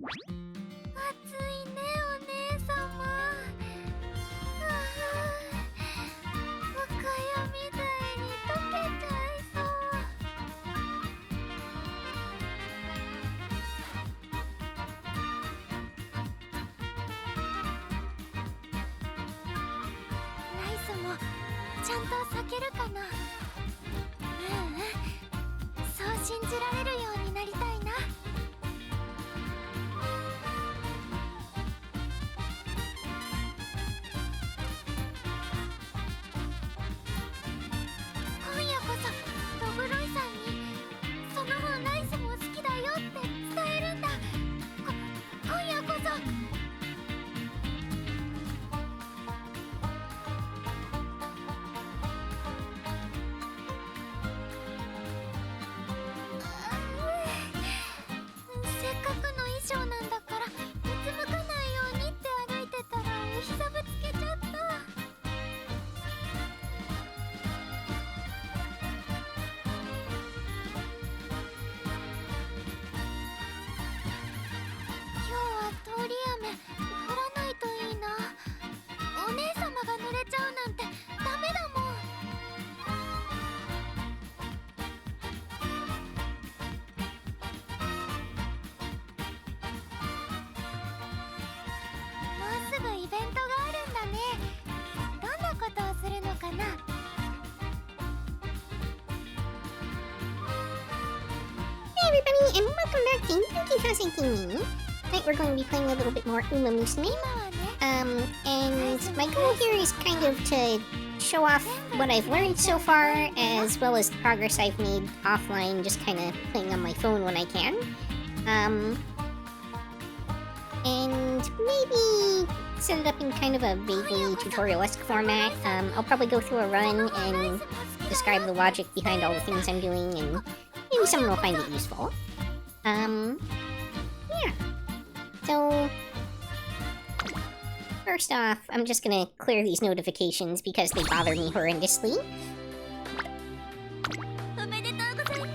暑いね、お姉様。深谷みたいに溶けちゃいそう。ライスもちゃんと咲けるかな。そう信じられるようになりたいな。今夜こそロブロイさんにその本ライスも好きだよって伝えるんだ。今夜こそ。せっかくの衣装なんだからうつむかないようにって歩いてたらお膝ぶつけちゃった。今日は通り雨降らないといいな。お姉様が濡れちゃうなんてダメだもん。もうすぐイベントがあるんだね。どんなことをするのかな。Hey everybody, and welcome back to Yukikaze. Tonight we're going to be playing a little bit more Umamusume. 今はね、 And my goal here is kind of to show off what I've learned so far, as well as the progress I've made offline, just kind of playing on my phone when I can. And maybe set it up in kind of a vaguely tutorial-esque format. I'll probably go through a run and describe the logic behind all the things I'm doing, and maybe someone will find it useful. Yeah. So, first off, I'm just gonna clear these notifications because they bother me horrendously. おめでとうございます。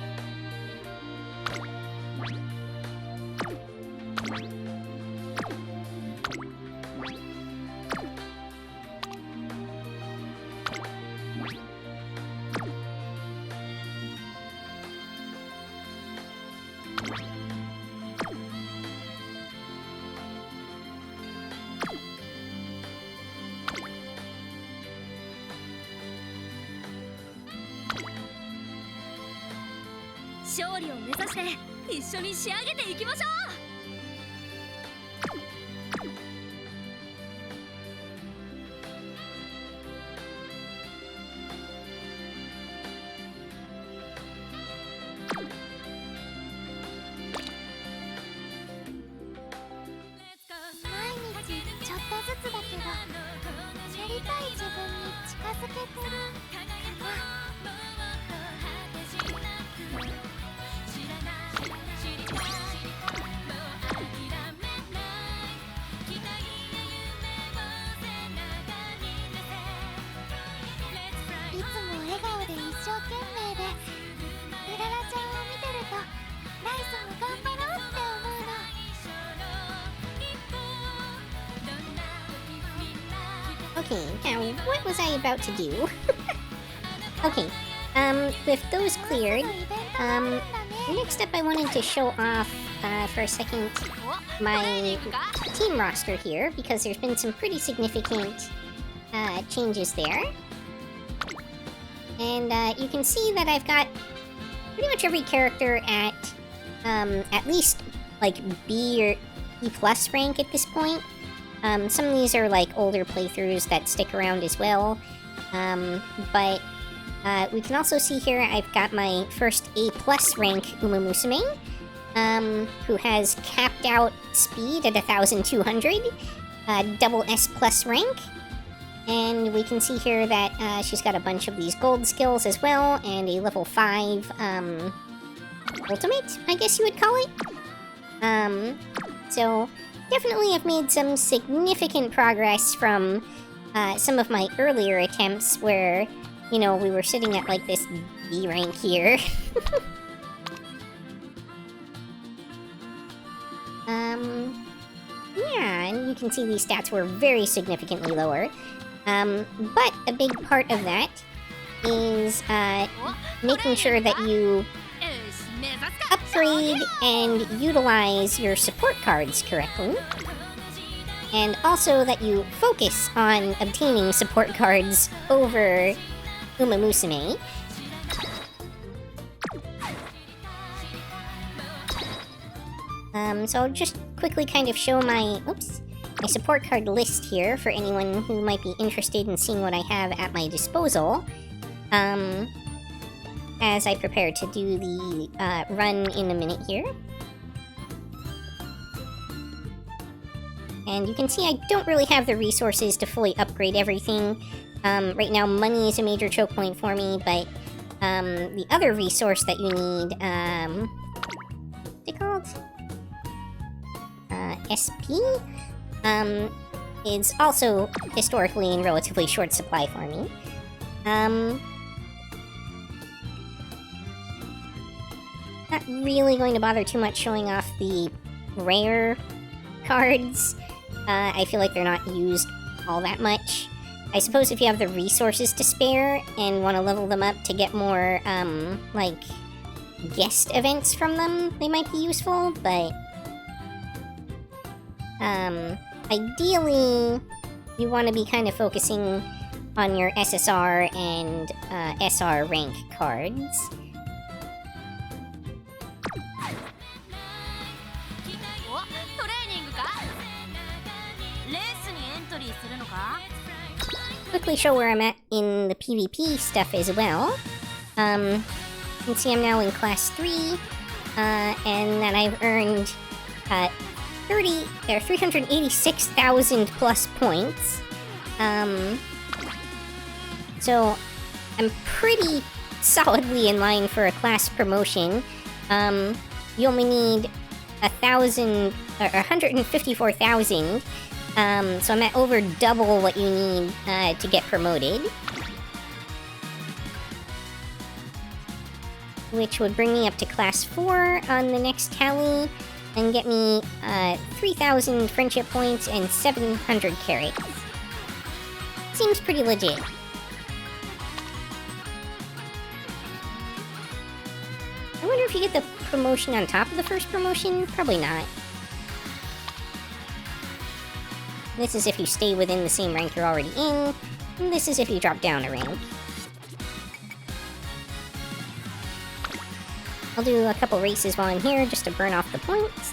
勝利を目指して一緒に仕上げていきましょ毎日ちょっとずつだけど、やりたい自分に近づけてるかな。いつも笑顔で一生懸命で、うららちゃんを見てるとライスも頑張ろうって思うの。 Okay, now what was I about to do? Okay, with those cleared, next up I wanted to show off, for a second, my team roster here, because there's been some pretty significant, changes there. And, you can see that I've got pretty much every character at least, like, B or E plus rank at this point. Some of these are like older playthroughs that stick around as well, but we can also see here I've got my first A plus rank Umamusume, who has capped out speed at 1200, double S plus rank, and we can see here that she's got a bunch of these gold skills as well, and a level 5 ultimate, I guess you would call it. So definitely have made some significant progress from some of my earlier attempts where, you know, we were sitting at like this B rank here. Yeah, and you can see these stats were very significantly lower. But a big part of that is, making sure that you upgrade and utilize your support cards correctly. And also that you focus on obtaining support cards over Umamusume. So I'll just quickly kind of show my support card list here for anyone who might be interested in seeing what I have at my disposal. As I prepare to do the run in a minute here. And you can see I don't really have the resources to fully upgrade everything. Right now, money is a major choke point for me, but the other resource that you need, what's it called? SP? Is also historically in relatively short supply for me. Not really going to bother too much showing off the rare cards. I feel like they're not used all that much. I suppose if you have the resources to spare and want to level them up to get more, like, guest events from them, they might be useful, but ideally, you want to be kind of focusing on your SSR and SR rank cards. Quickly show where I'm at in the PvP stuff as well. You can see I'm now in Class 3, and that I've earned 386,000 plus points. So I'm pretty solidly in line for a class promotion. You only need 154,000. So I'm at over double what you need to get promoted. Which would bring me up to Class 4 on the next tally, and get me 3,000 friendship points and 700 carrots. Seems pretty legit. I wonder if you get the promotion on top of the first promotion? Probably not. This is if you stay within the same rank you're already in, and this is if you drop down a rank. I'll do a couple races while I'm here, just to burn off the points.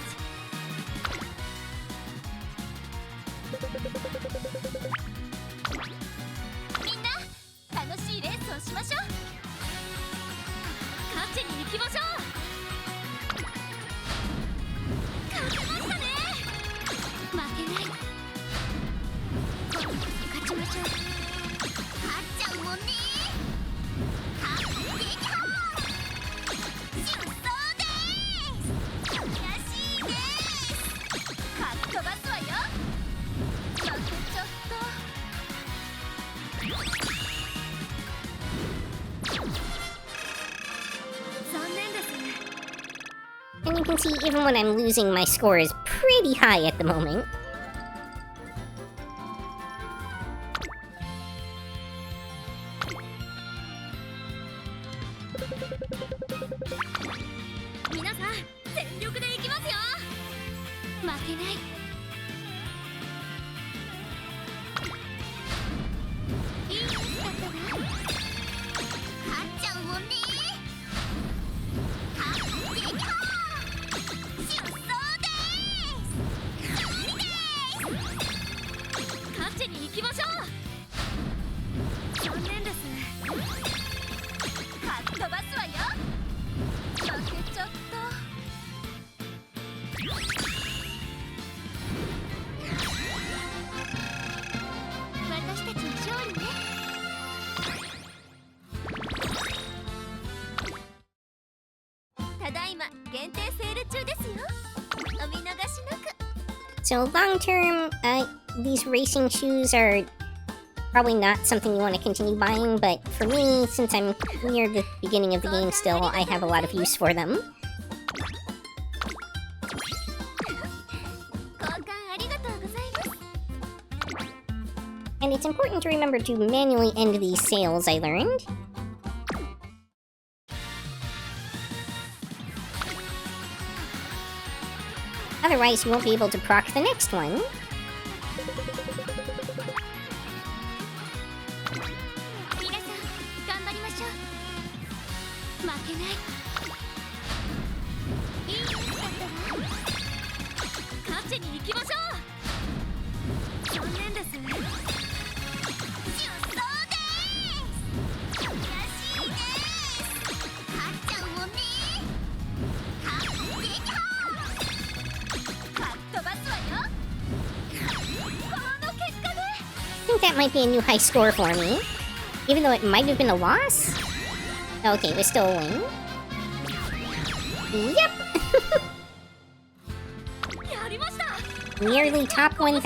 And you can see, even when I'm losing, my score is pretty high at the moment. So long term, these racing shoes are probably not something you want to continue buying, but for me, since I'm near the beginning of the game still, I have a lot of use for them. And it's important to remember to manually end these sails, I learned. Otherwise, you won't be able to proc the next one. 皆さん頑張りましょう。負けない。いいレースだったわ。勝ちに行きましょう。残念です。出走です。悔しいです。勝っちゃうもんね。完璧はかっ飛ばすわよ。この結果で I think that might be a new high score for me. Even though it might have been a loss? Okay, it was still a win. Yep! やりました。 Nearly top 1000?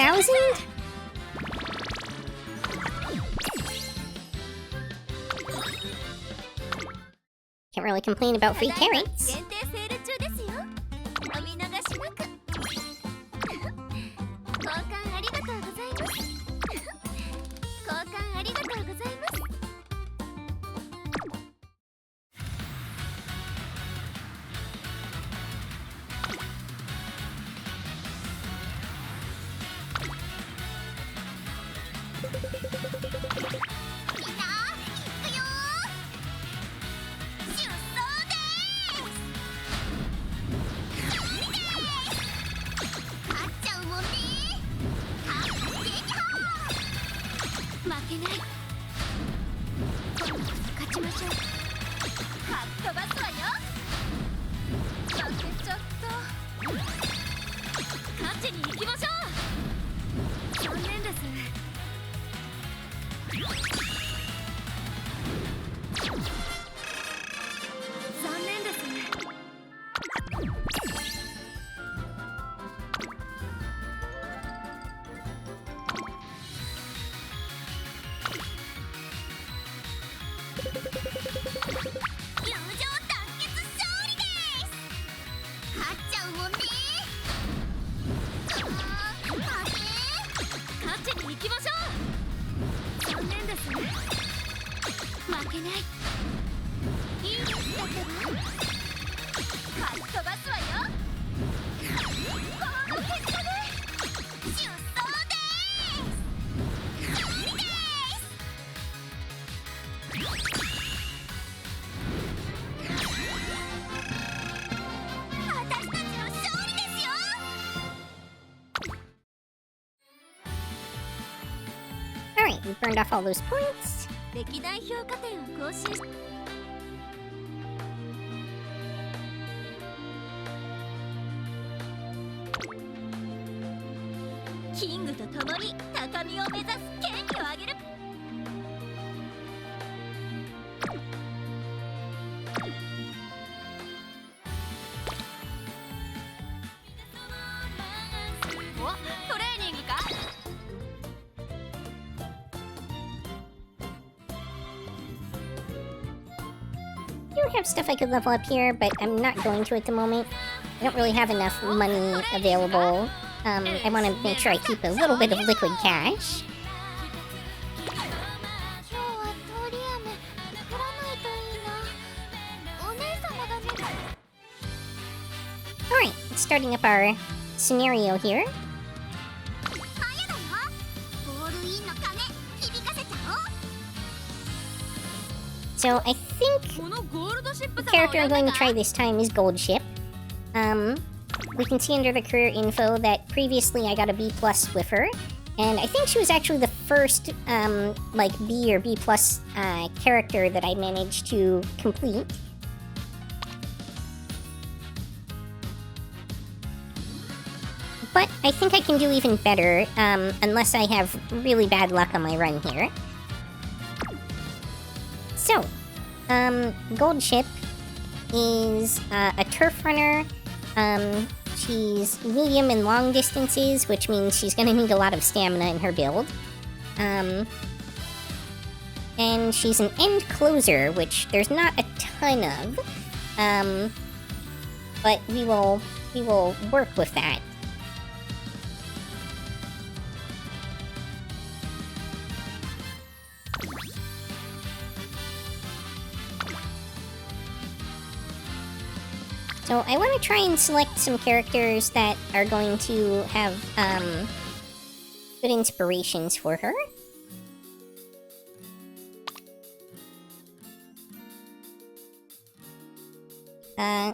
Can't really complain about free carrots. 限定セール中ですよ。お見逃しなく。交換ありがとうございます。交換ありがとうございます。みんな行くよー。出走勝っちゃうもんね。完璧は負けない。勝ちましょう。かっ飛ばすわよ。負けちゃった。勝ちに行きましょう。残念です。残念です。友情団結勝利です。勝っちゃうもんね。負け。勝ちに行きましょう。残念です。負けない。いいレースだったわ。かっ飛ばすわよ。この結果で出走です。勝利です。私たちの勝利ですよ。 Alright, we burned off all those points. 歴代評価点を更新しキングと共に高みを目指す権利をあげる。お、トレーニングか。 I do have stuff I could level up here, but I'm not going to at the moment. I don't really have enough money available. I want to make sure I keep a little bit of liquid cash. 今日は通り雨降らないといいな。お姉様だね。 Alright, starting up our scenario here. はやだよ。ボールインの鐘響かせちゃおう。 So I think このゴールドシップ the 様を character や I'm った going か to try this time is Gold Ship. We can see under the career info that previously I got a B+ with her, and I think she was actually the first, like B or B+ character that I managed to complete. But I think I can do even better, unless I have really bad luck on my run here. So, Gold Ship is a turf runner. She's medium and long distances, which means she's going to need a lot of stamina in her build. And she's an end closer, which there's not a ton of. But we will work with that. So I want to try and select some characters that are going to have good inspirations for her.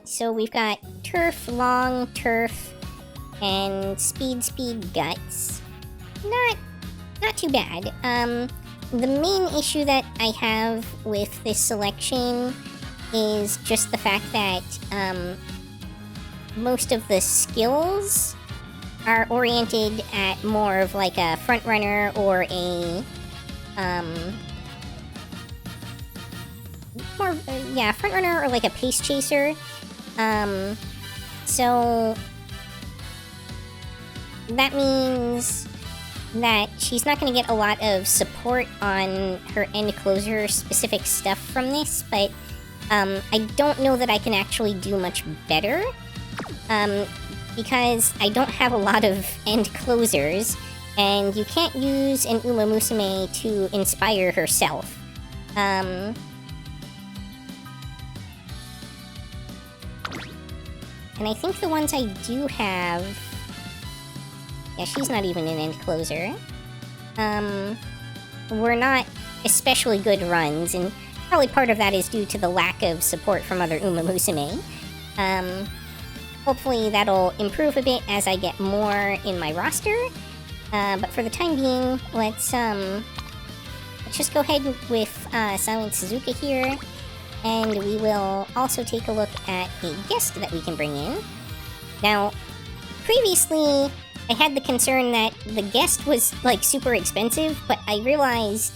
So we've got Turf, Long, Turf, and Speed, Guts. Not too bad. The main issue that I have with this selection is just the fact that most of the skills are oriented at more of like a front runner or a front runner or like a pace chaser. So that means that she's not going to get a lot of support on her end closer specific stuff from this, but I don't know that I can actually do much better, because I don't have a lot of end closers, and you can't use an Umamusume to inspire herself. And I think the ones I do have... Yeah, she's not even an end closer. Were not especially good runs, and probably part of that is due to the lack of support from other Umamusume. Hopefully that'll improve a bit as I get more in my roster. But for the time being, let's just go ahead with Silent Suzuka here, and we will also take a look at a guest that we can bring in. Now, previously, I had the concern that the guest was, like, super expensive, but I realized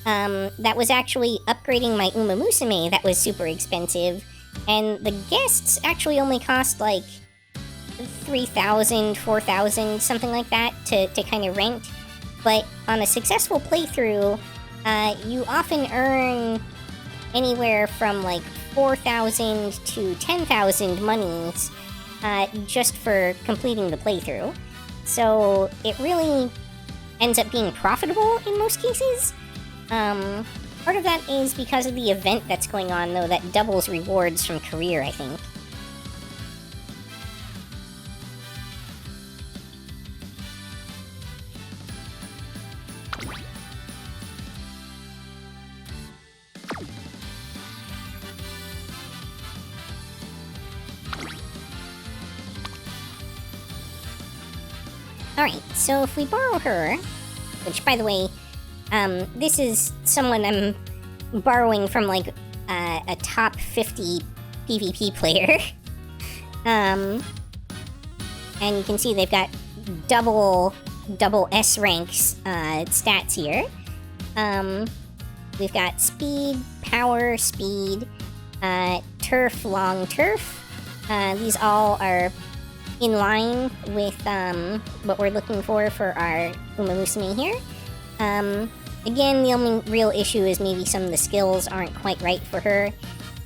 that was actually upgrading my Umamusume that was super expensive, and the guests actually only cost, like, 3,000, 4,000, something like that, to kind of rent. But on a successful playthrough, you often earn anywhere from, like, 4,000 to 10,000 monies just for completing the playthrough. So it really ends up being profitable in most cases. Part of that is because of the event that's going on, though, that doubles rewards from career, I think. Alright, so if we borrow her, which, by the way, this is someone I'm borrowing from, like, a top 50 PvP player. And you can see they've got double S ranks stats here. We've got speed, power, speed, turf, long turf. These all are in line with what we're looking for our Umamusume here. Again, the only real issue is maybe some of the skills aren't quite right for her.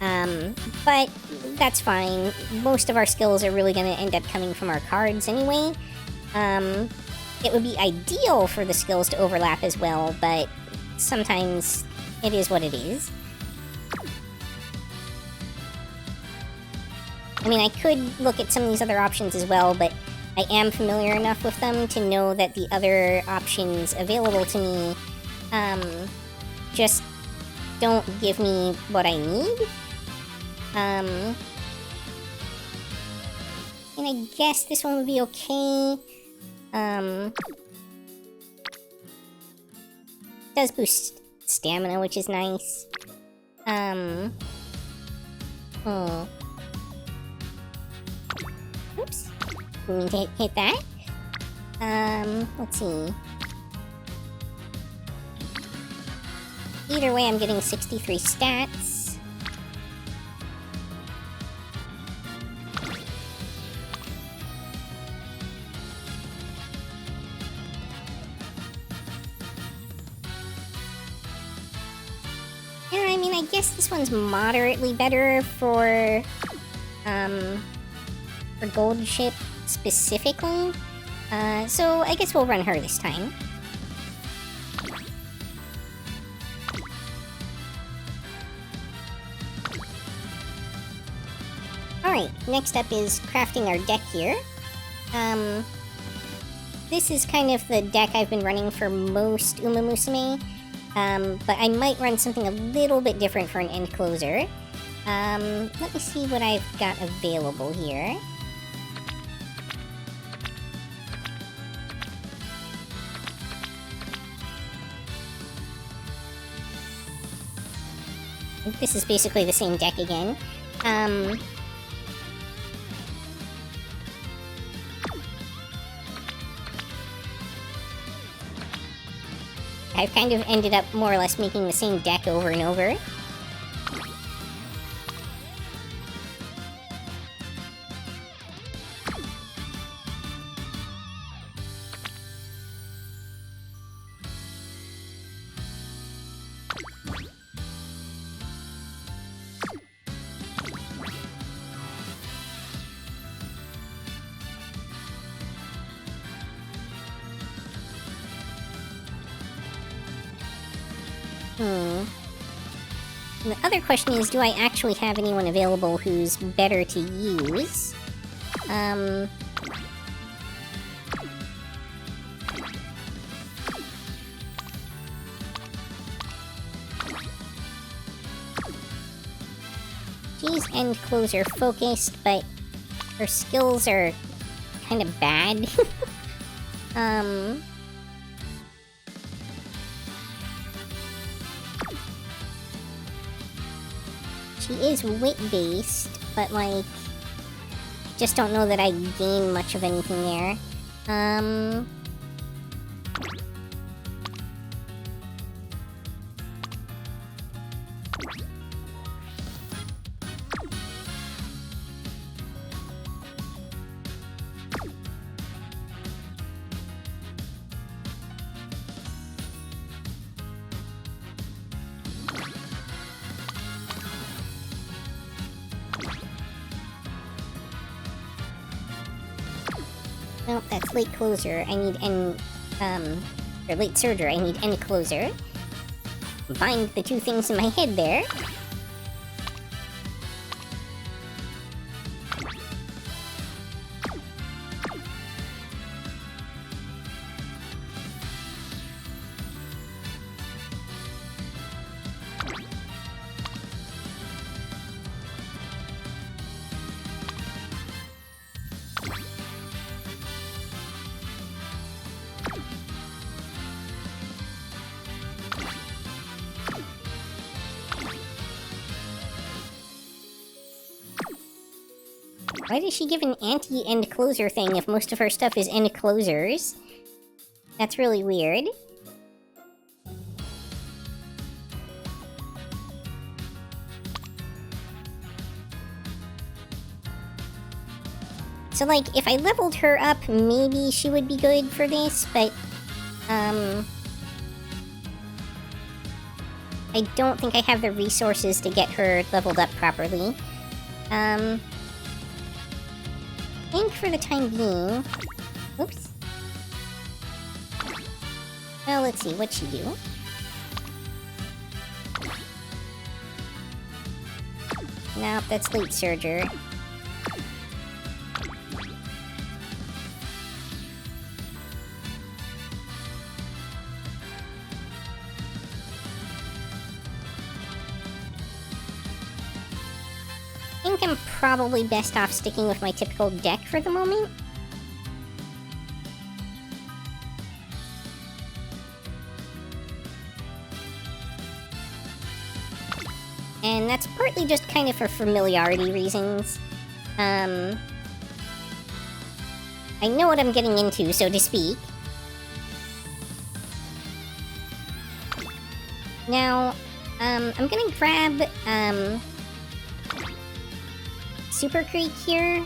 But that's fine. Most of our skills are really going to end up coming from our cards anyway. It would be ideal for the skills to overlap as well, but sometimes it is what it is. I mean, I could look at some of these other options as well, but I am familiar enough with them to know that the other options available to me just don't give me what I need. And I guess this one would be okay. Does boost stamina, which is nice. Oops. We need to hit that. Let's see. Either way, I'm getting 63 stats. Yeah, I mean, I guess this one's moderately better for Gold Ship specifically. So I guess we'll run her this time. Alright, next up is crafting our deck here. This is kind of the deck I've been running for most Umamusume, but I might run something a little bit different for an end closer. Let me see what I've got available here. I think this is basically the same deck again. I've kind of ended up more or less making the same deck over and over. And the other question is, do I actually have anyone available who's better to use? She's end closer focused, but her skills are kind of bad. She is wit-based, but, like, just don't know that I gain much of anything there. Nope, that's late closer. I need end, or late surger. I need end closer. Combined the two things in my head there. Why does she give an anti-end closer thing if most of her stuff is end closers? That's really weird. So, like, if I leveled her up, maybe she would be good for this, but, I don't think I have the resources to get her leveled up properly. I think for the time being... Oops. Well, let's see, what'd she do? Nope, that's late surger. I think I'm probably best off sticking with my typical deck for the moment. And that's partly just kind of for familiarity reasons. I know what I'm getting into, so to speak. Now, I'm gonna grab, Super Creek here.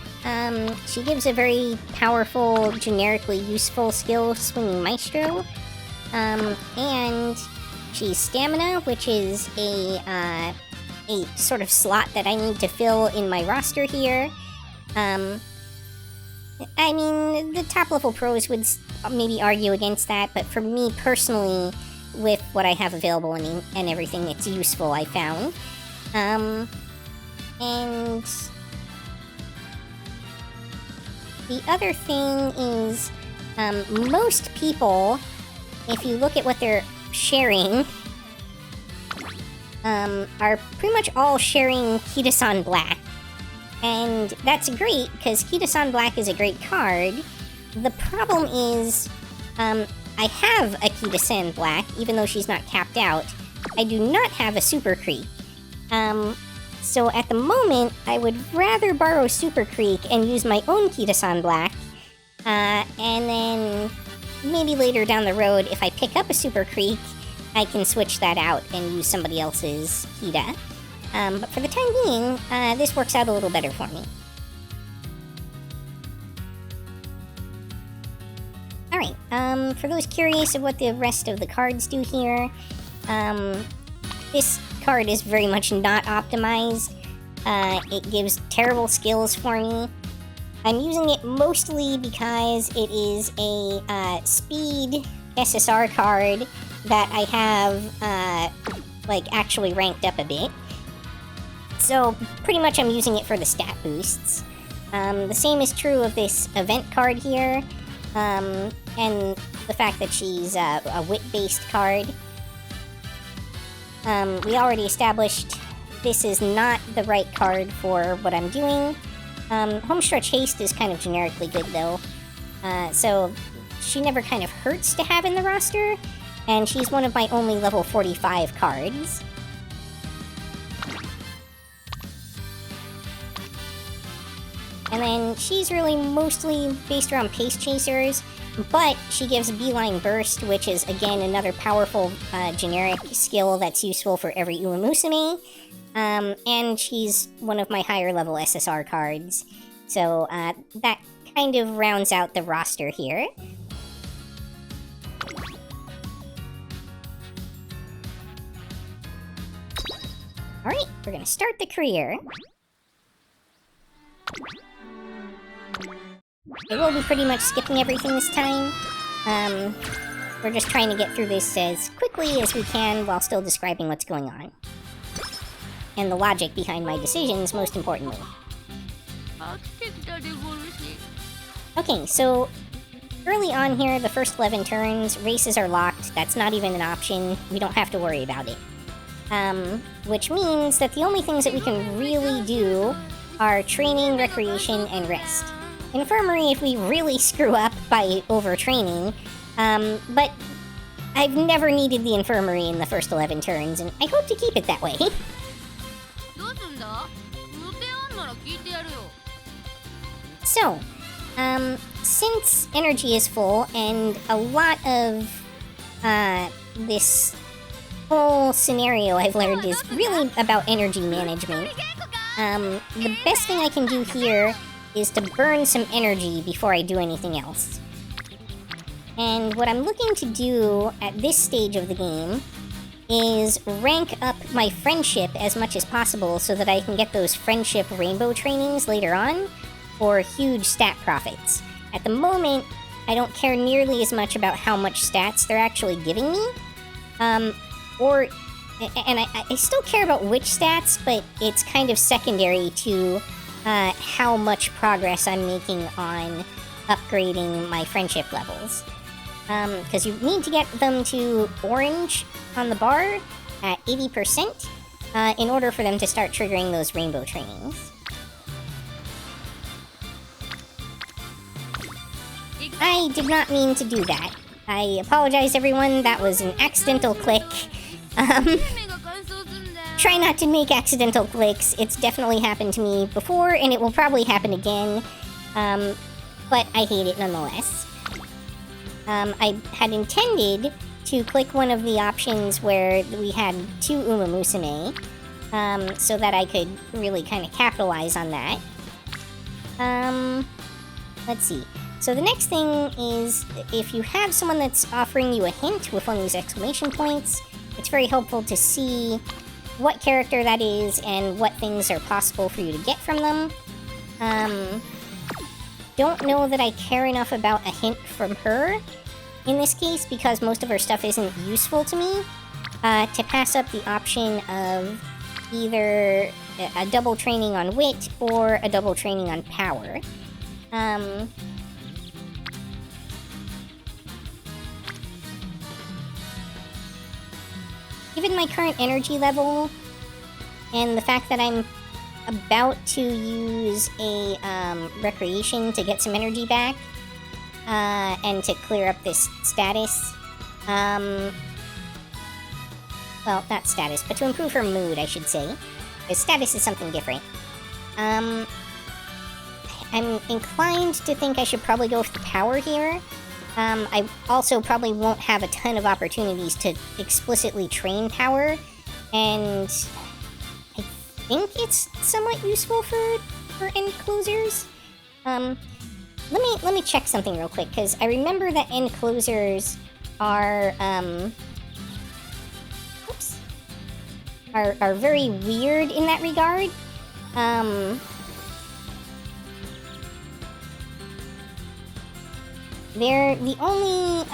She gives a very powerful, generically useful skill, Swinging Maestro. And she's Stamina, which is a sort of slot that I need to fill in my roster here. I mean, the top-level pros would maybe argue against that, but for me personally, with what I have available and everything, it's useful, I found. And the other thing is, most people, if you look at what they're sharing, are pretty much all sharing Kitasan Black. And that's great, because Kitasan Black is a great card. The problem is, I have a Kitasan Black, even though she's not capped out. I do not have a Super Creek. So at the moment, I would rather borrow Super Creek and use my own Kitasan Black, and then maybe later down the road, if I pick up a Super Creek, I can switch that out and use somebody else's Kita. But for the time being, this works out a little better for me. Alright, for those curious of what the rest of the cards do here, this card is very much not optimized. It gives terrible skills for me. I'm using it mostly because it is a speed SSR card that I have, actually ranked up a bit. So, pretty much I'm using it for the stat boosts. The same is true of this event card here, and the fact that she's a wit-based card. We already established this is not the right card for what I'm doing. Homestretch Haste is kind of generically good, though. So, she never kind of hurts to have in the roster, and she's one of my only level 45 cards. And then she's really mostly based around Pace Chasers, but she gives Beeline Burst, which is, again, another powerful generic skill that's useful for every Umamusume. And she's one of my higher level SSR cards. So that kind of rounds out the roster here. Alright, we're gonna start the career. I will be pretty much skipping everything this time. We're just trying to get through this as quickly as we can while still describing what's going on. And the logic behind my decisions, most importantly. Okay, so early on here, the first 11 turns, races are locked. That's not even an option. We don't have to worry about it. Which means that the only things that we can really do are training, recreation, and rest. Infirmary if we really screw up by overtraining, but I've never needed the infirmary in the first 11 turns, and I hope to keep it that way. So, since energy is full, and a lot of this whole scenario I've learned is really about energy management, the best thing I can do here is to burn some energy before I do anything else. And what I'm looking to do at this stage of the game is rank up my friendship as much as possible so that I can get those friendship rainbow trainings later on for huge stat profits. At the moment, I don't care nearly as much about how much stats they're actually giving me. I still care about which stats, but it's kind of secondary to how much progress I'm making on upgrading my friendship levels. Because you need to get them to orange on the bar at 80% in order for them to start triggering those rainbow trainings. I did not mean to do that. I apologize, everyone. That was an accidental click. Try not to make accidental clicks. It's definitely happened to me before, and it will probably happen again. But I hate it nonetheless. I had intended to click one of the options where we had 2 Umamusume, so that I could really kind of capitalize on that. Let's see. So the next thing is, if you have someone that's offering you a hint with one of these exclamation points, it's very helpful to see what character that is and what things are possible for you to get from them. Don't know that I care enough about a hint from her in this case, because most of her stuff isn't useful to me, to pass up the option of either a double training on wit or a double training on power. Given my current energy level, and the fact that I'm about to use a recreation to get some energy back, and to clear up this status, well, not status, but to improve her mood, I should say. Because status is something different. I'm inclined to think I should probably go with the power here. I also probably won't have a ton of opportunities to explicitly train power, and I think it's somewhat useful for end closers. Let me check something real quick, because I remember that end closers are are very weird in that regard. They're the only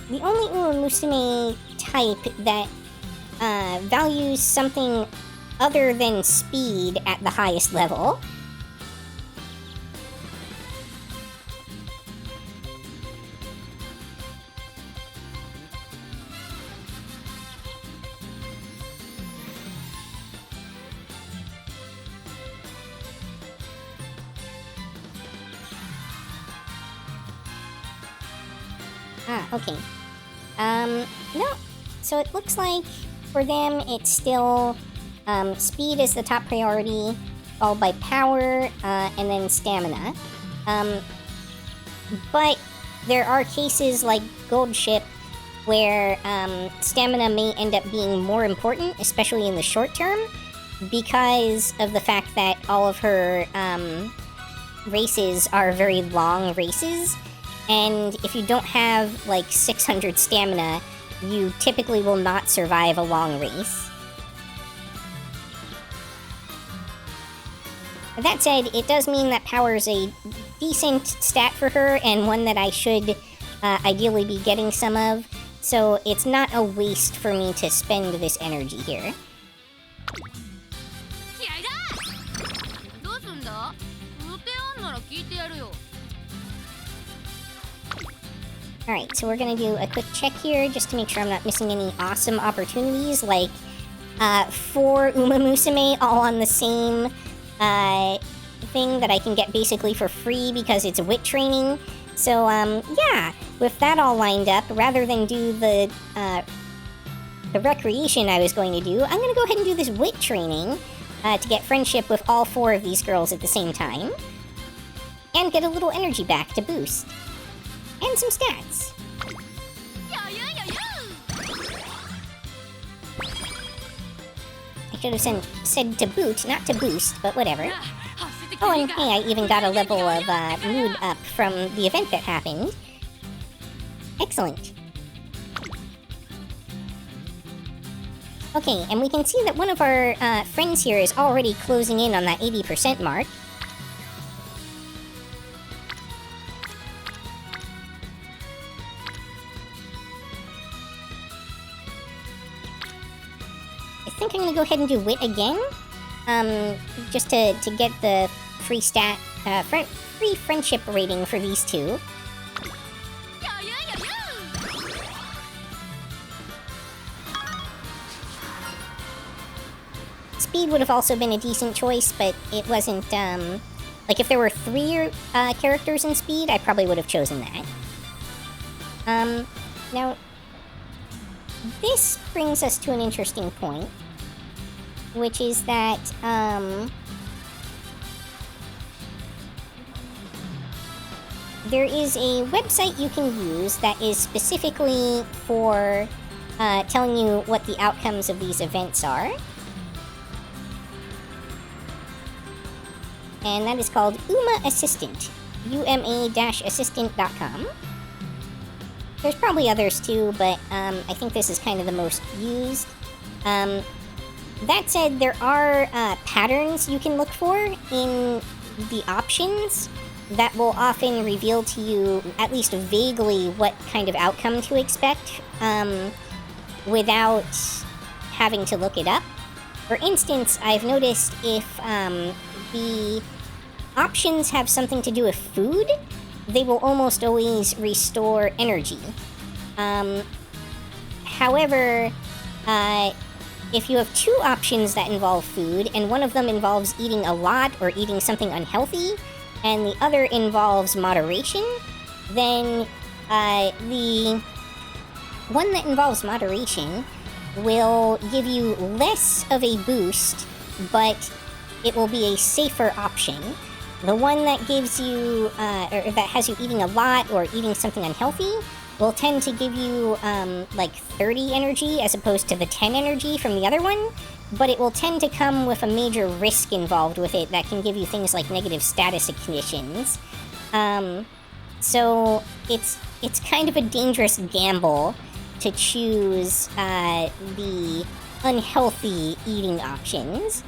Umamusume type that values something other than speed at the highest level. Okay. No. So it looks like for them it's still speed is the top priority, followed by power, and then stamina. But there are cases like Gold Ship where stamina may end up being more important, especially in the short term, because of the fact that all of her races are very long races. And if you don't have, like, 600 stamina, you typically will not survive a long race. That said, it does mean that power is a decent stat for her, and one that I should ideally be getting some of, so it's not a waste for me to spend this energy here. Alright, so we're gonna do a quick check here, just to make sure I'm not missing any awesome opportunities, like 4 Umamusume all on the same thing that I can get basically for free because it's wit training. So, yeah, with that all lined up, rather than do the recreation I was going to do, I'm gonna go ahead and do this wit training to get friendship with all 4 of these girls at the same time, and get a little energy back to boost. And some stats. I should have said to boot, not to boost, but whatever. Oh, and hey, I even got a level of mood up from the event that happened. Excellent. Okay, and we can see that one of our friends here is already closing in on that 80% mark. I think I'm gonna go ahead and do wit again, just to get the free free friendship rating for these two. Speed would have also been a decent choice, but it wasn't, like if there were 3 characters in speed, I probably would have chosen that. Now, this brings us to an interesting point, which is that, there is a website you can use that is specifically for telling you what the outcomes of these events are. And that is called Uma Assistant, uma-assistant.com. There's probably others too, but I think this is kind of the most used. That said, there are patterns you can look for in the options that will often reveal to you, at least vaguely, what kind of outcome to expect without having to look it up. For instance, I've noticed if the options have something to do with food, they will almost always restore energy. However, if you have two options that involve food, and one of them involves eating a lot or eating something unhealthy, and the other involves moderation, then the one that involves moderation will give you less of a boost, but it will be a safer option. The one that gives you, or that has you eating a lot or eating something unhealthy, will tend to give you, like 30 energy as opposed to the 10 energy from the other one, but it will tend to come with a major risk involved with it that can give you things like negative status conditions. So it's kind of a dangerous gamble to choose the unhealthy eating options.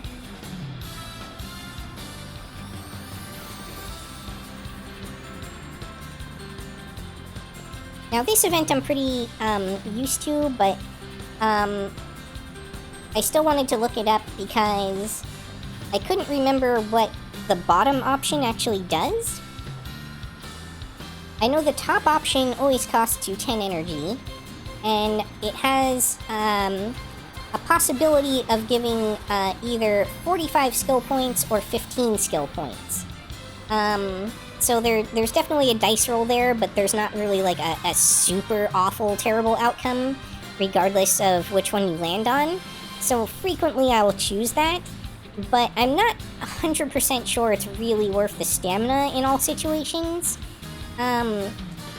Now this event I'm pretty used to, but I still wanted to look it up because I couldn't remember what the bottom option actually does. I know the top option always costs you 10 energy, and it has a possibility of giving either 45 skill points or 15 skill points. So there's definitely a dice roll there, but there's not really like a super awful, terrible outcome, regardless of which one you land on. So frequently I will choose that, but I'm not 100% sure it's really worth the stamina in all situations.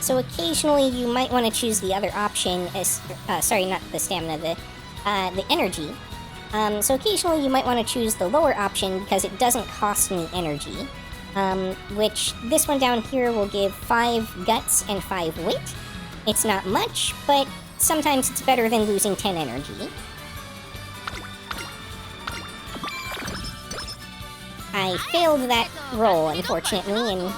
So occasionally you might want to choose the other option as, sorry, not the stamina, the energy. So occasionally you might want to choose the lower option because it doesn't cost any energy. Which this one down here will give 5 guts and 5 wit. It's not much, but sometimes it's better than losing 10 energy. I failed that roll, unfortunately, and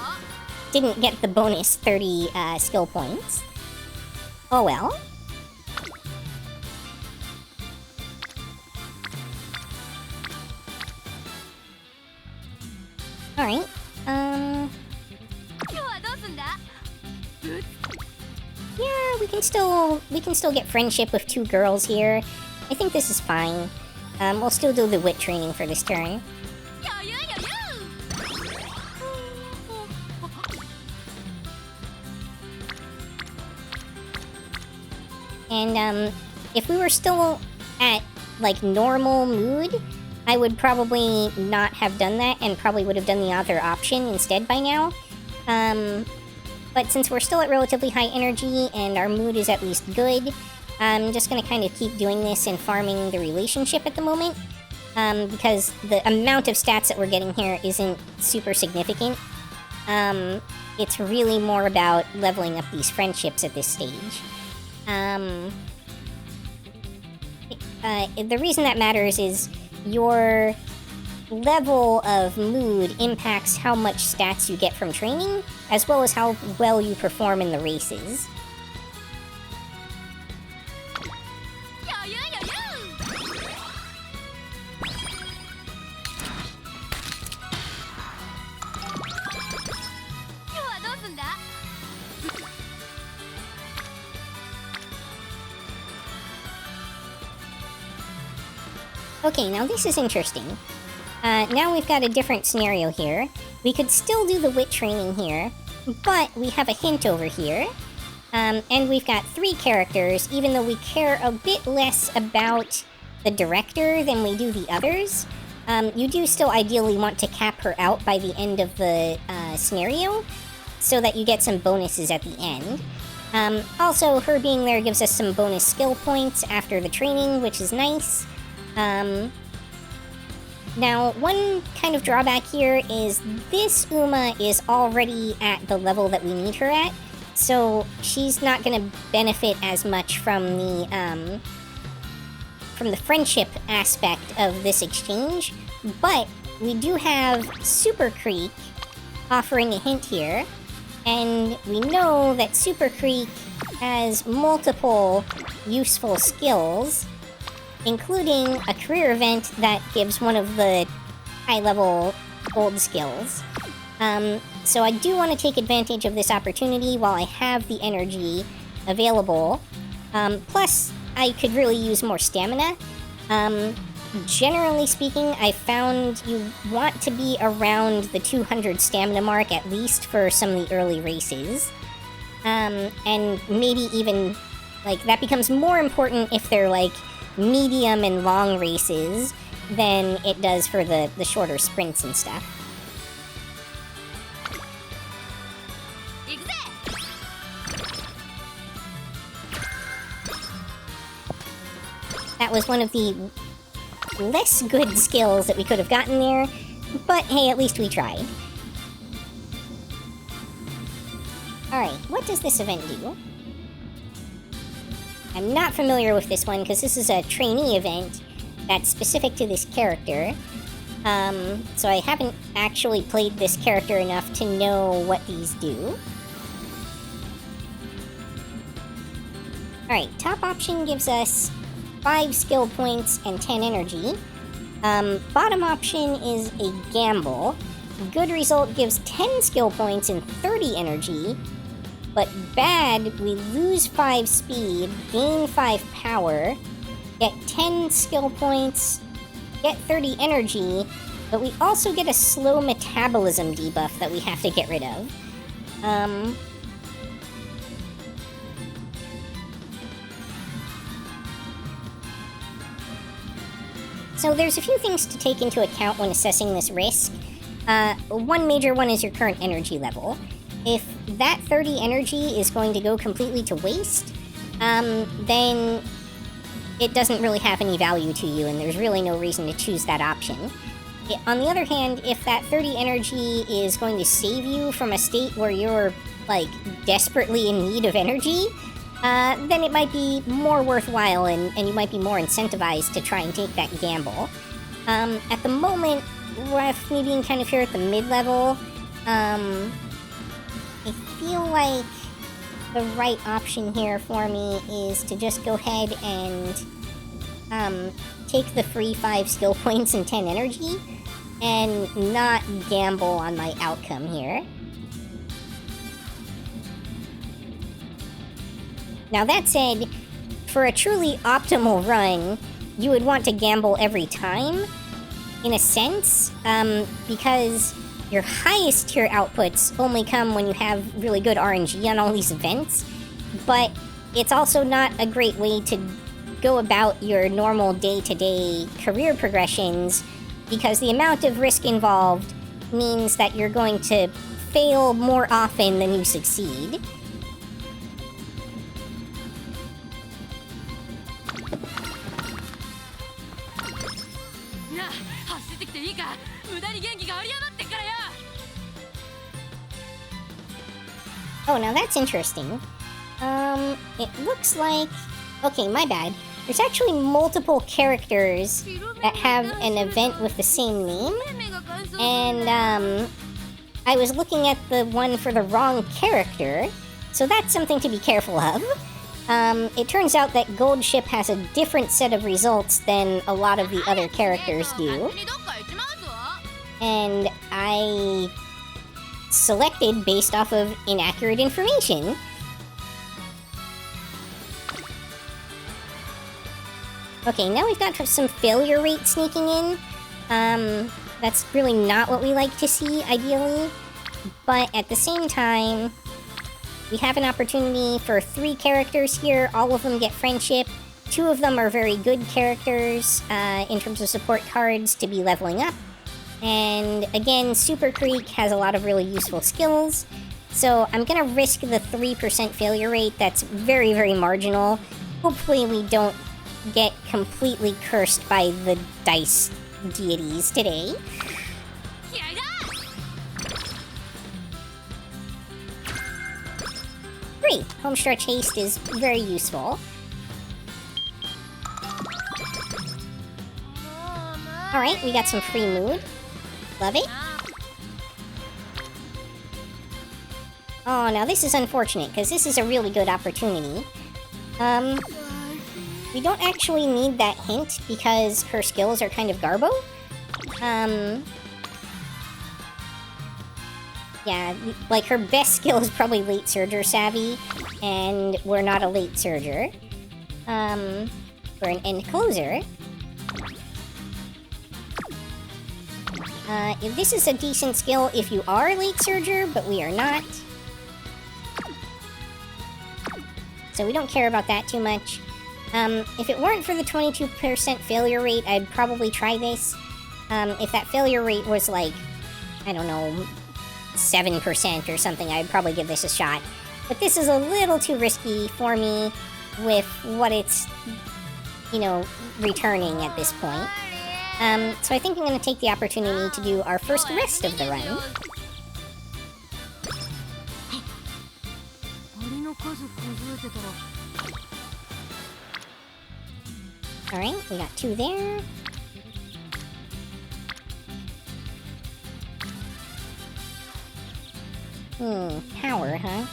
didn't get the bonus 30 skill points. Oh well. Alright. Yeah, we can still get friendship with 2 girls here. I think this is fine. We'll still do the wit training for this turn. And if we were still at like normal mood, I would probably not have done that and probably would have done the other option instead by now. But since we're still at relatively high energy and our mood is at least good, I'm just going to kind of keep doing this and farming the relationship at the moment. Because the amount of stats that we're getting here isn't super significant. It's really more about leveling up these friendships at this stage. The reason that matters is your level of mood impacts how much stats you get from training, as well as how well you perform in the races. Okay, now this is interesting. Now we've got a different scenario here. We could still do the wit training here, but we have a hint over here. And we've got 3 characters, even though we care a bit less about the director than we do the others. You do still ideally want to cap her out by the end of the scenario, so that you get some bonuses at the end. Also, her being there gives us some bonus skill points after the training, which is nice. Now, one kind of drawback here is this Uma is already at the level that we need her at, so she's not going to benefit as much from the friendship aspect of this exchange, but we do have Super Creek offering a hint here, and we know that Super Creek has multiple useful skills, including a career event that gives one of the high-level gold skills. So I do want to take advantage of this opportunity while I have the energy available. Plus, I could really use more stamina. Generally speaking, I found you want to be around the 200 stamina mark at least for some of the early races. And maybe even, like, that becomes more important if they're, like, medium and long races than it does for the shorter sprints and stuff. That was one of the less good skills that we could have gotten there, but hey, at least we tried. Alright, what does this event do? I'm not familiar with this one because this is a trainee event that's specific to this character. So I haven't actually played this character enough to know what these do. Alright, top option gives us 5 skill points and 10 energy. Bottom option is a gamble. Good result gives 10 skill points and 30 energy. But bad, we lose 5 speed, gain 5 power, get 10 skill points, get 30 energy, but we also get a slow metabolism debuff that we have to get rid of. So there's a few things to take into account when assessing this risk. One major one is your current energy level. If that 30 energy is going to go completely to waste, then it doesn't really have any value to you, and there's really no reason to choose that option. On the other hand, if that 30 energy is going to save you from a state where you're, like, desperately in need of energy, then it might be more worthwhile and you might be more incentivized to try and take that gamble. At the moment, with me being kind of here at the mid-level, I feel like the right option here for me is to just go ahead and take the free 5 skill points and 10 energy and not gamble on my outcome here. Now that said, for a truly optimal run, you would want to gamble every time, in a sense, because your highest tier outputs only come when you have really good RNG on all these events, but it's also not a great way to go about your normal day-to-day career progressions, because the amount of risk involved means that you're going to fail more often than you succeed. Oh, now that's interesting. It looks like... Okay, my bad. There's actually multiple characters that have an event with the same name, and, I was looking at the one for the wrong character, so that's something to be careful of. It turns out that Gold Ship has a different set of results than a lot of the other characters do, and I selected based off of inaccurate information. Okay, now we've got some failure rate sneaking in. That's really not what we like to see, ideally. But at the same time, we have an opportunity for 3 characters here. All of them get friendship. 2 of them are very good characters in terms of support cards to be leveling up. And again, Super Creek has a lot of really useful skills. So I'm gonna risk the 3% failure rate. That's very, very marginal. Hopefully we don't get completely cursed by the dice deities today. Great! Homestretch Haste is very useful. Alright, we got some free mood. Love it. Oh, now this is unfortunate, because this is a really good opportunity. We don't actually need that hint, because her skills are kind of garbo. Yeah, like, her best skill is probably late surger savvy, and we're not a late surger. We're an end closer. This is a decent skill if you are a late surger, but we are not. So we don't care about that too much. If it weren't for the 22% failure rate, I'd probably try this. If that failure rate was like, I don't know, 7% or something, I'd probably give this a shot. But this is a little too risky for me with what it's, you know, returning at this point. So I think I'm going to take the opportunity to do our first rest of the run. Alright, we got 2 there. Power, huh?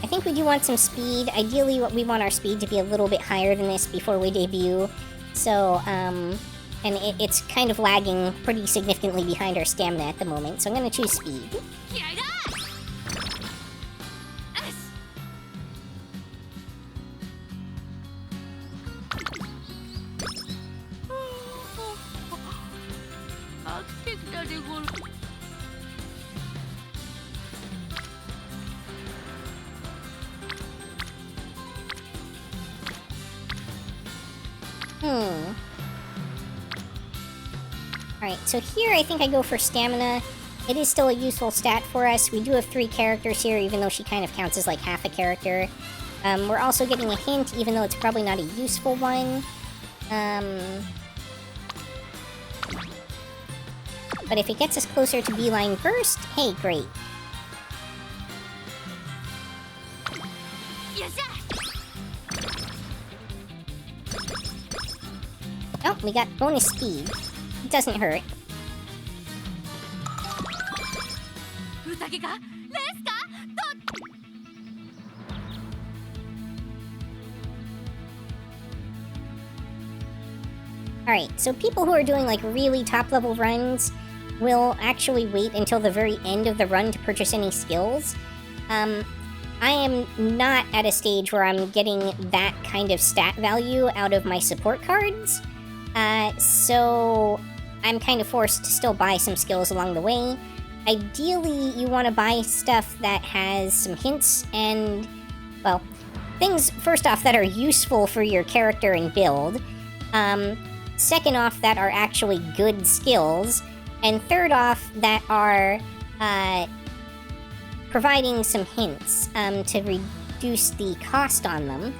I think we do want some speed. Ideally, we want our speed to be a little bit higher than this before we debut. So, and it's kind of lagging pretty significantly behind our stamina at the moment, so I'm gonna choose speed. Alright, so here I think I go for stamina. It is still a useful stat for us. We do have 3 characters here, even though she kind of counts as like half a character. We're also getting a hint, even though it's probably not a useful one. But if it gets us closer to Beeline Burst, hey, great. Oh, we got bonus speed. It doesn't hurt. Alright, so people who are doing like really top level runs will actually wait until the very end of the run to purchase any skills. I am not at a stage where I'm getting that kind of stat value out of my support cards. So I'm kind of forced to still buy some skills along the way. Ideally, you want to buy stuff that has some hints and, well, things, first off, that are useful for your character and build. Second off, that are actually good skills. And third off, that are providing some hints to reduce the cost on them.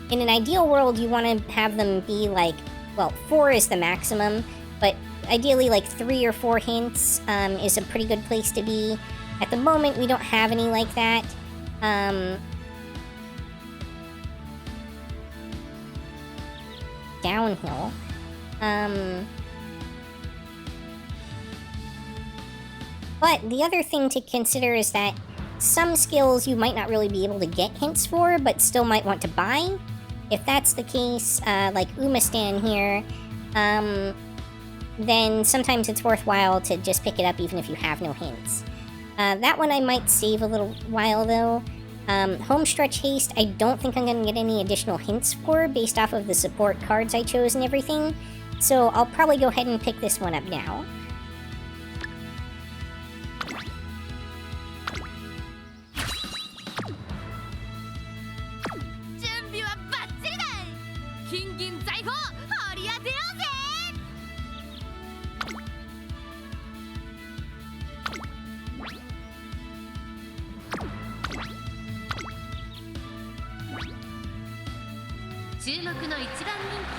In an ideal world, you want to have them be like, well, 4 is the maximum, but ideally like 3 or 4 hints is a pretty good place to be. At the moment, we don't have any like that. Downhill. But the other thing to consider is that some skills you might not really be able to get hints for, but still might want to buy. If that's the case, like Umamusume here, then sometimes it's worthwhile to just pick it up even if you have no hints. That one I might save a little while though. Homestretch Haste, I don't think I'm going to get any additional hints for based off of the support cards I chose and everything. So I'll probably go ahead and pick this one up now.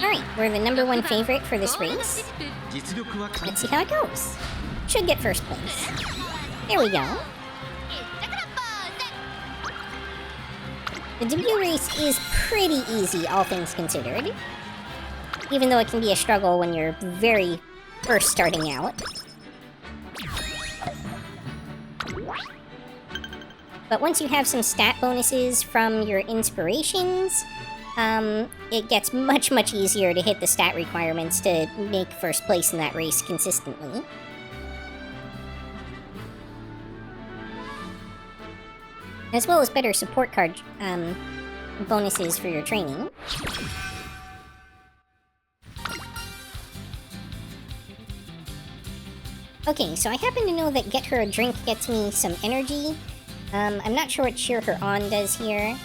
Alright, we're the #1 favorite for this race. Let's see how it goes. Should get first place. There we go. The debut race is pretty easy, all things considered. Even though it can be a struggle when you're very first starting out. But once you have some stat bonuses from your inspirations, it gets much, much easier to hit the stat requirements to make first place in that race consistently. as well as better support card bonuses for your training. Okay, so I happen to know that Get Her a Drink gets me some energy. I'm not sure what Cheer Her On does here.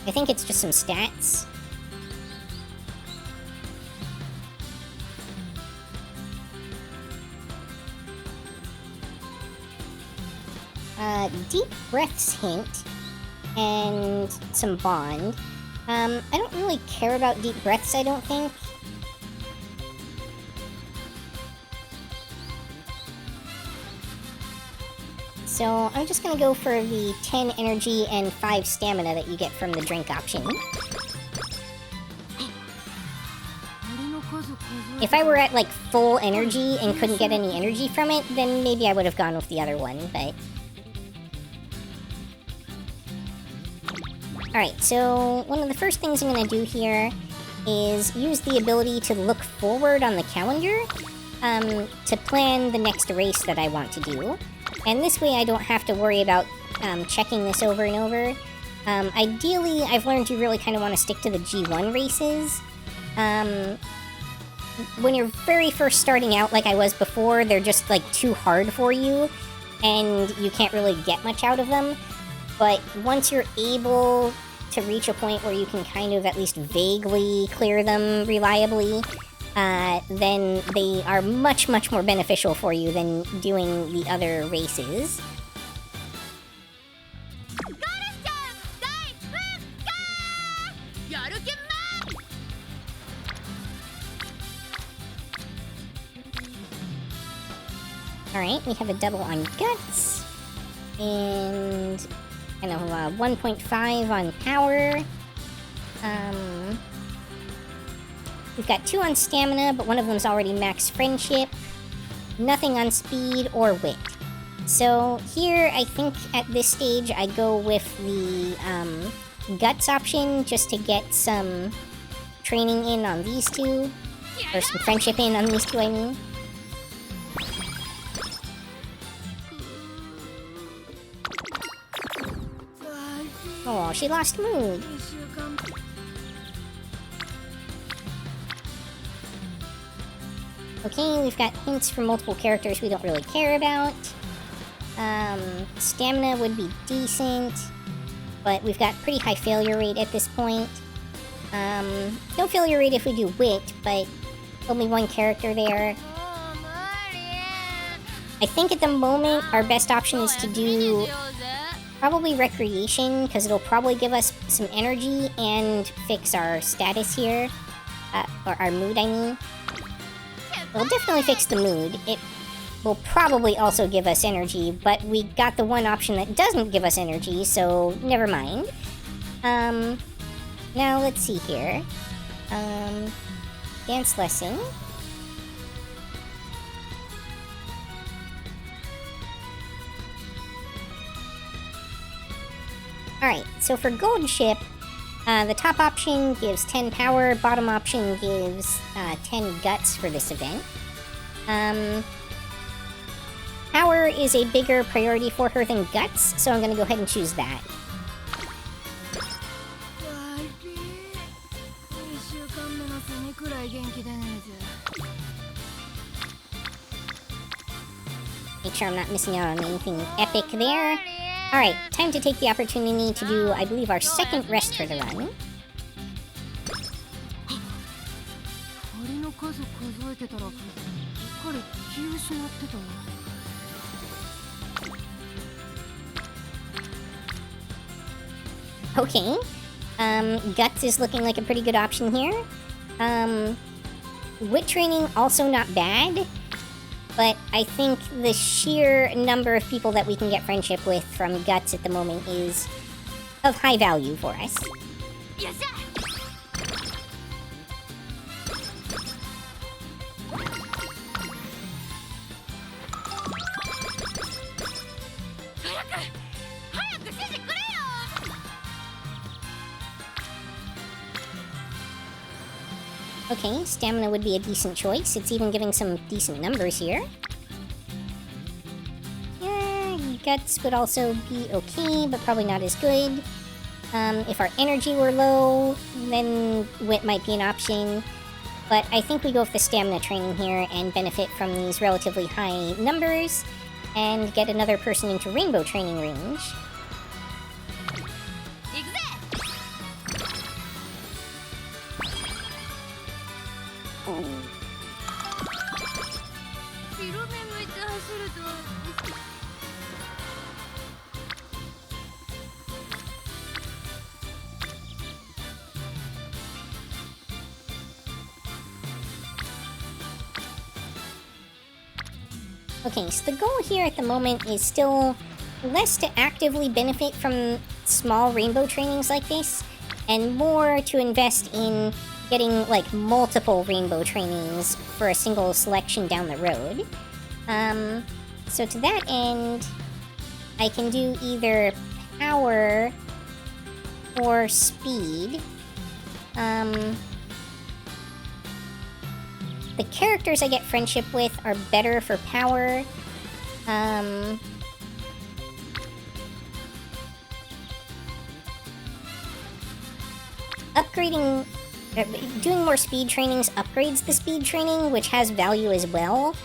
I think it's just some stats. Deep Breaths hint, and some Bond. I don't really care about Deep Breaths, I don't think. So I'm just gonna go for the 10 energy and 5 stamina that you get from the drink option. If I were at like full energy and couldn't get any energy from it, then maybe I would have gone with the other one, but... Alright, so one of the first things I'm gonna do here is use the ability to look forward on the calendar to plan the next race that I want to do. And this way I don't have to worry about checking this over and over. Ideally, I've learned you really kind of want to stick to the G1 races. When you're very first starting out like I was before, they're just like too hard for you, and you can't really get much out of them. But once you're able to reach a point where you can kind of at least vaguely clear them reliably, then they are much, much more beneficial for you than doing the other races. Alright, we have a double on Guts, and kind of 1.5 on Power. We've got 2 on Stamina, but one of them's already max Friendship. Nothing on Speed or Wit. So here, I think at this stage, I go with the Guts option, just to get some training in on these two. Or some Friendship in on these two, I mean. Oh, she lost mood. Okay, we've got hints from multiple characters we don't really care about. Stamina would be decent, but we've got pretty high failure rate at this point. No failure rate if we do Wit, but only one character there. I think at the moment our best option is to do probably Recreation, because it'll probably give us some energy and fix our status here. Or our mood, I mean. It'll definitely fix the mood. It will probably also give us energy, but we got the one option that doesn't give us energy, so never mind. Now let's see here. Dance lesson. Alright, so for Gold Ship, the top option gives 10 power, bottom option gives 10 guts for this event. Power is a bigger priority for her than guts, so I'm going to go ahead and choose that. Make sure I'm not missing out on anything epic there. Alright, time to take the opportunity to do, I believe, our second rest for the run. Okay, Guts is looking like a pretty good option here. Wit training, also not bad. But I think the sheer number of people that we can get friendship with from Guts at the moment is of high value for us. Yes, sir. Okay, stamina would be a decent choice. It's even giving some decent numbers here. Guts would also be okay, but probably not as good. If our energy were low, then Wit might be an option. But I think we go with the stamina training here and benefit from these relatively high numbers and get another person into rainbow training range. Okay, so the goal here at the moment is still less to actively benefit from small rainbow trainings like this, and more to invest in getting, like, multiple rainbow trainings for a single selection down the road. So to that end, I can do either power or speed. The characters I get friendship with are better for power. Upgrading... doing more speed trainings upgrades the speed training, which has value as well.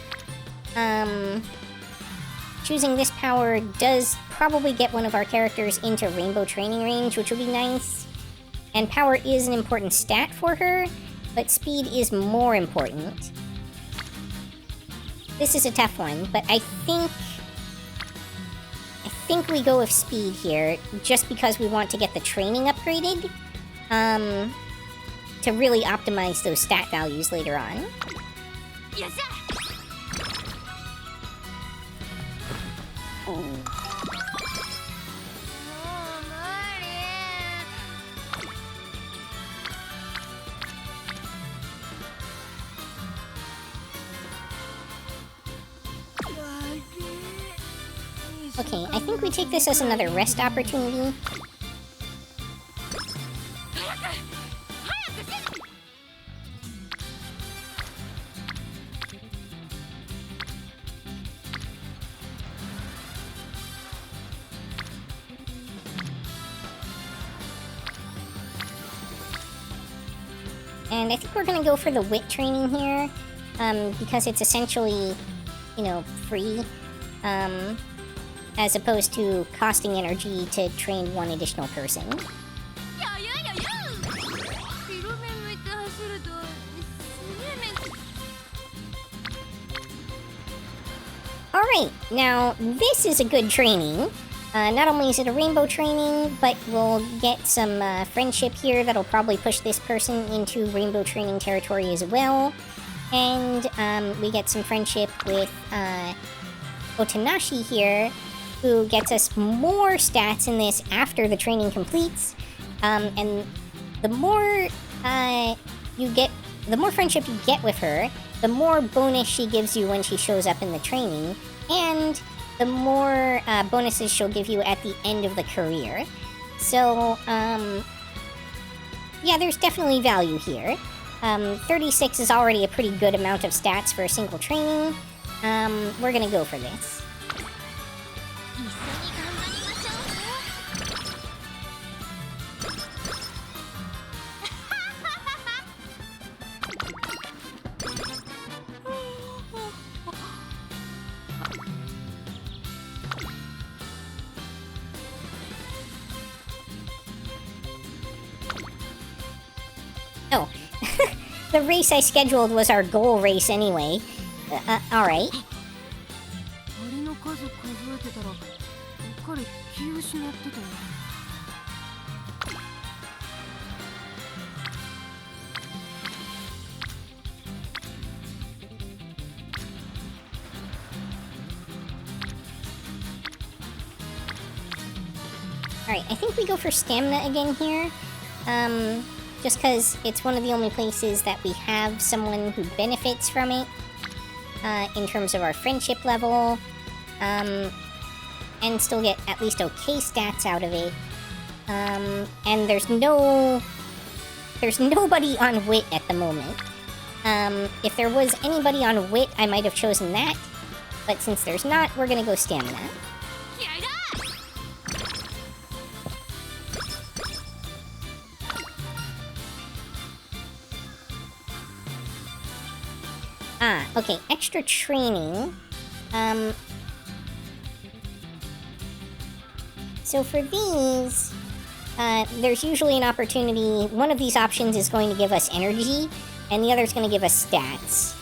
Choosing this power does probably get one of our characters into rainbow training range, which would be nice. And power is an important stat for her, but speed is more important. This is a tough one, but I think we go with speed here, just because we want to get the training upgraded, to really optimize those stat values later on. Yes, sir. Okay, I think we take this as another rest opportunity. And I think we're gonna go for the wit training here, because it's essentially, you know, free, as opposed to costing energy to train one additional person. Alright, now this is a good training. Not only is it a rainbow training, but we'll get some friendship here that'll probably push this person into rainbow training territory as well. And we get some friendship with Otanashi here, who gets us more stats in this after the training completes. And the more the more friendship you get with her, the more bonus she gives you when she shows up in the training, and the more bonuses she'll give you at the end of the career. So, yeah, there's definitely value here. 36 is already a pretty good amount of stats for a single training. We're gonna go for this. Oh, the race I scheduled was our goal race anyway. Alright. Alright, I think we go for stamina again here. Just because it's one of the only places that we have someone who benefits from it, in terms of our friendship level, and still get at least okay stats out of it. And there's nobody on wit at the moment. If there was anybody on wit, I might have chosen that, but since there's not, we're gonna go stamina. Ah, okay, extra training. So for these, there's usually an opportunity. One of these options is going to give us energy, and the other is going to give us stats.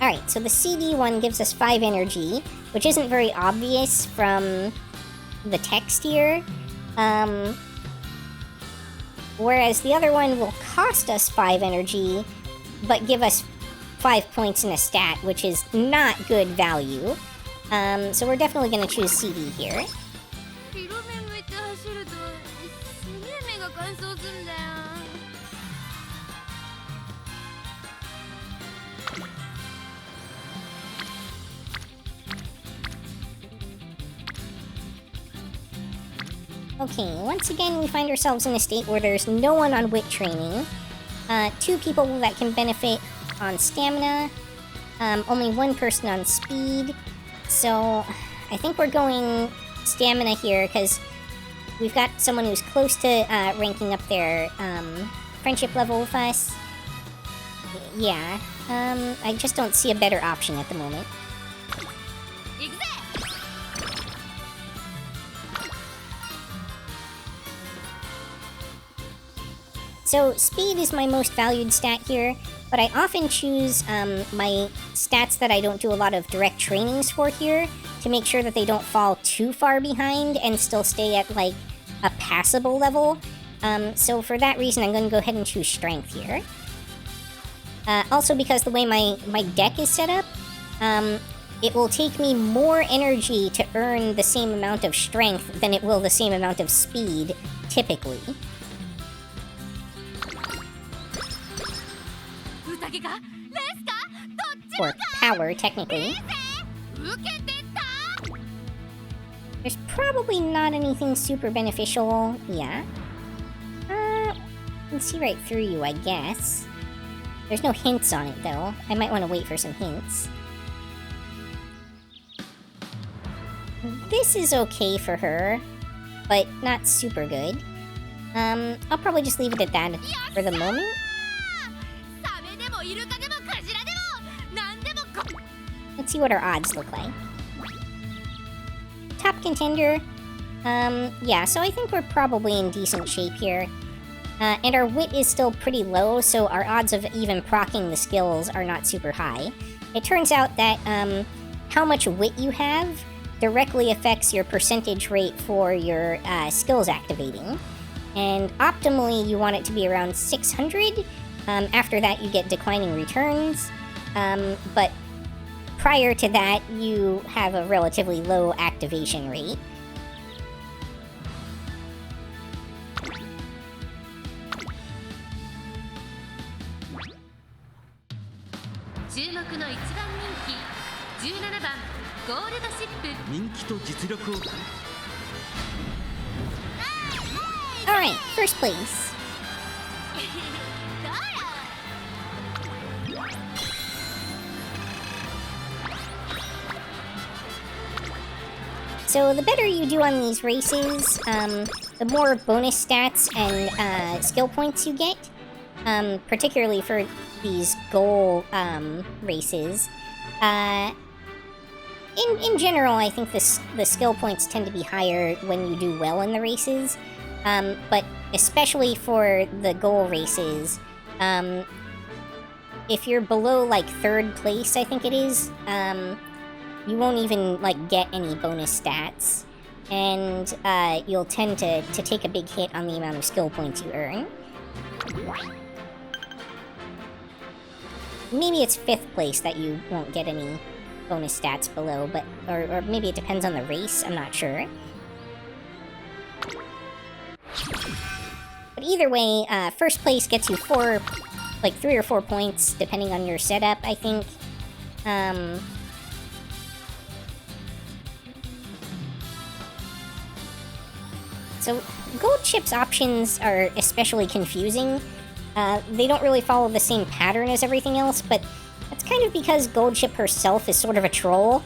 Alright, so the CD one gives us 5 energy, which isn't very obvious from the text here. Whereas the other one will cost us 5 energy, but give us 5 points in a stat, which is not good value. So we're definitely going to choose CD here. 色面向いて走るとすげえ目が乾燥すんだよ。 Okay, once again we find ourselves in a state where there's no one on wit training. 2 people that can benefit on stamina. Only 1 person on speed. So I think we're going stamina here because we've got someone who's close to ranking up their friendship level with us. Yeah, I just don't see a better option at the moment. 行くぜ。 So speed is my most valued stat here, but I often choose my stats that I don't do a lot of direct trainings for here to make sure that they don't fall too far behind and still stay at like a passable level. So for that reason, I'm going to go ahead and choose strength here. Also because the way my deck is set up, it will take me more energy to earn the same amount of strength than it will the same amount of speed, typically. 宴かレースかどっち Or power, technically. 受けてた。 There's probably not anything super beneficial. Yeah. Can see right through you, I guess. There's no hints on it, though. I might want to wait for some hints. This is okay for her, but not super good. I'll probably just leave it at that for the moment. サメでもイルカでもクジラでもなんでもこ Let's see what our odds look like. Top contender. Yeah, so I think we're probably in decent shape here. And our wit is still pretty low, so our odds of even proccing the skills are not super high. It turns out that how much wit you have directly affects your percentage rate for your skills activating. And optimally, you want it to be around 600. After that, you get declining returns. But prior to that, you have a relatively low activation rate. Alright, first place. So the better you do on these races, the more bonus stats and skill points you get. Particularly for these goal races. In general, I think the skill points tend to be higher when you do well in the races. But especially for the goal races, if you're below like 3rd place, I think it is, you won't even like get any bonus stats, and you'll tend to take a big hit on the amount of skill points you earn. Maybe it's 5th place that you won't get any bonus stats below, but or maybe it depends on the race, I'm not sure. But either way, 1st place gets you 3 or 4 points, depending on your setup, I think. So, gold chips options are especially confusing. They don't really follow the same pattern as everything else, but that's kind of because Gold Chip herself is sort of a troll.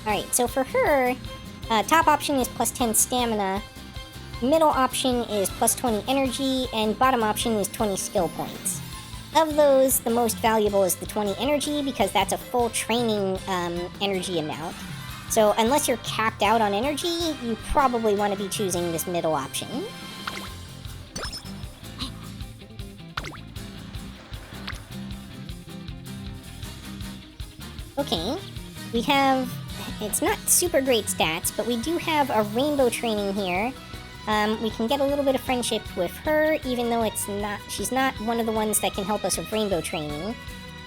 Alright, so for her, top option is plus 10 stamina, middle option is plus 20 energy, and bottom option is 20 skill points. Of those, the most valuable is the 20 energy because that's a full training energy amount. So unless you're capped out on energy, you probably want to be choosing this middle option. Okay, we have, it's not super great stats, but we do have a rainbow training here. We can get a little bit of friendship with her, even though she's not one of the ones that can help us with rainbow training.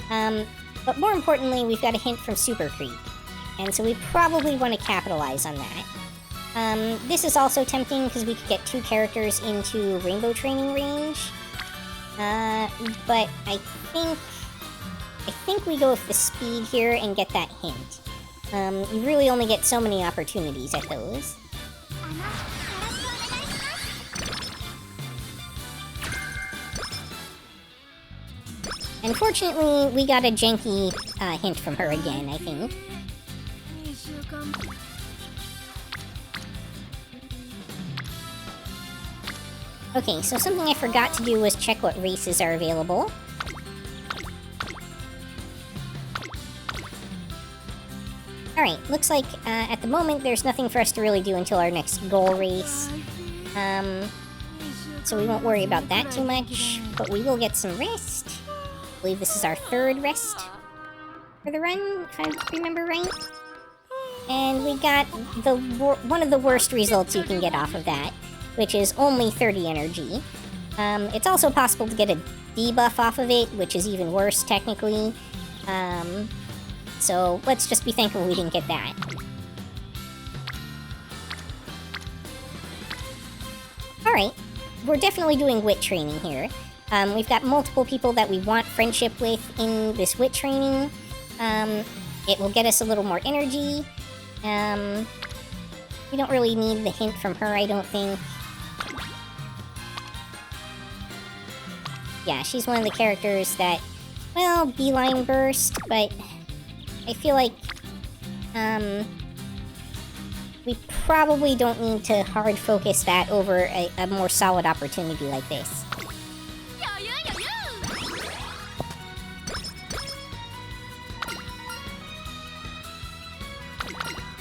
But more importantly, we've got a hint from Super Creep, and so we probably want to capitalize on that. This is also tempting because we could get 2 characters into rainbow training range, but I think we go with the speed here and get that hint. You really only get so many opportunities at those. Unfortunately, we got a janky hint from her again, I think. Okay, so something I forgot to do was check what races are available. Alright, looks like at the moment there's nothing for us to really do until our next goal race. So we won't worry about that too much, but we will get some rest. I believe this is our 3rd rest for the run, if I remember right. And we got one of the worst results you can get off of that, which is only 30 energy. It's also possible to get a debuff off of it, which is even worse technically. So let's just be thankful we didn't get that. Alright, we're definitely doing wit training here. We've got multiple people that we want friendship with in this wit training. It will get us a little more energy. We don't really need the hint from her, I don't think. Yeah, she's one of the characters that, well, beeline burst, but I feel like, we probably don't need to hard focus that over a more solid opportunity like this.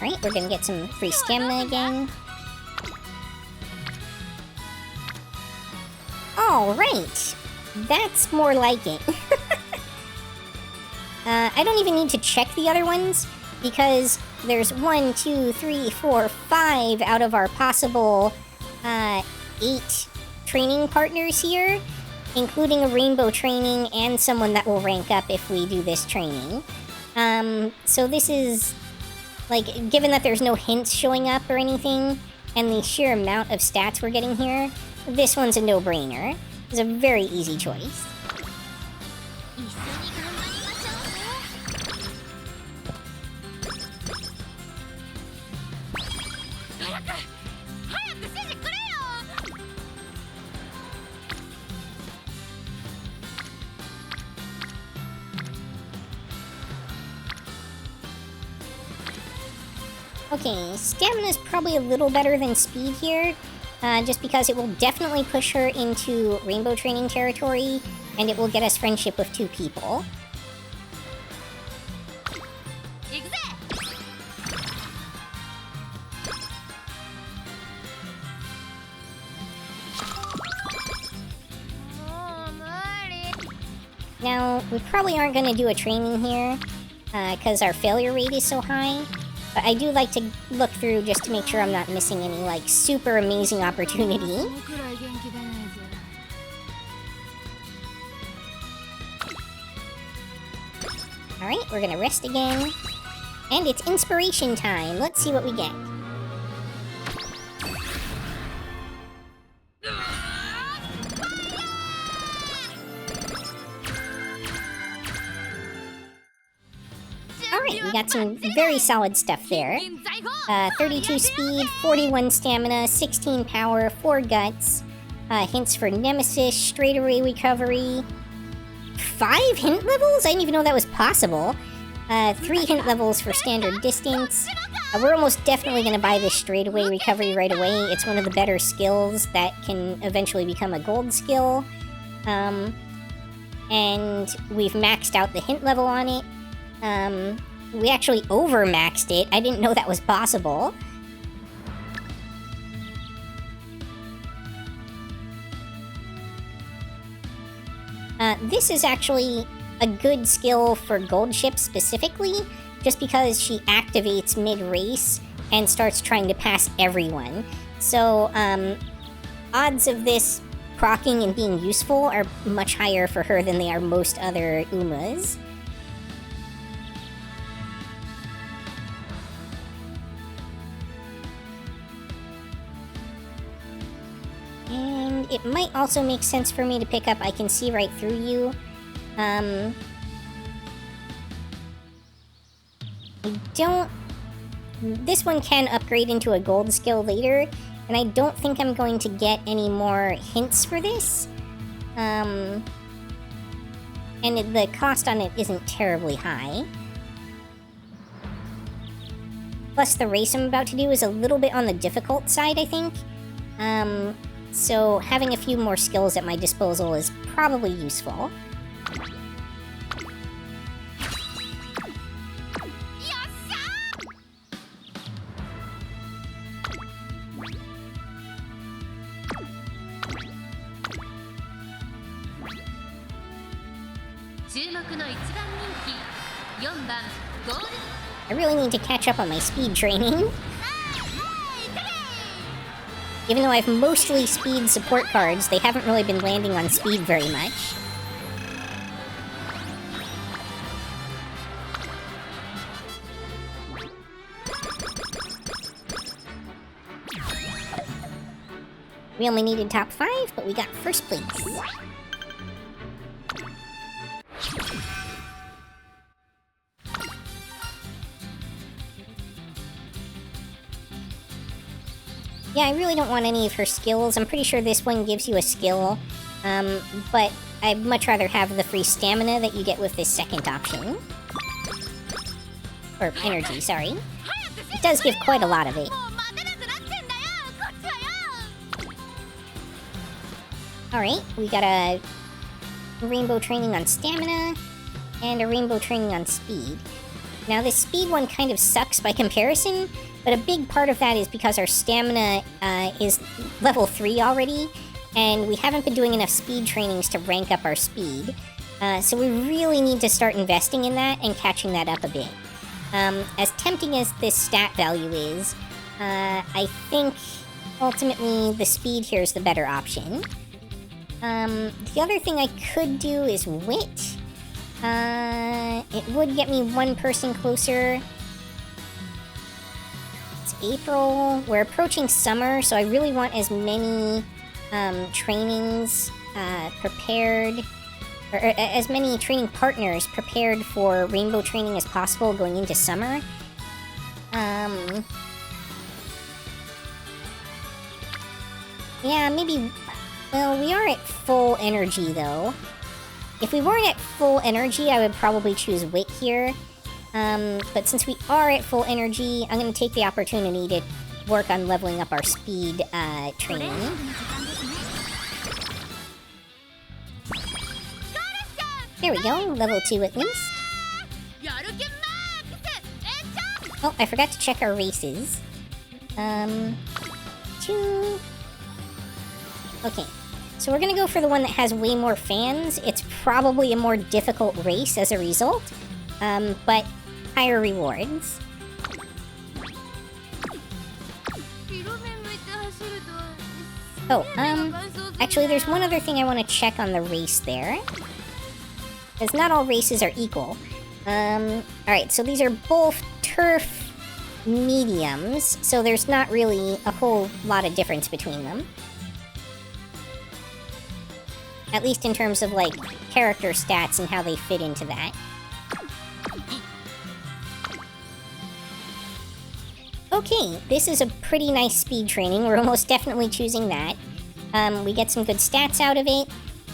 Alright, we're gonna get some free stamina again. Alright! That's more like it. I don't even need to check the other ones, because there's 1, 2, 3, 4, 5 out of our possible 8 training partners here, including a rainbow training and someone that will rank up if we do this training. So this is, like, given that there's no hints showing up or anything, and the sheer amount of stats we're getting here, this one's a no-brainer. It's a very easy choice. Okay, stamina's probably a little better than speed here, just because it will definitely push her into rainbow training territory, and it will get us friendship with 2 people. Now, we probably aren't going to do a training here, because our failure rate is so high. But I do like to look through just to make sure I'm not missing any, like, super amazing opportunity. Alright, we're gonna rest again. And it's inspiration time. Let's see what we get. Alright, we got some very solid stuff there. 32 speed, 41 stamina, 16 power, 4 guts, hints for Nemesis, straightaway recovery, 5 hint levels? I didn't even know that was possible. 3 hint levels for standard distance, We're almost definitely going to buy this straight away recovery right away. It's one of the better skills that can eventually become a gold skill. And we've maxed out the hint level on it. We actually over-maxed it. I didn't know that was possible. This is actually a good skill for gold ships specifically, just because she activates mid-race and starts trying to pass everyone. So, odds of this proccing and being useful are much higher for her than they are most other Umas. And it might also make sense for me to pick up I Can See Right Through You. This one can upgrade into a gold skill later, and I don't think I'm going to get any more hints for this. And the cost on it isn't terribly high. Plus, the race I'm about to do is a little bit on the difficult side, I think. So having a few more skills at my disposal is probably useful. I really need to catch up on my speed training. Even though I have mostly speed support cards, they haven't really been landing on speed very much. We only needed top 5, but we got first place. Yeah, I really don't want any of her skills. I'm pretty sure this one gives you a skill, but I'd much rather have the free stamina that you get with this second option. Or energy, sorry. It does give quite a lot of it. Alright, we got a rainbow training on stamina, and a rainbow training on speed. Now, this speed one kind of sucks by comparison, but a big part of that is because our stamina is level 3 already, and we haven't been doing enough speed trainings to rank up our speed. So we really need to start investing in that and catching that up a bit. As tempting as this stat value is, I think ultimately the speed here is the better option. The other thing I could do is wit. It would get me one person closer. It's April. We're approaching summer, so I really want as many trainings prepared, or as many training partners prepared for rainbow training as possible going into summer. Yeah, maybe. Well, we are at full energy, though. If we weren't at full energy, I would probably choose wit here. But since we are at full energy, I'm going to take the opportunity to work on leveling up our speed training. There we go, level 2 at least. Oh, I forgot to check our races. 2... Okay, so we're gonna go for the one that has way more fans. It's probably a more difficult race as a result, but higher rewards. Oh, actually there's one other thing I want to check on the race there. Because not all races are equal. Alright, so these are both turf mediums, so there's not really a whole lot of difference between them. At least in terms of, like, character stats and how they fit into that. Okay, this is a pretty nice speed training. We're almost definitely choosing that. We get some good stats out of it,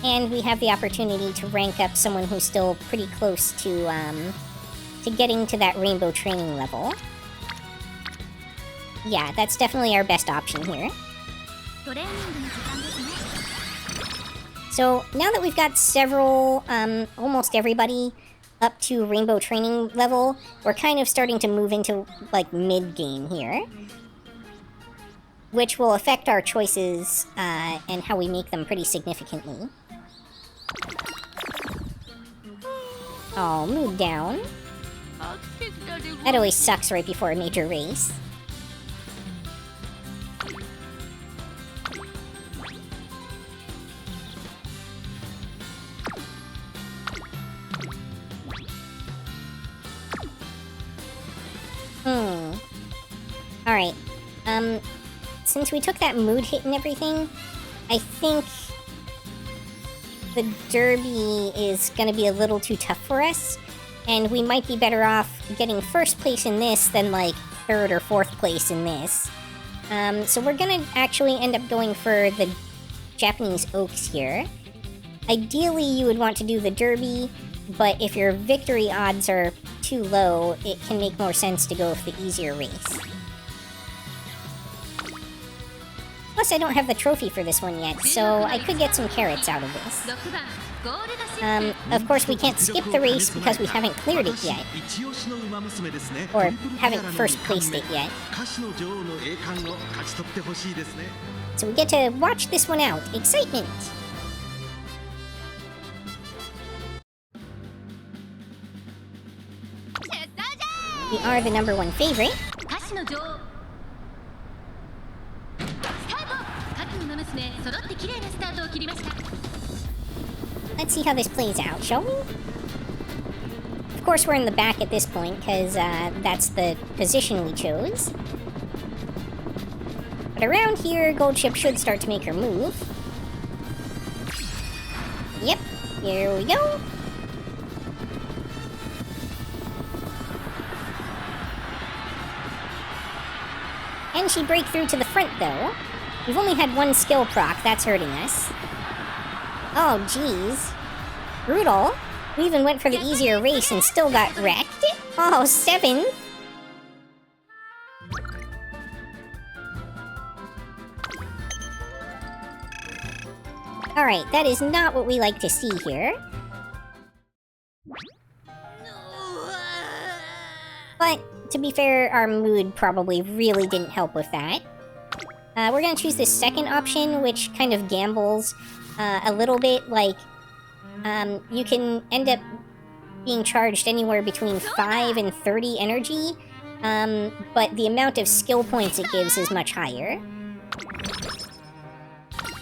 and we have the opportunity to rank up someone who's still pretty close to getting to that rainbow training level. yeah, that's definitely our best option here. トレーニングの時間ですね。 So now that we've got several, almost everybody up to Rainbow Training level, we're kind of starting to move into, like, mid-game here. Which will affect our choices, and how we make them pretty significantly. Oh, mood down. That always sucks right before a major race. Alright, since we took that mood hit and everything, I think the derby is gonna be a little too tough for us, and we might be better off getting first place in this than, like, third or fourth place in this. So we're gonna actually end up going for the Japanese Oaks here. Ideally, you would want to do the derby, but if your victory odds are too low, it can make more sense to go with the easier race. Plus, I don't have the trophy for this one yet, so I could get some carrots out of this. 6番ゴールドシップ。 Of course, we can't skip the race because we haven't cleared it yet, or haven't first placed it yet. So we get to watch this one out. Excitement! We are the #1 favorite. 歌手の女王。スタート。各ウマ娘揃って綺麗なスタートを切りました。 Let's see how this plays out, shall we? Of course, we're in the back at this point, because that's the position we chose. But around here, Goldship should start to make her move. Yep, here we go. And she break through to the front, though. We've only had one skill proc, that's hurting us. Oh, jeez. Brutal. We even went for the easier race and still got wrecked. Oh, 7th. Alright, that is not what we like to see here. But, to be fair, our mood probably really didn't help with that. We're gonna choose this second option, which kind of gambles a little bit, like, you can end up being charged anywhere between 5 and 30 energy, but the amount of skill points it gives is much higher.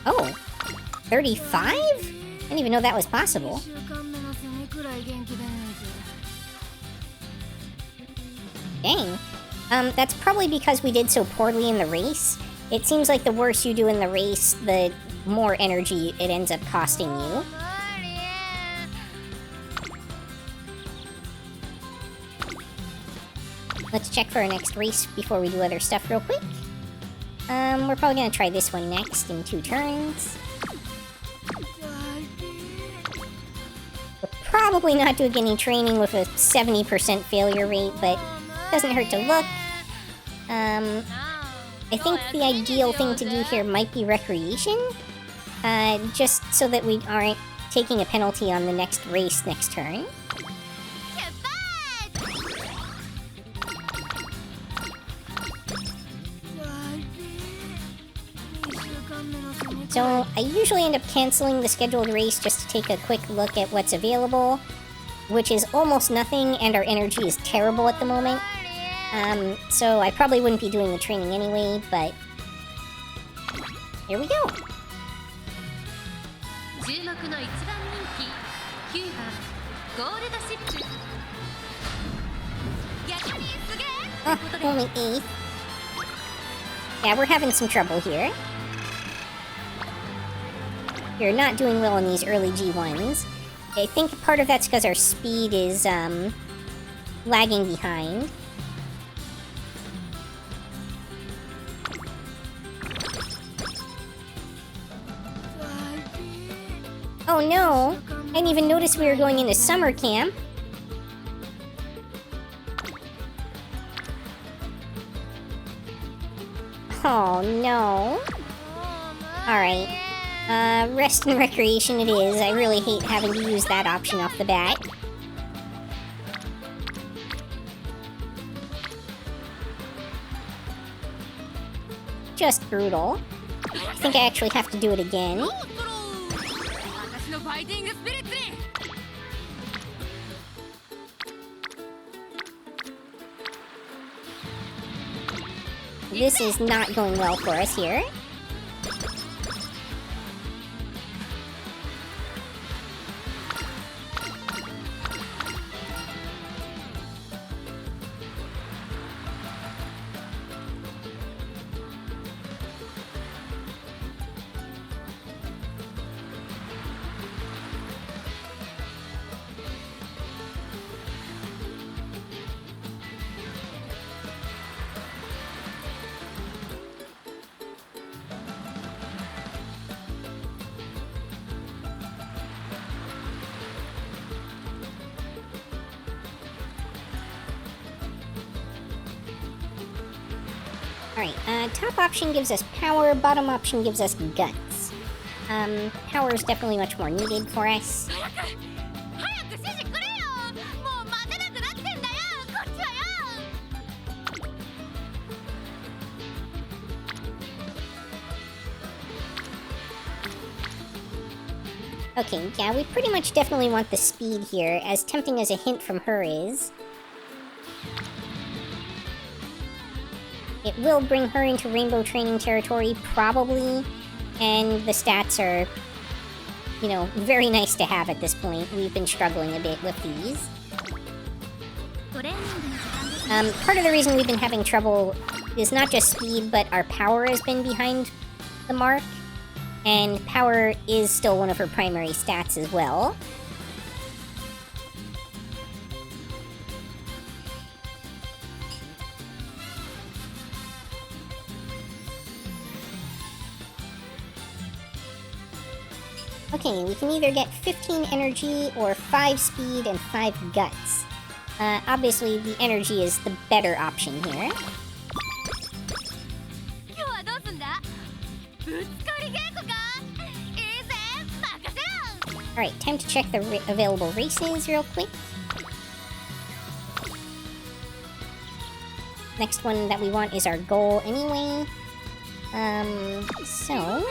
Oh, 35? I didn't even know that was possible. Dang. That's probably because we did so poorly in the race. It seems like the worse you do in the race, the more energy it ends up costing you. Let's check for our next race before we do other stuff real quick. We're probably gonna try this one next in 2 turns. We're probably not doing any training with a 70% failure rate, but doesn't hurt to look. I think the ideal thing to do here might be recreation, just so that we aren't taking a penalty on the next race next turn. So, I usually end up canceling the scheduled race just to take a quick look at what's available, which is almost nothing, and our energy is terrible at the moment. So I probably wouldn't be doing the training anyway, but here we go. 注目の1番人気、9番ゴールドシップ。逆にすげえ。 Oh, only 8th. Yeah, we're having some trouble here. We're not doing well in these early G1s. I think part of that's because our speed is, lagging behind. Oh no! I didn't even notice we were going into summer camp. Oh, no. Alright. Rest and recreation it is. I really hate having to use that option off the bat. Just brutal. I think I actually have to do it again. 私のファイティングスピリッツに This is not going well for us here. Alright, top option gives us power, bottom option gives us guts. Power is definitely much more needed for us. 早く指示くれよもう待てなくなってんだよこっちはよ Okay, yeah, we pretty much definitely want the speed here, as tempting as a hint from her is. It will bring her into rainbow training territory, probably, and the stats are, you know, very nice to have at this point. We've been struggling a bit with these. トレーニングの時間です Part of the reason we've been having trouble is not just speed, but our power has been behind the mark. And power is still one of her primary stats as well. Okay, we can either get 15 energy or 5 speed and 5 guts. Obviously, the energy is the better option here. 今日はどうすんだぶつかり稽古かいいぜ任せよ Alright, time to check the available races real quick. Next one that we want is our goal anyway. So...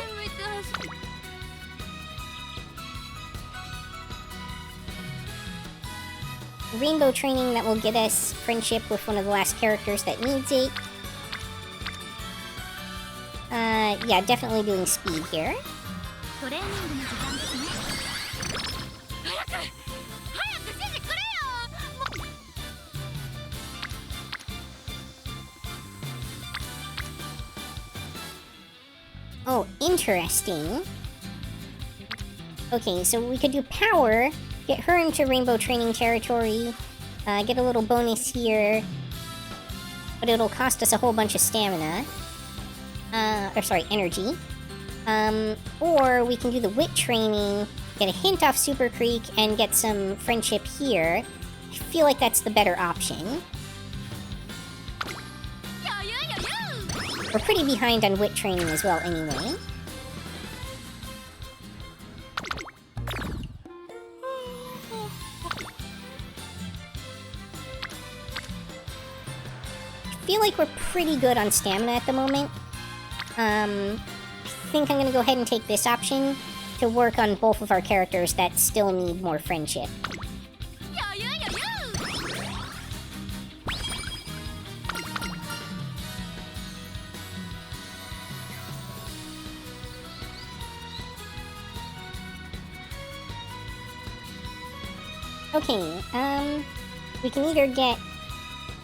Rainbow training that will get us friendship with one of the last characters that needs it. Yeah, definitely doing speed here. トレーニングの時間ですね早く指示くれよ Oh, interesting. Okay, so we could do power, get her into rainbow training territory, get a little bonus here, but it'll cost us a whole bunch of stamina. Or sorry, energy. Or we can do the wit training, get a hint off Super Creek, and get some friendship here. I feel like that's the better option. 余裕余裕 We're pretty behind on wit training as well anyway. I feel like we're pretty good on stamina at the moment. I think I'm gonna go ahead and take this option to work on both of our characters that still need more friendship. 余裕余裕 Okay, we can either get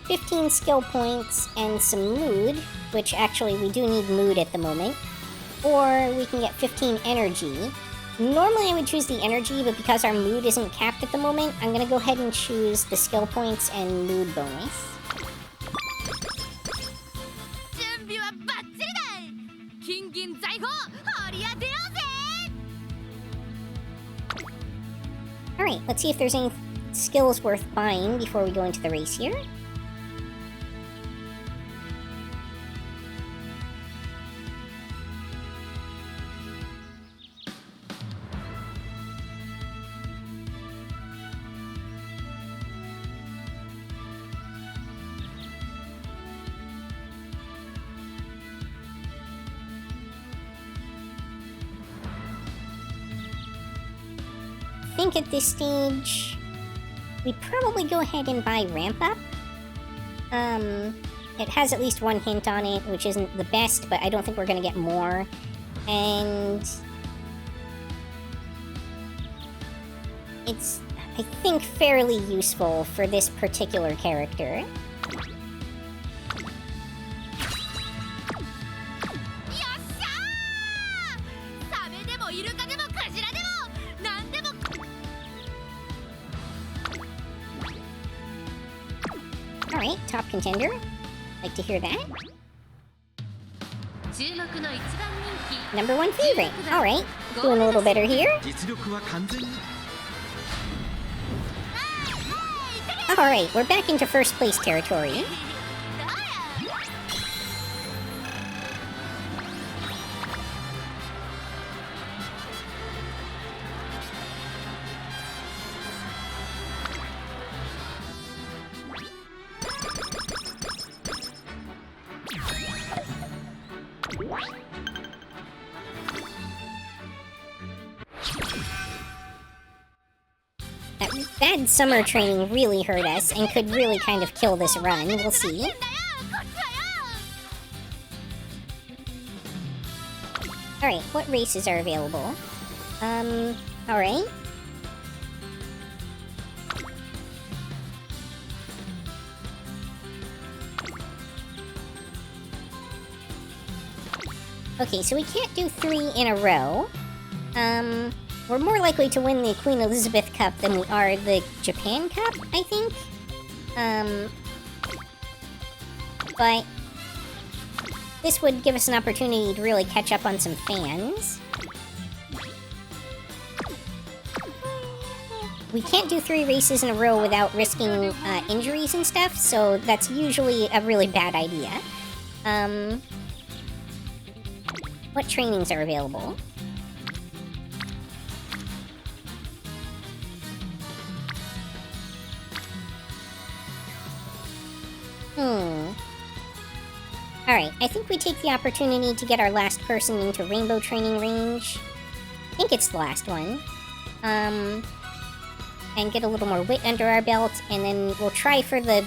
15 skill points and some mood, which actually we do need mood at the moment, or we can get 15 energy. Normally I would choose the energy, but because our mood isn't capped at the moment, I'm gonna go ahead and choose the skill points and mood bonus. 準備はバッチリだ金銀財宝掘り当てようぜ Alright, let's see if there's any skills worth buying before we go into the race here. think at this stage, we probably go ahead and buy Ramp Up. It has at least one hint on it, which isn't the best, but I don't think we're gonna get more. And it's, I think, fairly useful for this particular character. サメでもイルカでもクジラでも何でも Alright, top contender. Like to hear that. 注目の一番人気 Number one favorite. Alright, doing a little better here. 実力は完全に Alright, we're back into first place territory. That bad summer training really hurt us and could really kind of kill this run. We'll see. Alright, what races are available? Alright. Okay, so we can't do 3 in a row. We're more likely to win the Queen Elizabeth Cup than we are the Japan Cup, I think. But this would give us an opportunity to really catch up on some fans. We can't do 3 races in a row without risking injuries and stuff, so that's usually a really bad idea. What trainings are available? Alright, I think we take the opportunity to get our last person into Rainbow Training Range. I think it's the last one. And get a little more wit under our belt, and then we'll try for the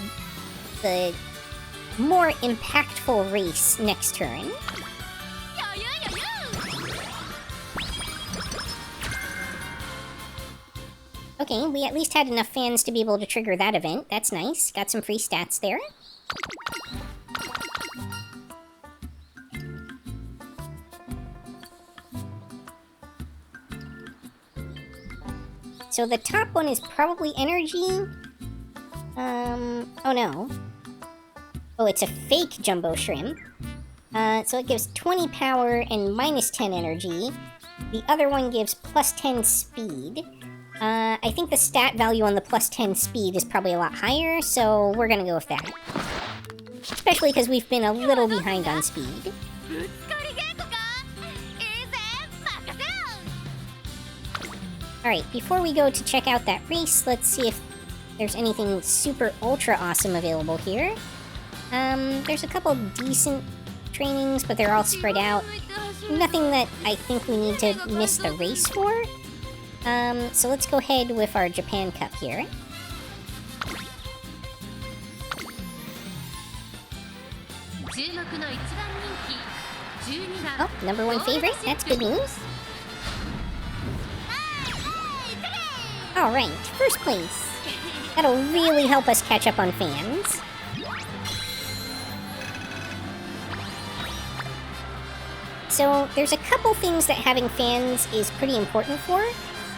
more impactful race next turn. Okay, we at least had enough fans to be able to trigger that event. That's nice. Got some free stats there. So the top one is probably energy. Oh no. Oh, it's a fake jumbo shrimp. So it gives 20 power and minus 10 energy. The other one gives plus 10 speed. I think the stat value on the plus 10 speed is probably a lot higher, so we're gonna go with that. Especially because we've been a little behind on speed. Alright, before we go to check out that race, let's see if there's anything super ultra awesome available here. There's a couple decent trainings, but they're all spread out. Nothing that I think we need to miss the race for. So let's go ahead with our Japan Cup here. Oh, number one favorite. That's good news. Alright, first place. That'll really help us catch up on fans. So, there's a couple things that having fans is pretty important for.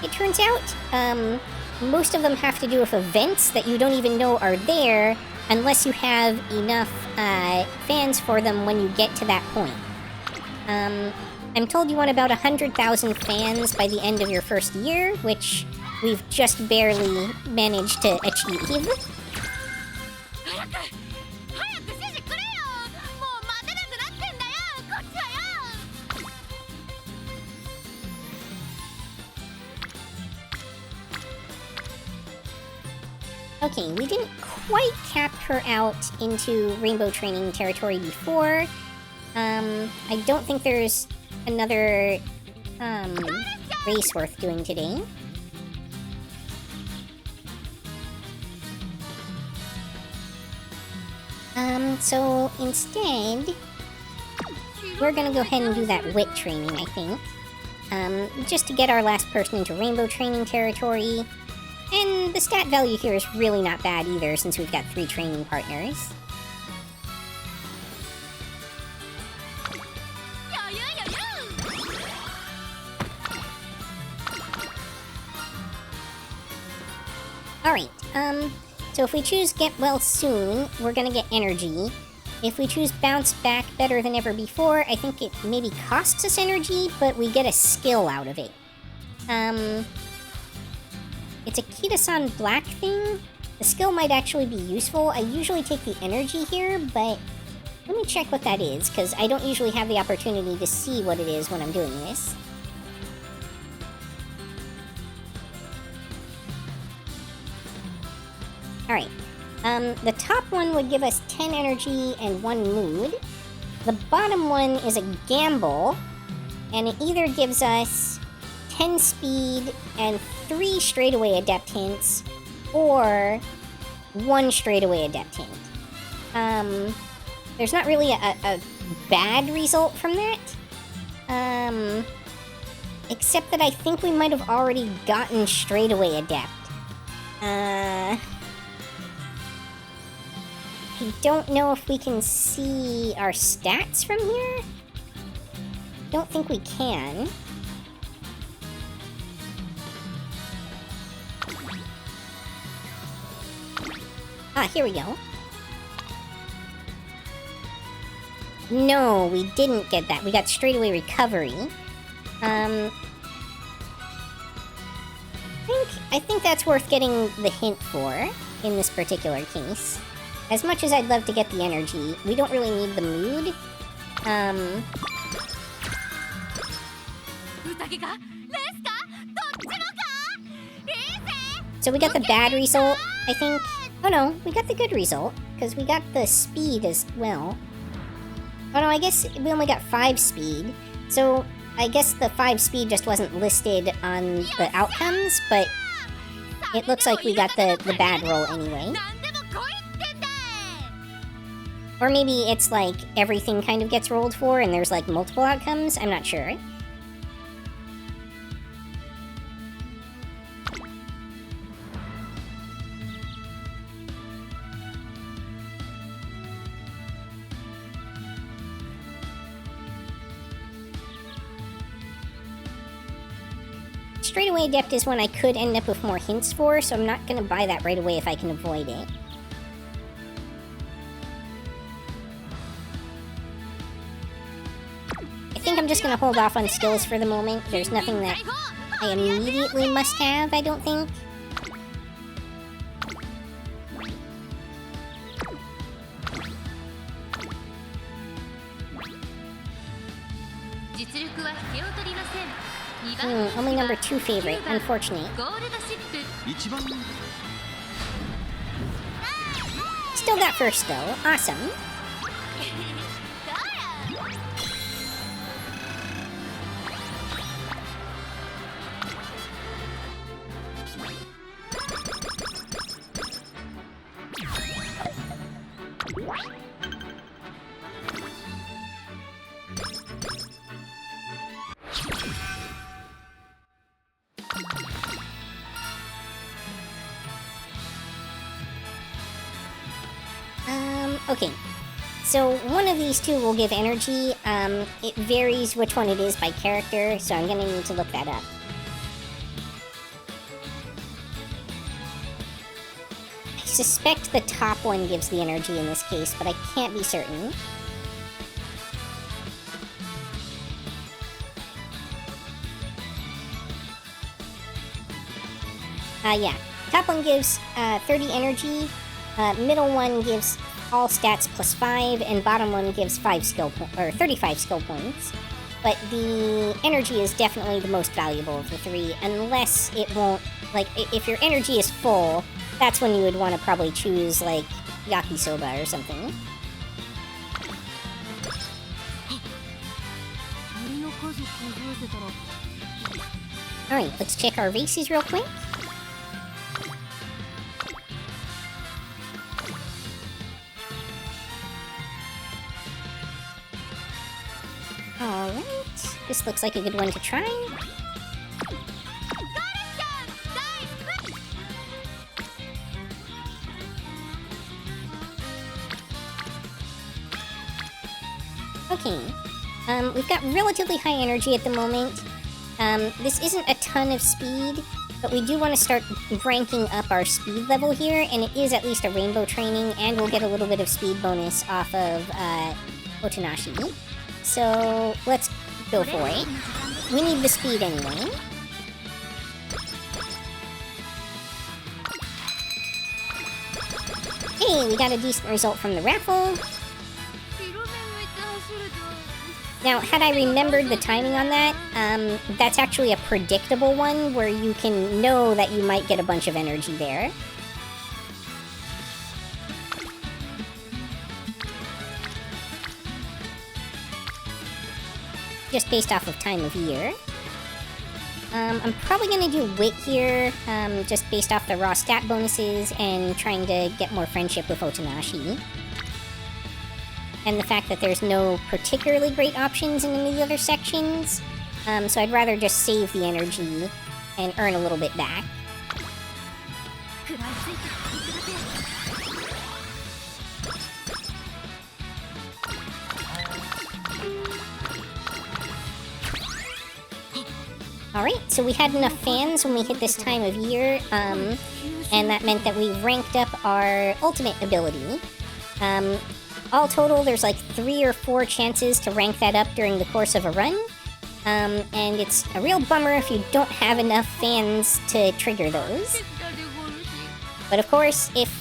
It turns out, most of them have to do with events that you don't even know are there unless you have enough fans for them when you get to that point. I'm told you want about 100,000 fans by the end of your first year, which we've just barely managed to achieve. Okay, we didn't quite cap her out into Rainbow Training territory before. I don't think there's another race worth doing today. So instead, we're gonna go ahead and do that wit training, I think. Just to get our last person into rainbow training territory. And the stat value here is really not bad either, since we've got 3 training partners. Alright, so if we choose Get Well Soon, we're gonna get energy. If we choose Bounce Back Better Than Ever Before, I think it maybe costs us energy, but we get a skill out of it. It's a Kita-san Black thing. The skill might actually be useful. I usually take the energy here, but let me check what that is, because I don't usually have the opportunity to see what it is when I'm doing this. Alright, the top one would give us 10 energy and 1 mood. The bottom one is a gamble, and it either gives us 10 speed and 3 straightaway adept hints, or 1 straightaway adept hint. There's not really a bad result from that. Except that I think we might have already gotten straightaway adept. I don't know if we can see our stats from here. Don't think we can. Ah, here we go. No, we didn't get that. We got straightaway recovery. I think that's worth getting the hint for in this particular case. As much as I'd love to get the energy, we don't really need the mood. So we got the bad result, I think. Oh no, we got the good result, because we got the speed as well. Oh no, I guess we only got 5 speed. So I guess the 5 speed just wasn't listed on the outcomes, but it looks like we got the bad roll anyway. Or maybe it's like everything kind of gets rolled for and there's like multiple outcomes, I'm not sure. Straightaway Adept is one I could end up with more hints for, so I'm not going to buy that right away if I can avoid it. I think I'm just going to hold off on skills for the moment. There's nothing that I immediately must have, I don't think. Only number 2 favorite, unfortunate. Still got first though, awesome. Okay, so one of these two will give energy. It varies which one it is by character, so I'm gonna need to look that up. I suspect the top one gives the energy in this case, but I can't be certain. Yeah, top one gives 30 energy, middle one gives all stats plus 5, and bottom one gives 5 skill or 35 skill points. But the energy is definitely the most valuable of the 3, unless it won't, like, if your energy is full, that's when you would want to probably choose, like, yakisoba or something. Alright, let's check our races real quick. This looks like a good one to try. Okay. We've got relatively high energy at the moment. This isn't a ton of speed, but we do want to start ranking up our speed level here, and it is at least a rainbow training, and we'll get a little bit of speed bonus off of Otonashi. So let's go for it. We need the speed anyway. Hey, we got a decent result from the raffle. Now, had I remembered the timing on that, that's actually a predictable one where you can know that you might get a bunch of energy there. Just based off of time of year. I'm probably going to do Wit here, just based off the raw stat bonuses and trying to get more friendship with Otonashi. And the fact that there's no particularly great options in the other sections, so I'd rather just save the energy and earn a little bit back. Alright, so we had enough fans when we hit this time of year, and that meant that we ranked up our ultimate ability. All total, there's like 3 or 4 chances to rank that up during the course of a run, and it's a real bummer if you don't have enough fans to trigger those. But of course, if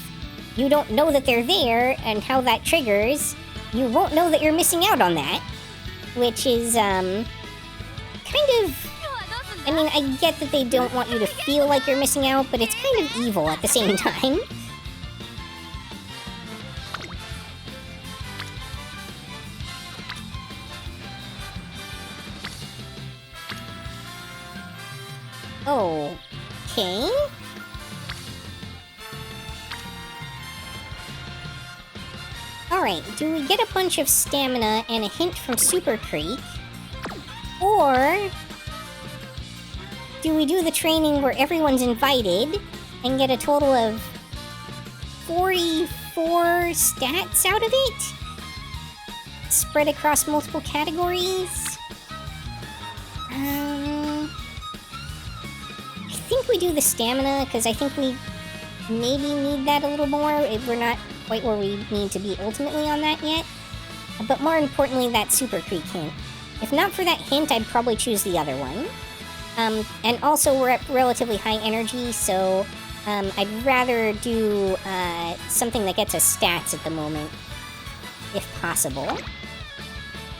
you don't know that they're there and how that triggers, you won't know that you're missing out on that, which is, kind of... I mean, I get that they don't want you to feel like you're missing out, but it's kind of evil at the same time. Okay. Alright, do we get a bunch of stamina and a hint from Super Creek? Or do we do the training where everyone's invited and get a total of 44 stats out of it? Spread across multiple categories? I think we do the stamina, because I think we maybe need that a little more. We're not quite where we need to be ultimately on that yet. But more importantly, that Super Creek hint. If not for that hint, I'd probably choose the other one. And also we're at relatively high energy, so I'd rather do something that gets us stats at the moment, if possible.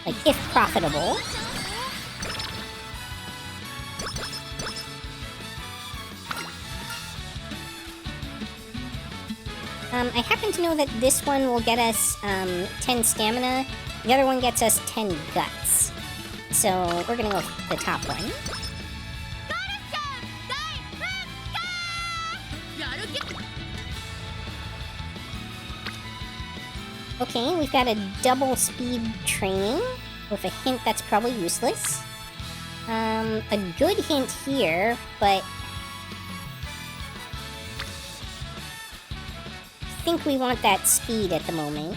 Like, if profitable. I happen to know that this one will get us 10 stamina, the other one gets us 10 guts. So we're gonna go with the top one. Okay, we've got a double speed training with a hint that's probably useless. A good hint here, but I think we want that speed at the moment.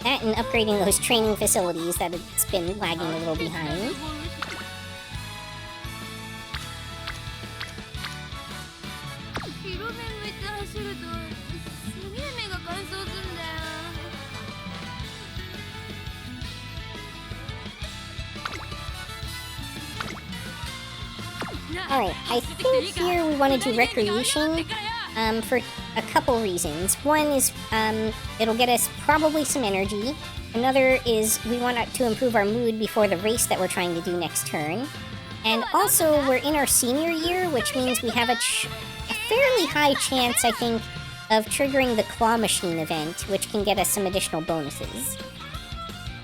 That and upgrading those training facilities that it's been lagging a little behind. Alright, I think here we want to do recreation for a couple reasons. One is it'll get us probably some energy. Another is we want to improve our mood before the race that we're trying to do next turn. And also, we're in our senior year, which means we have a fairly high chance, I think, of triggering the Claw Machine event, which can get us some additional bonuses.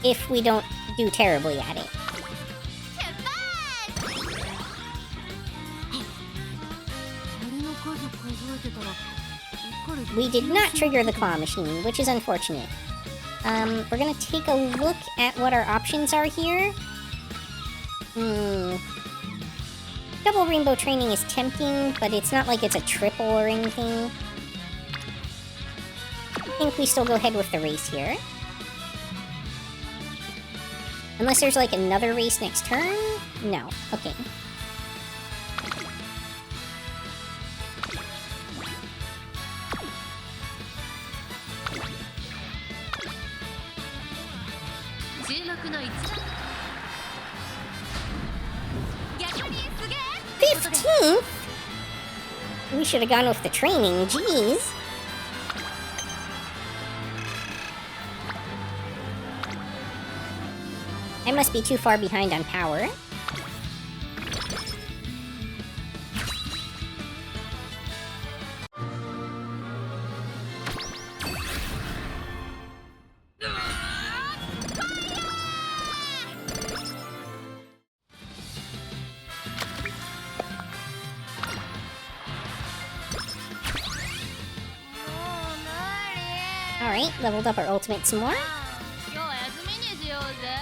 If we don't do terribly at it. we did not trigger the claw machine, which is unfortunate. We're gonna take a look at what our options are here. Double rainbow training is tempting, but it's not like it's a triple or anything. I think we still go ahead with the race here. Unless there's like another race next turn? No. Okay. '15th? We should have gone with the training, jeez. I must be too far behind on power. Alright, leveled up our ultimate some more. 今日は休みにしようぜ。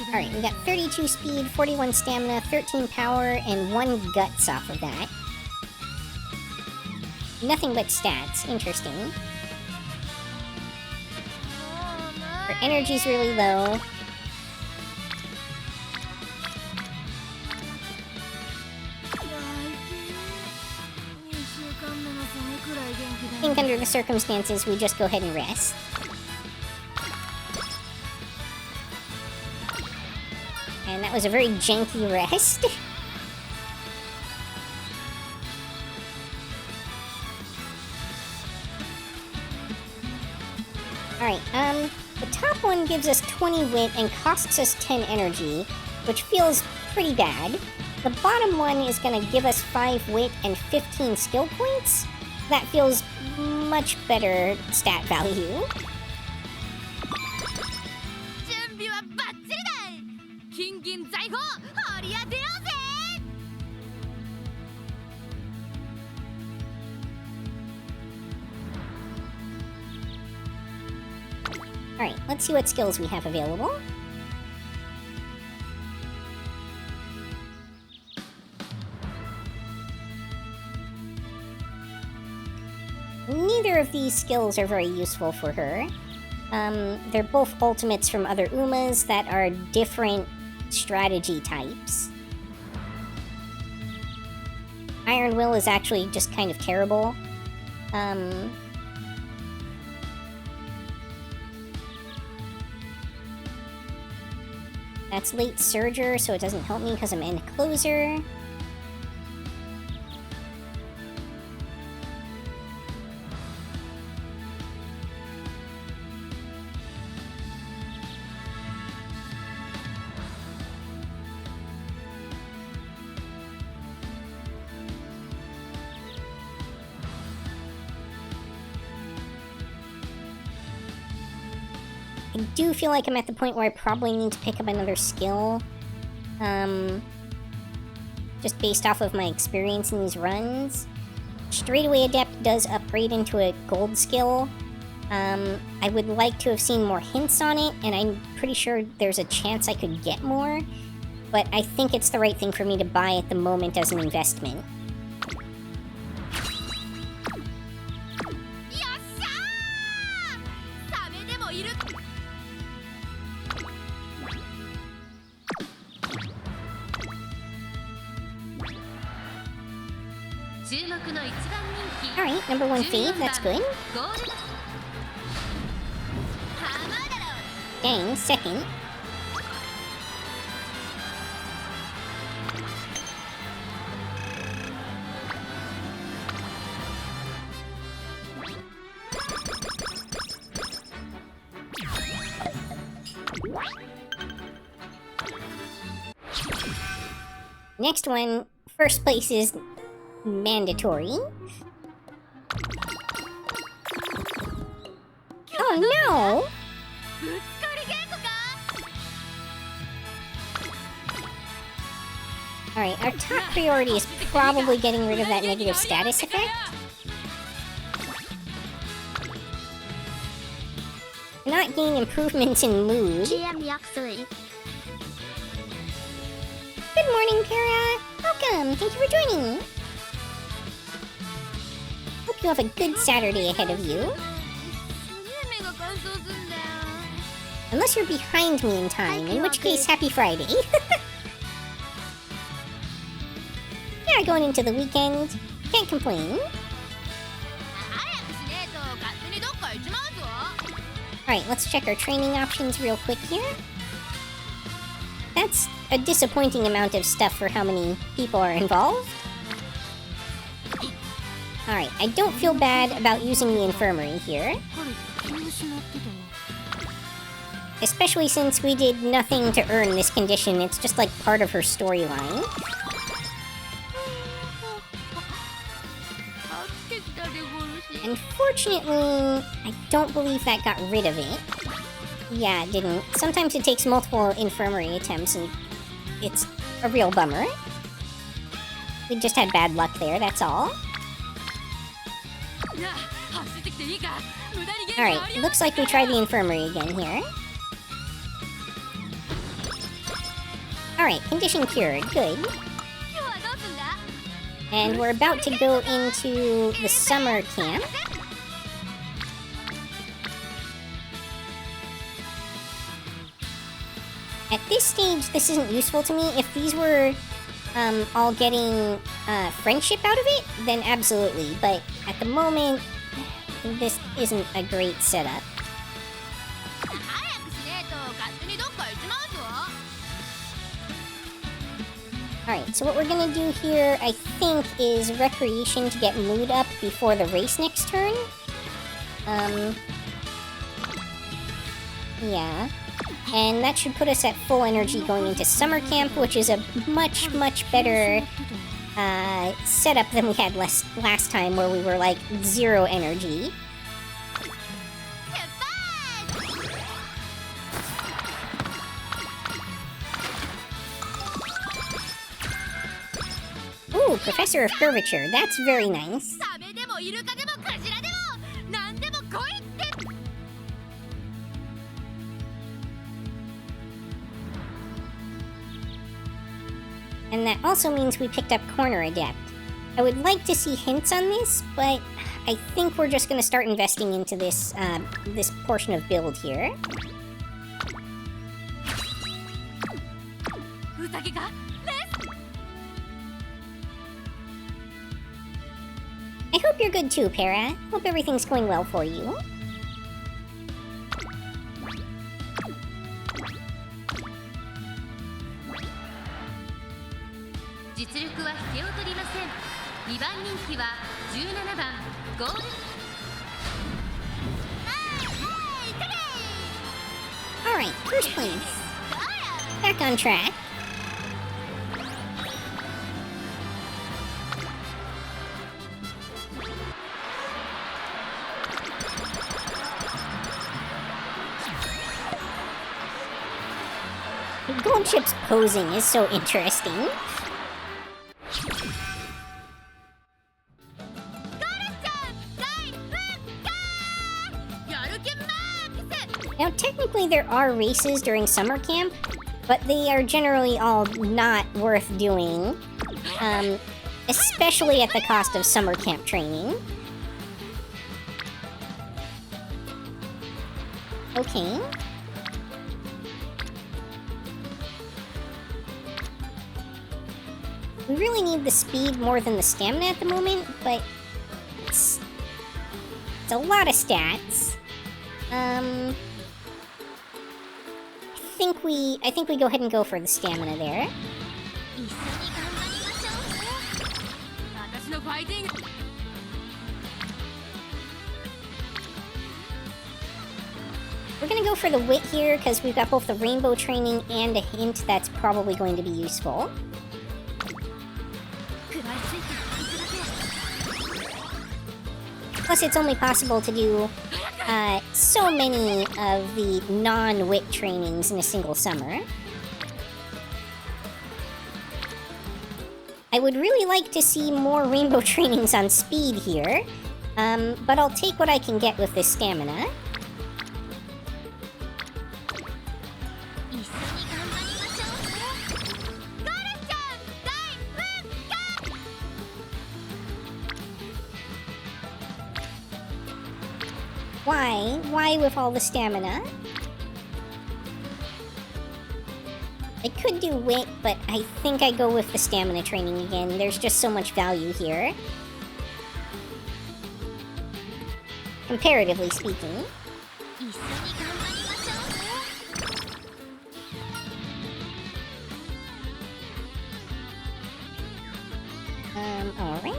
Alright, we got 32 speed, 41 stamina, 13 power, and 1 guts off of that. Nothing but stats. Interesting. Our energy's really low. I think under the circumstances, we just go ahead and rest. And that was a very janky rest. Alright, the top one gives us 20 wit and costs us 10 energy, which feels pretty bad. The bottom one is gonna give us 5 wit and 15 skill points. That feels much better stat value. 準備はバッチリだ。金銀財宝掘り当てようぜ。Alright, let's see what skills we have available. Neither of these skills are very useful for her. They're both ultimates from other Umas that are different strategy types. Iron Will is actually just kind of terrible. That's late Surger, so it doesn't help me because I'm in closer. I do feel like I'm at the point where I probably need to pick up another skill. Just based off of my experience in these runs. Straightaway Adept does upgrade into a gold skill. I would like to have seen more hints on it, and I'm pretty sure there's a chance I could get more. But I think it's the right thing for me to buy at the moment as an investment. よっしゃー。サメでもいる。注目の一番人気。 Alright, number 1 fave, that's good. ゴールド。ハマだろ。 Dang, second. Next one, first place is mandatory. Oh no! ぶつかり稽古か。 Alright, our top priority is probably getting rid of that negative status effect. Not gain improvements in mood. GM 약소이. Good morning, Para! Welcome! Thank you for joining! Hope you have a good Saturday ahead of you. すげえ目が乾燥すんだよ。 Unless you're behind me in time, in which case, happy Friday. Yeah, going into the weekend. Can't complain. 早くしねえと勝手にどっか行っちまうぞ。 Alright, let's check our training options real quick here. That's a disappointing amount of stuff for how many people are involved. Alright, I don't feel bad about using the infirmary here. Especially since we did nothing to earn this condition, it's just like part of her storyline. Unfortunately, I don't believe that got rid of it. Yeah, it didn't. Sometimes it takes multiple infirmary attempts, and it's a real bummer. We just had bad luck there, that's all. Alright, looks like we try the infirmary again here. Alright, condition cured, good. And we're about to go into the summer camp. At this stage, this isn't useful to me. If these were all getting friendship out of it, then absolutely. But at the moment, this isn't a great setup. Alright, so what we're gonna do here, I think, is recreation to get mood up before the race next turn. Yeah. And that should put us at full energy going into summer camp, which is a much, much better setup than we had last time, where we were like 0 energy. Ooh, Professor of Curvature. That's very nice. And that also means we picked up Corner Adept. I would like to see hints on this, but I think we're just going to start investing into this this portion of build here. I hope you're good too, Para. Hope everything's going well for you. Alright, first place. Back on track. Gold Chip's posing is so interesting. Now, technically there are races during summer camp, but they are generally all not worth doing, especially at the cost of summer camp training. Okay. We really need the speed more than the stamina at the moment, but it's a lot of stats. I think we go ahead and go for the stamina there. We're gonna go for the wit here because we've got both the rainbow training and a hint that's probably going to be useful. Plus, it's only possible to do so many of the non-wit trainings in a single summer. I would really like to see more rainbow trainings on speed here, but I'll take what I can get with this stamina. 一緒に頑張りましょう。ゴールちゃん大復活。 Why? Why with all the stamina? I could do wit, but I think I go with the stamina training again. There's just so much value here. Comparatively speaking. 一緒に頑張りましょう。 Alright.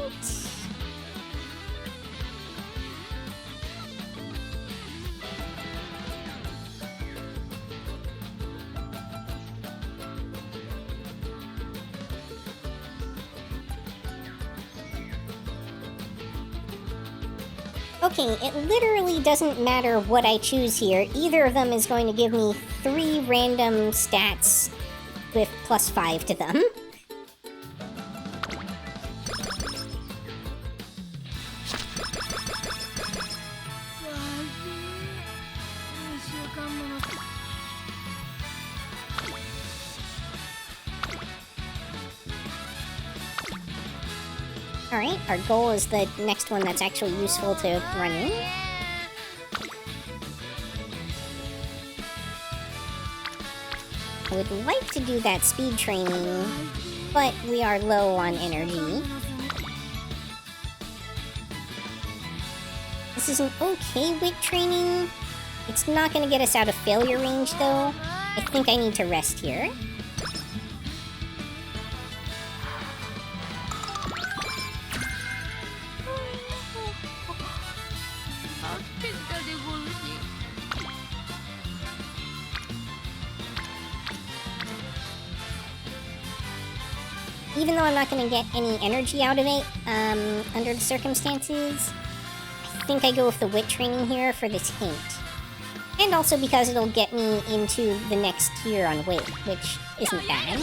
Okay, it literally doesn't matter what I choose here. Either of them is going to give me 3 random stats with +5 to them. 間もの Alright, our goal is the next one that's actually useful to run in. I would like to do that speed training, but we are low on energy. This is an okay wit training. It's not gonna get us out of failure range, though. I think I need to rest here. Even though I'm not going to get any energy out of it, under the circumstances, I think I go with the wit training here for this hint. And also because it'll get me into the next tier on wit, which isn't bad.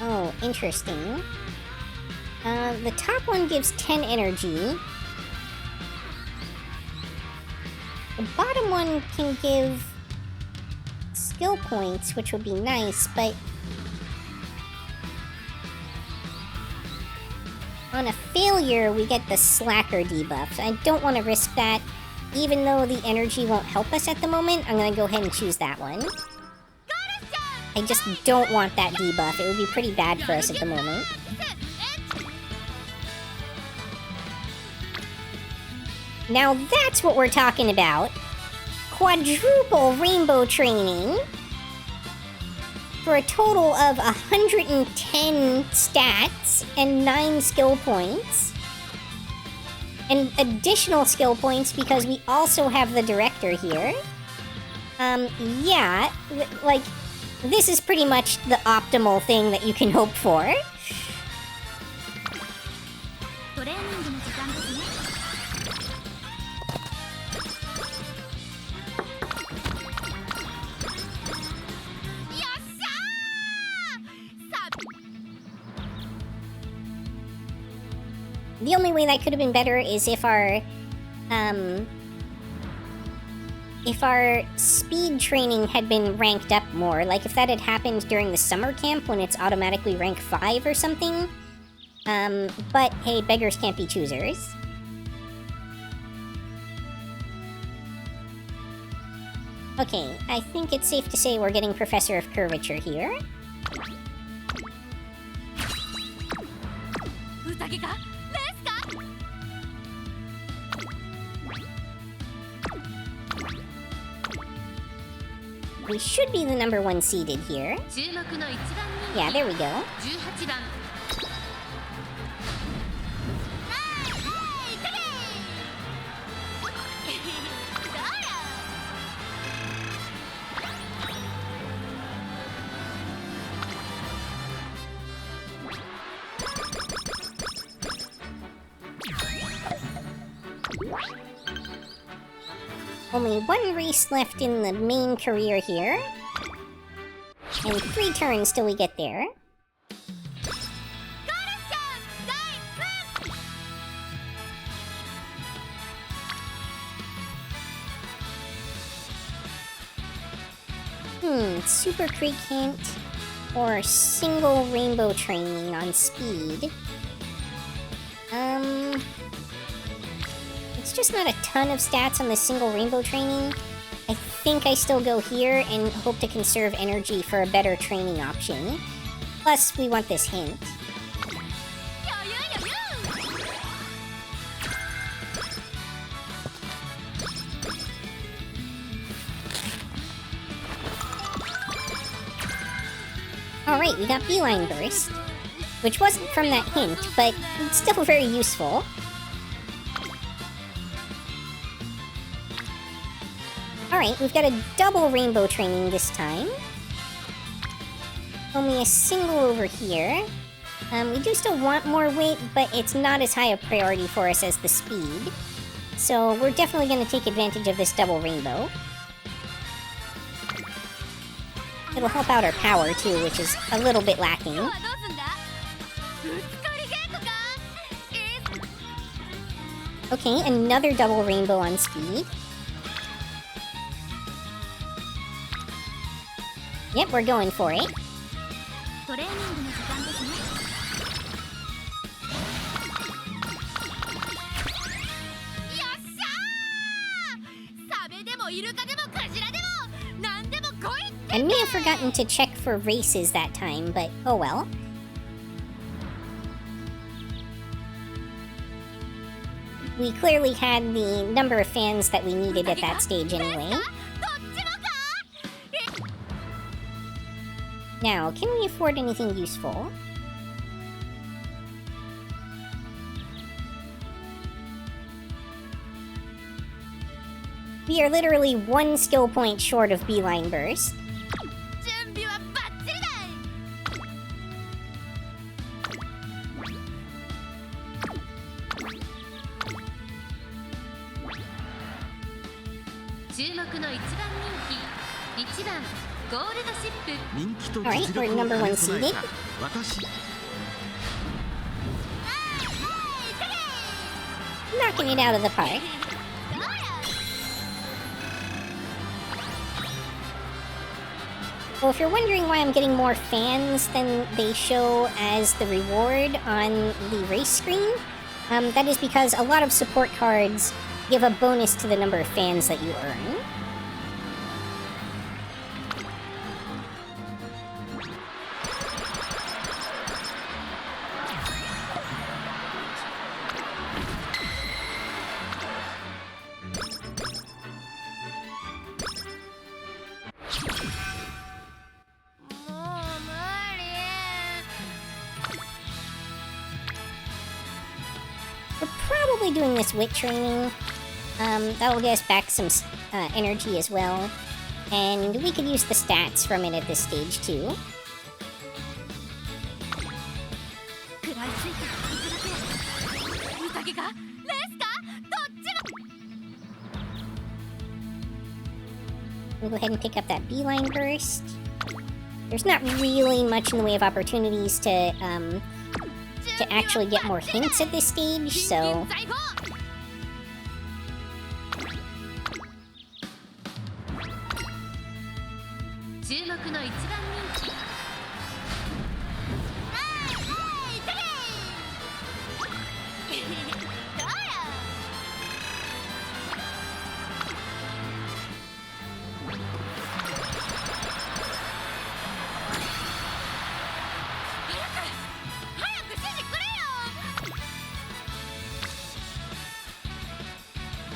Oh, interesting. The top one gives 10 energy. The bottom one can give skill points, which would be nice, but on a failure, we get the slacker debuff. I don't want to risk that. Even though the energy won't help us at the moment, I'm going to go ahead and choose that one. I just don't want that debuff. It would be pretty bad for us at the moment. Now that's what we're talking about. Quadruple rainbow training for a total of 110 stats and 9 skill points. And additional skill points because we also have the director here. Yeah, like, this is pretty much the optimal thing that you can hope for. トレーニングの時間ですね。 The only way that could have been better is if our speed training had been ranked up more. Like if that had happened during the summer camp when it's automatically rank 5 or something. But hey, beggars can't be choosers. Okay, I think it's safe to say we're getting Professor of Curvature here. ウサギかレースか。 Alright, We should be the number 1 seeded here. 注目の一番人気 Yeah, there we go. 18番 Only 1 race left in the main career here. And 3 turns till we get there. Super Creek Hint or single rainbow training on speed. It's just not a ton of stats on the single rainbow training. I think I still go here and hope to conserve energy for a better training option. Plus, we want this hint. Alright, we got Beeline Burst, which wasn't from that hint, but it's still very useful. Alright, we've got a double rainbow training this time. Only a single over here. We do still want more weight, but it's not as high a priority for us as the speed. So we're definitely going to take advantage of this double rainbow. It'll help out our power too, which is a little bit lacking. Okay, another double rainbow on speed. Yep, we're going for it. トレーニングの時間ですね I may have forgotten to check for races that time, but oh well. We clearly had the number of fans that we needed at that stage anyway. Now, can we afford anything useful? We are literally 1 skill point short of Beeline Burst. Alright, we're number 1 seeded. Knocking it out of the park. Well, if you're wondering why I'm getting more fans than they show as the reward on the race screen, that is because a lot of support cards give a bonus to the number of fans that you earn. We're probably doing this wit training. That'll get us back some energy as well. And we could use the stats from it at this stage too. We'll go ahead and pick up that Beeline Burst. There's not really much in the way of opportunities to actually get more hints at this stage, so...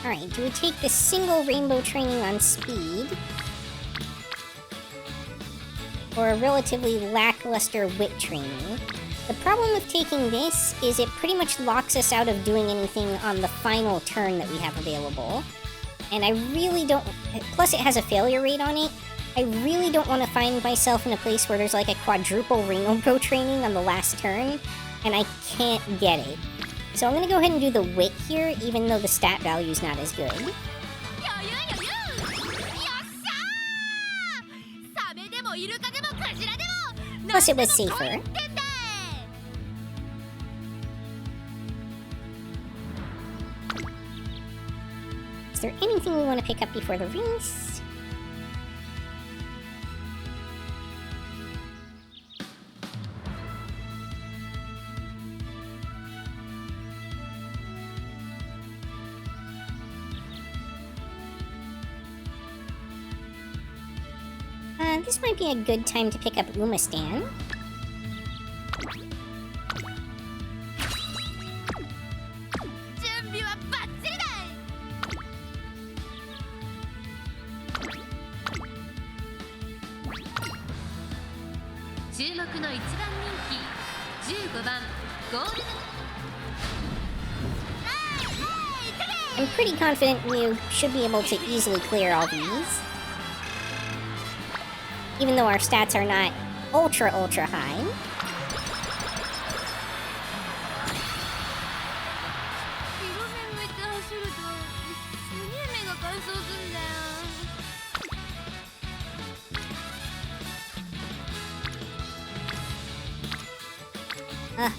Alright, do we take the single rainbow training on speed? for a relatively lackluster wit training. The problem with taking this is it pretty much locks us out of doing anything on the final turn that we have available. And I really don't... Plus it has a failure rate on it. I really don't want to find myself in a place where there's like a quadruple Ringo training on the last turn, and I can't get it. So I'm going to go ahead and do the wit here, even though the stat value's not as good. Plus it was safer. Is there anything we want to pick up before the race? This might be a good time to pick up Umamusume. I'm pretty confident we should be able to easily clear all these. Even though our stats are not ultra high.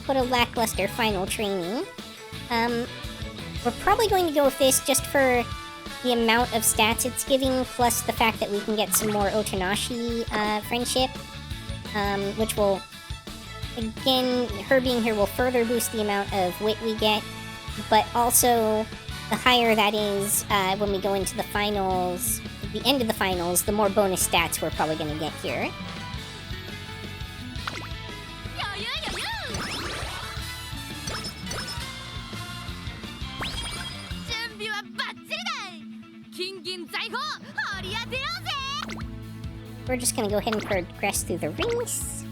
What a lackluster final training. We're probably going to go with this just for the amount of stats it's giving, plus the fact that we can get some more Otonashi friendship, which will, again, her being here will further boost the amount of wit we get, but also the higher that is when we go into the finals, at the end of the finals, the more bonus stats we're probably going to get here. We're just gonna go ahead and progress through the race.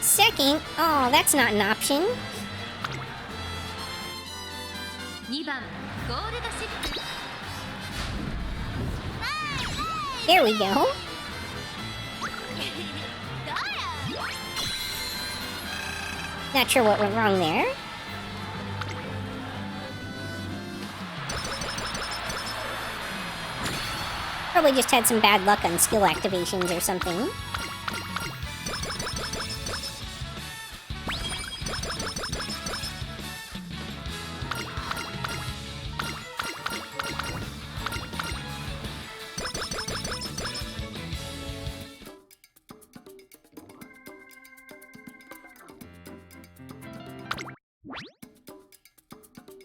Second? Oh, that's not an option. There we go. Not sure what went wrong there. Probably just had some bad luck on skill activations or something.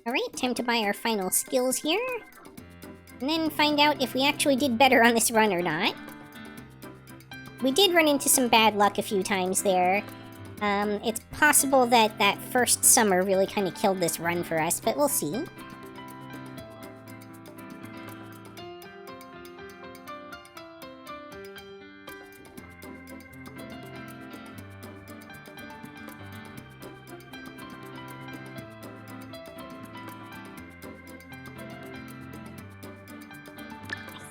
Alright, time to buy our final skills here. And then find out if we actually did better on this run or not. We did run into some bad luck a few times there. It's possible that that first summer really kind of killed this run for us, but we'll see.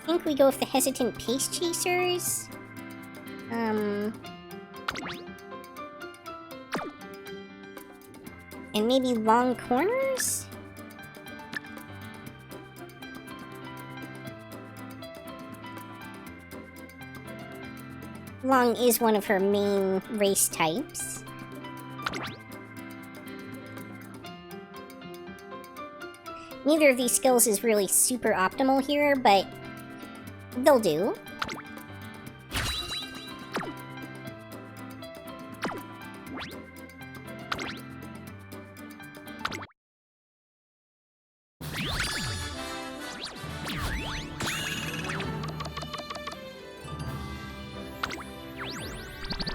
I think we go with the hesitant pace chasers. And maybe long corners? Long is one of her main race types. Neither of these skills is really super optimal here, but they'll do.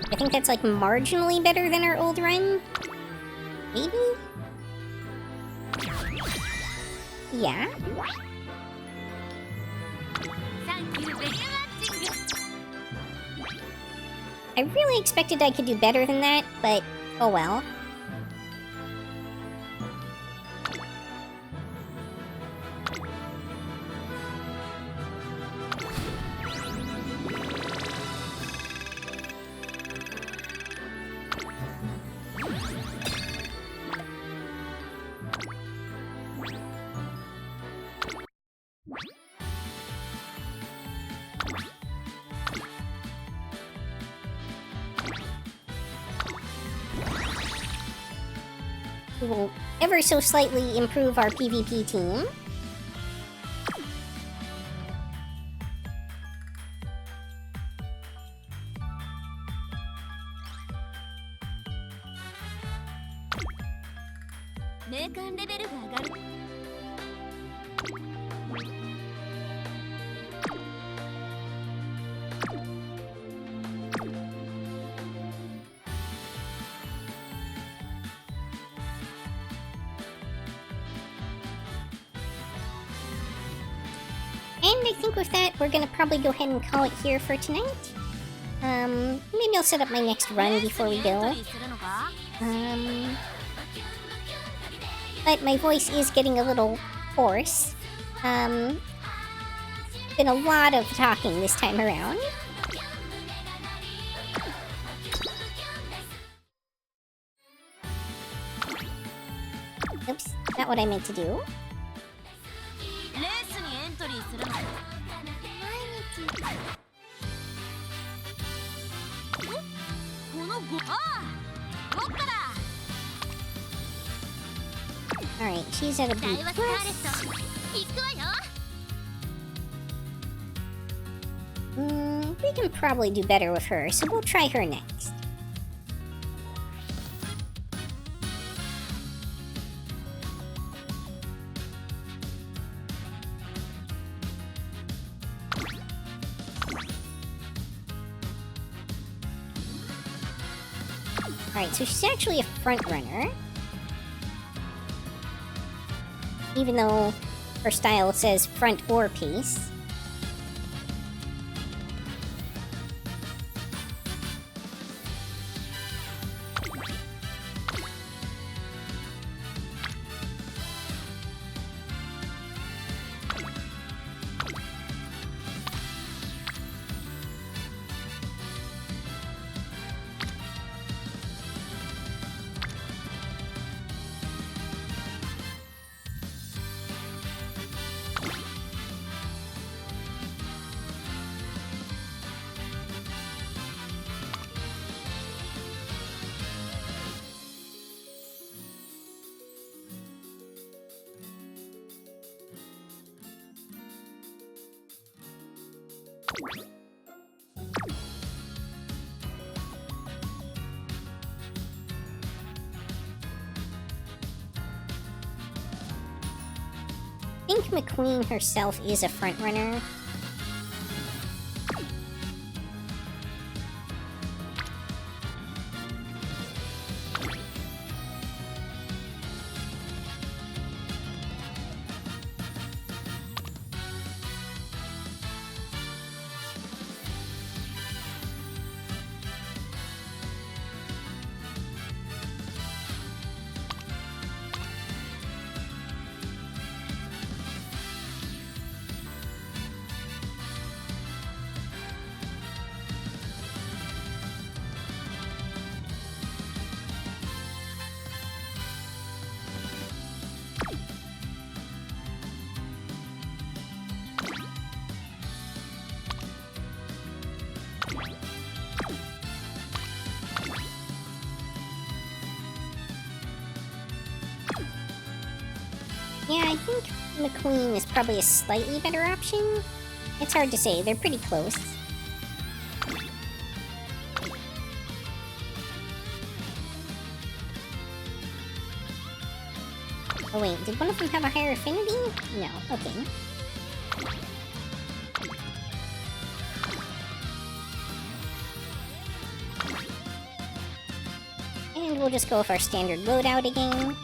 I think that's like marginally better than our old run. Maybe? Yeah. サンキューベリーマッチング I really expected I could do better than that, but oh well. We will ever so slightly improve our PvP team. And I think with that, we're gonna probably go ahead and call it here for tonight. Maybe I'll set up my next run before we go. But my voice is getting a little hoarse. Been a lot of talking this time around. Oops, not what I meant to do. レースにエントリーするの毎日このごああどっかだ Alright, she's at a 大 B+. 和スカーレット行くわよ We can probably do better with her, so we'll try her next. Alright, so she's actually a front runner. Even though her style says front or pace. I think McQueen herself is a front runner. Yeah, I think McQueen is probably a slightly better option. It's hard to say, they're pretty close. Oh wait, did one of them have a higher affinity? No, okay. And we'll just go with our standard loadout again.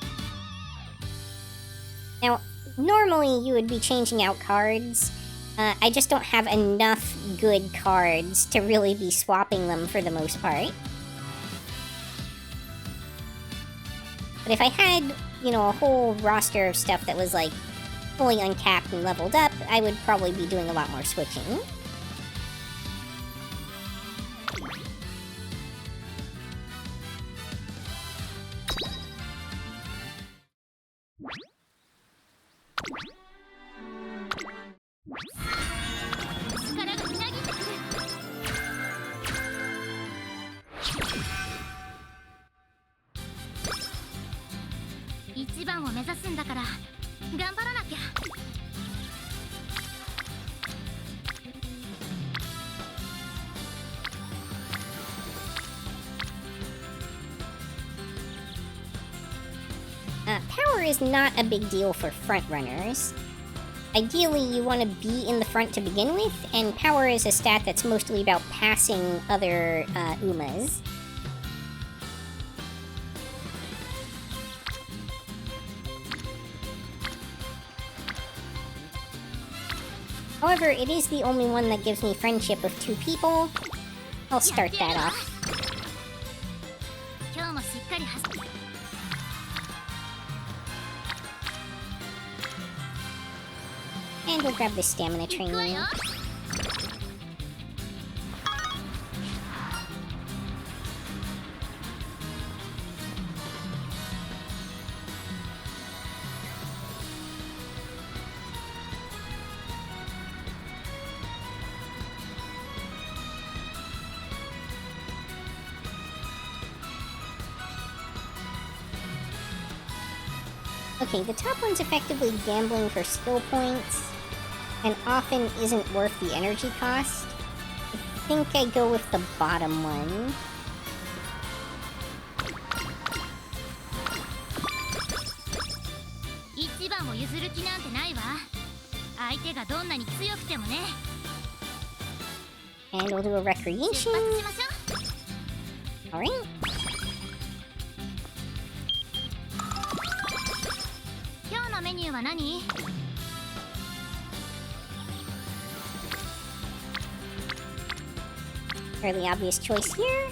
Now, normally you would be changing out cards. I just don't have enough good cards to really be swapping them for the most part. But if I had, you know, a whole roster of stuff that was, like, fully uncapped and leveled up, I would probably be doing a lot more switching. Power is not a big deal for front runners. Ideally, you want to be in the front to begin with, and power is a stat that's mostly about passing other Umas. However, it is the only one that gives me friendship with 2 people. I'll start that off. And we'll grab this stamina training. Okay, the top one's effectively gambling for skill points, and often isn't worth the energy cost. I think I go with the bottom one. And we'll do a recreation. Alright. Fairly obvious choice here.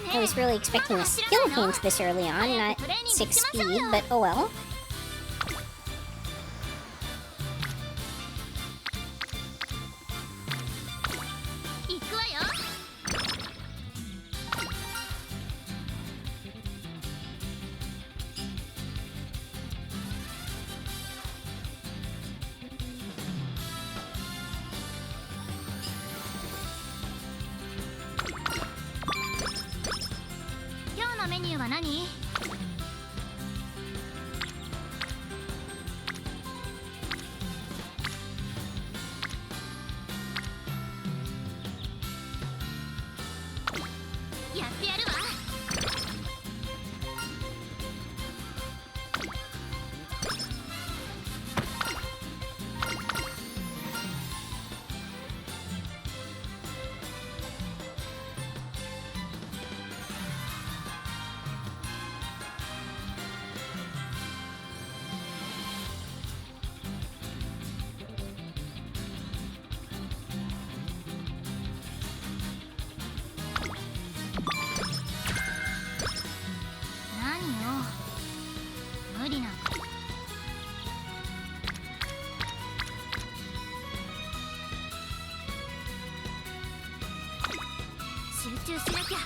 I was really expecting a skill hint this early on, not 6 speed, but oh well. 集中しなきゃ。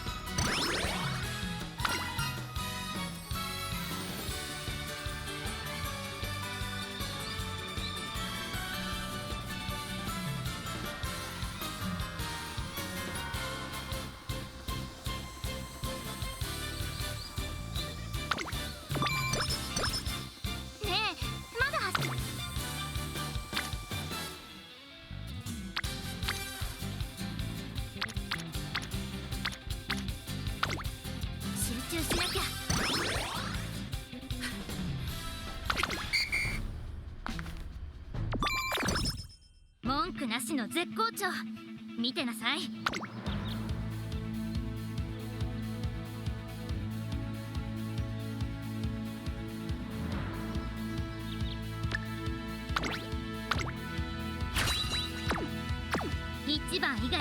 ねえ、まだ集中しなきゃ。文句なしの絶好調。見てなさい。1番以外。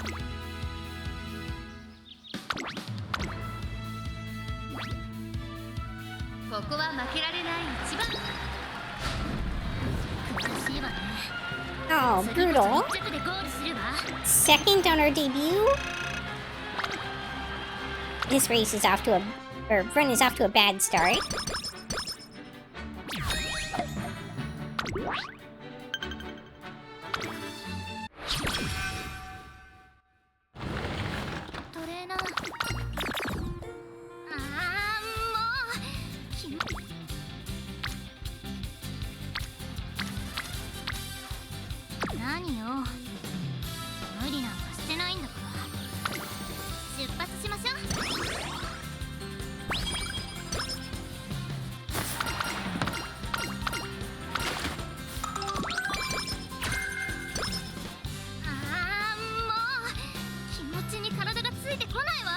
ここは負けられない1番。悔しいわね。 Oh, 次こそ brutal. 1着でゴールするわ。 Second on our debut. This race is off to a, or run is off to a bad start. トレーナー。ああ、もうきも何よ、無理なんかしてないんだから。出発しましょう。ああ、もう気持ちに体がついてこないわ。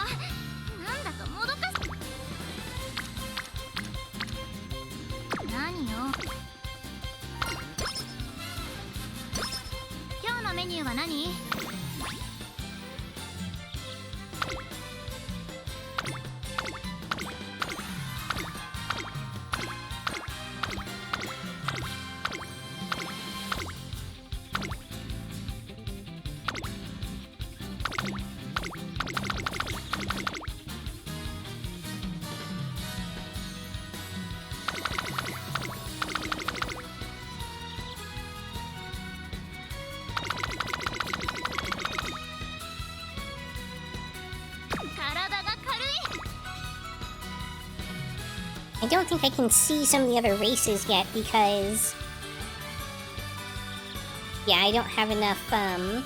なんだかもどかし。何よ。今日のメニューは何？体が軽い。 I don't think I can see some of the other races yet because, yeah, I don't have enough fans.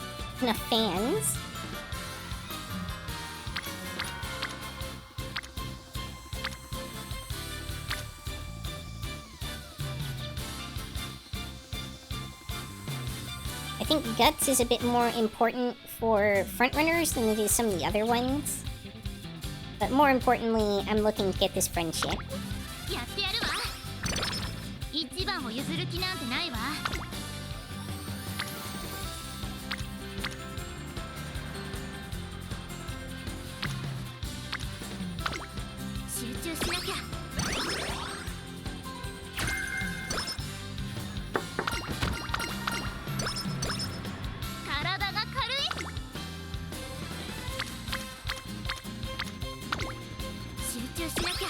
I think Guts is a bit more important for frontrunners than it is some of the other ones. But more importantly, I'm looking to get this friendship. やってやるわ。1番を譲る気なんてないわ。集中しなきゃ。体が軽い。集中しなきゃ。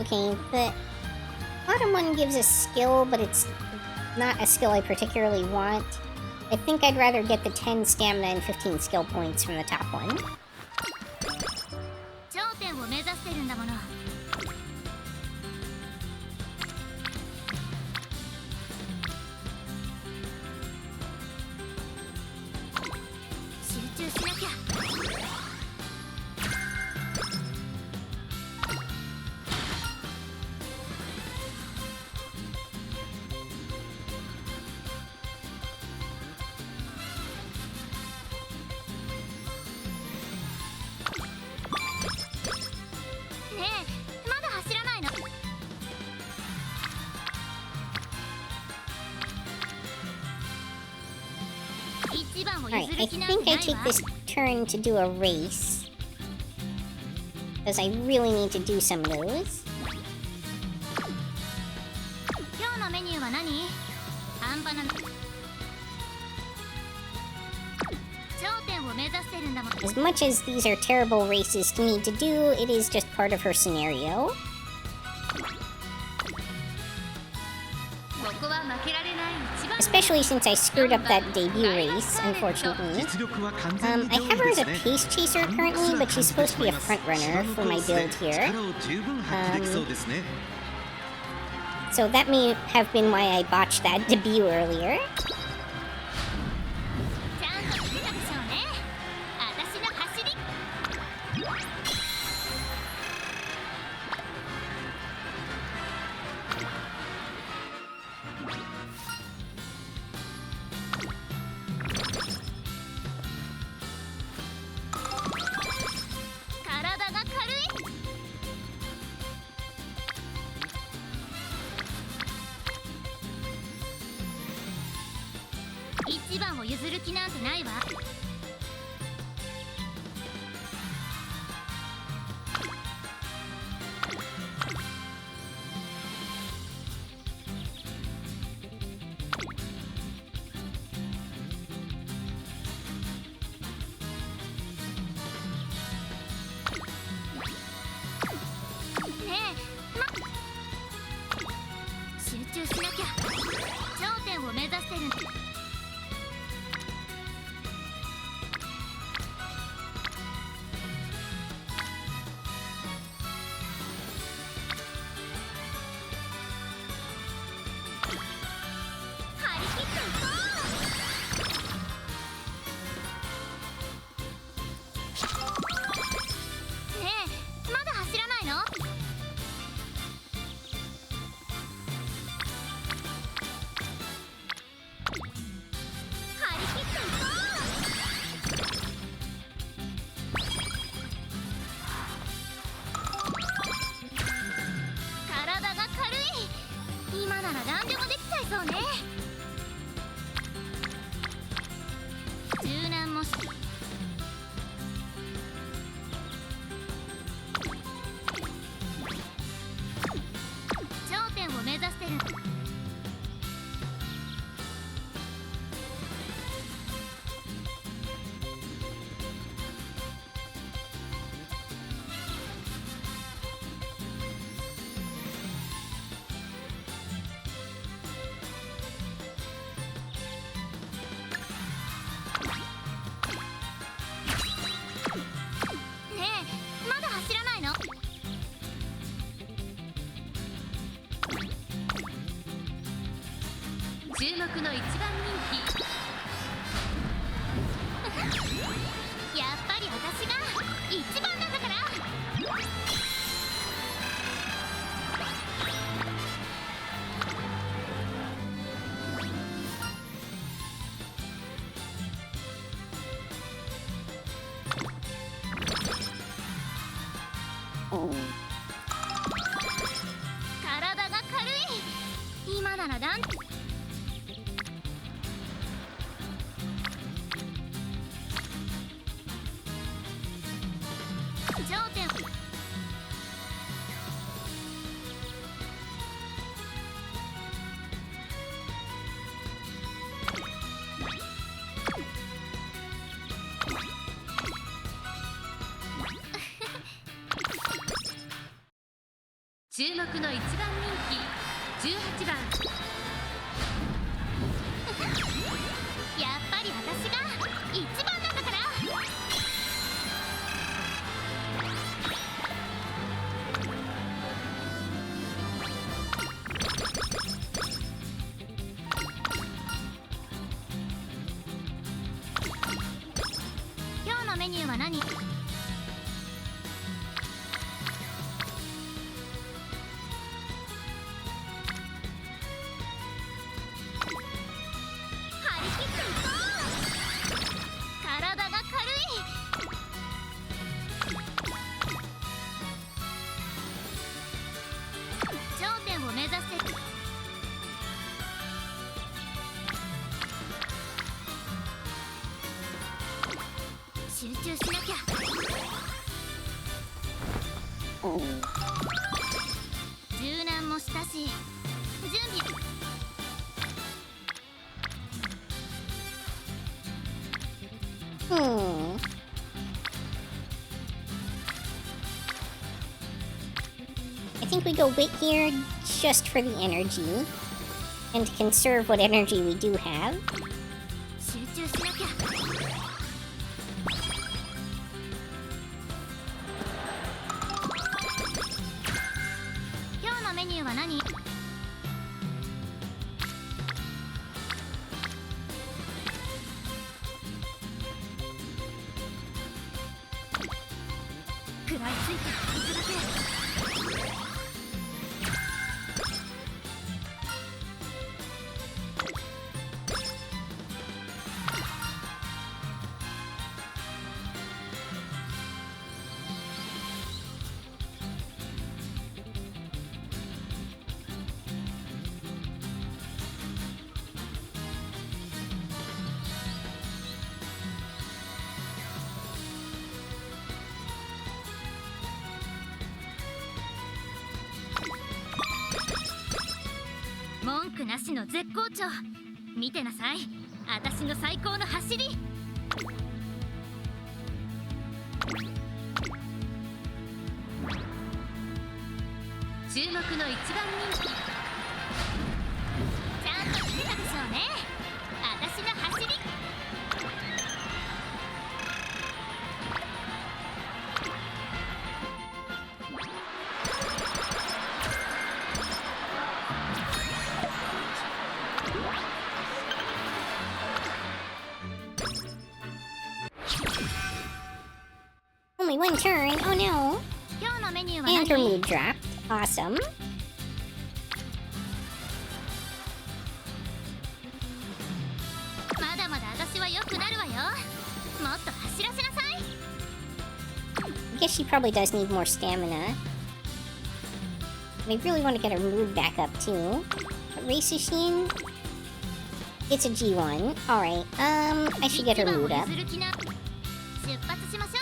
Okay, the bottom one gives a skill, but it's not a skill I particularly want. I think I'd rather get the 10 stamina and 15 skill points from the top one. 頂点を目指してるんだもの。一番を Alright, 譲 I る気なんて think な I い take わ this turn to do a race. Because I really need to do some of those. 今日のメニューは何？半端な頂点を目指してるんだもん。 As much as these are terrible races to need to do, it is just part of her scenario. ここは負けられない一番。 Especially since I screwed up that debut race, unfortunately. I have her as a pace chaser currently, but she's supposed to be a front runner for my build here. So that may have been why I botched that debut earlier. ちゃんと見てたでしょうね。私の走り。体が軽い。一番を譲る気なんてないわ。ねえ、集中しなきゃ。頂点を目指してる。張り切っていこう。ねえ、まだ走らないの？張り切っていこう。体が軽い。今なら何でもできちゃいそうね。柔軟もし頂点を目指してる。ねえ、まだ走らないの？注目の一番人気。やっぱり私が一番なんだから。体が軽い。今ならなん頂点。注目の一番人気18番。やっぱり私が一番なんだから。今日のメニューは何？ I think we go wit here just for the energy. And to conserve what energy we do have. 集中しなきゃ。今日のメニューは何？食らいついていくだけ。文句なしの絶好調。見てなさい、私の最高の走り。注目の一番人気。ちゃんと見てたでしょうね、私の走り。Only one turn. Oh no. 今日のメニューは And her 何？ mood dropped. Awesome. まだまだ私は良くなるわよ。もっと走らせなさい。 I guess she probably does need more stamina. I really want to get her mood back up too. What race is she in? It's a G1. Alright, I should get her mood up. 一番を譲る気な。出発しましょう。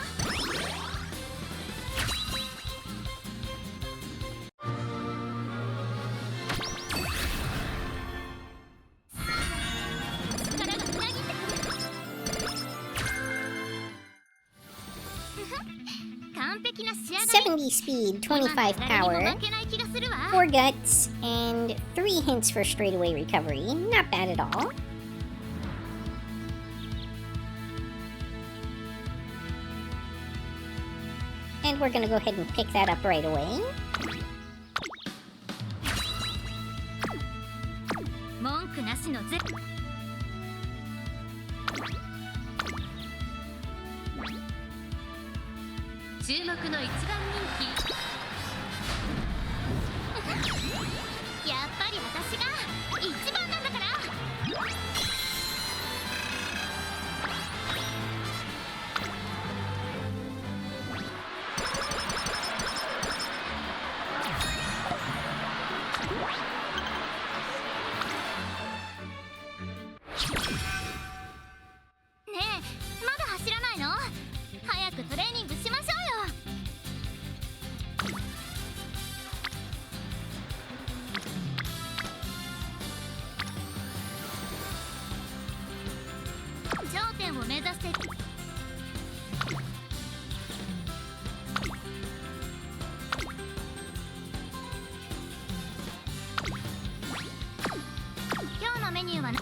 力がみなぎってくる。完璧な仕上がり。 70 speed, 25誰にも power, 負けない気がするわ。 4 guts, and 3 hints for straightaway recovery. Not bad at all. And we're gonna go ahead and pick that up right away. 文句なしの絶。注目の一番人気。やっぱり私が一番なんだから。ねえ、まだ走らないの？早くトレーニングしましょうよ。頂点を目指して。今日のメニューはな。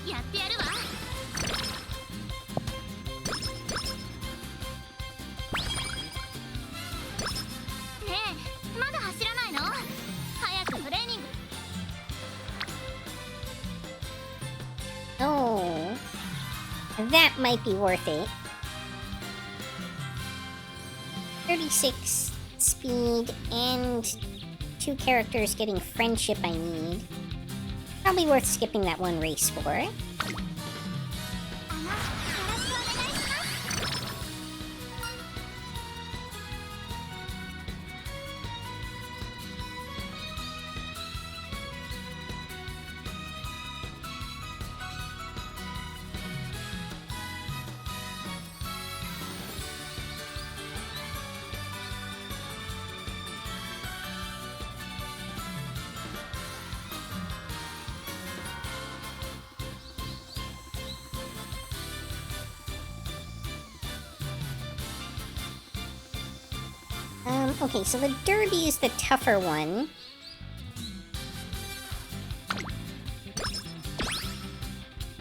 やってやるわ。ねえ、まだ走らないの？早くトレーニング。 Oh, that might be worth it. 36 speed and 2 characters getting friendship I need. Probably worth skipping that one race for. よろしくお願いします。Okay, so the derby is the tougher one.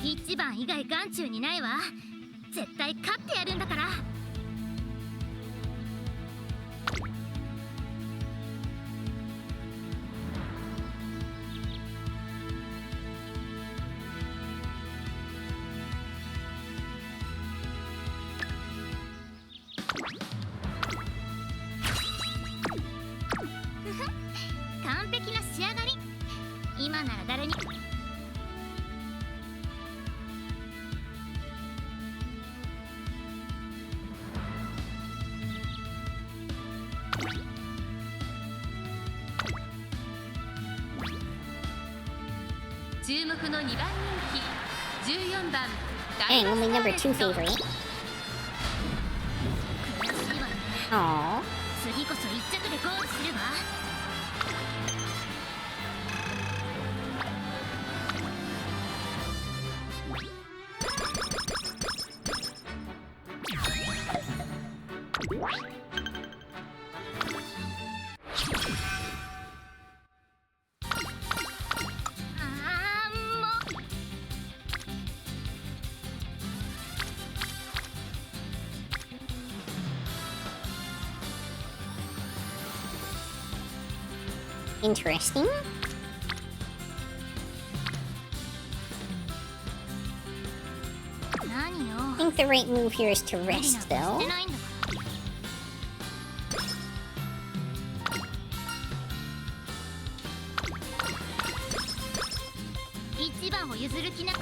一番以外眼中にないわ。絶対勝ってやるんだから。完璧な仕上がり。今なら誰に。注目の2番人気14番 Dang, only number 2 favorite. 悔しいわね。 Aww. 次こそ1着でゴールするわ。Interesting. I think the right move here is to rest, though. 一番を譲る気な。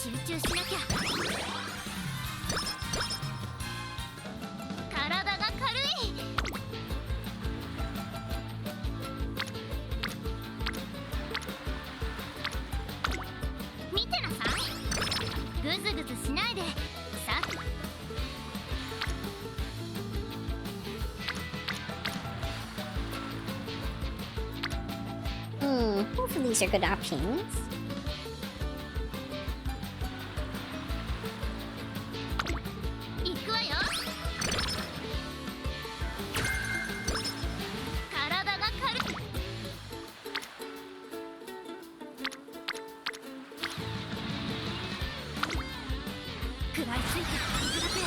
集中しなきゃ。体が軽い。見てなさい。グズグズしないで。さっ。Both of these are good options. 行くわよ。体が軽い。食らいついていくだけ。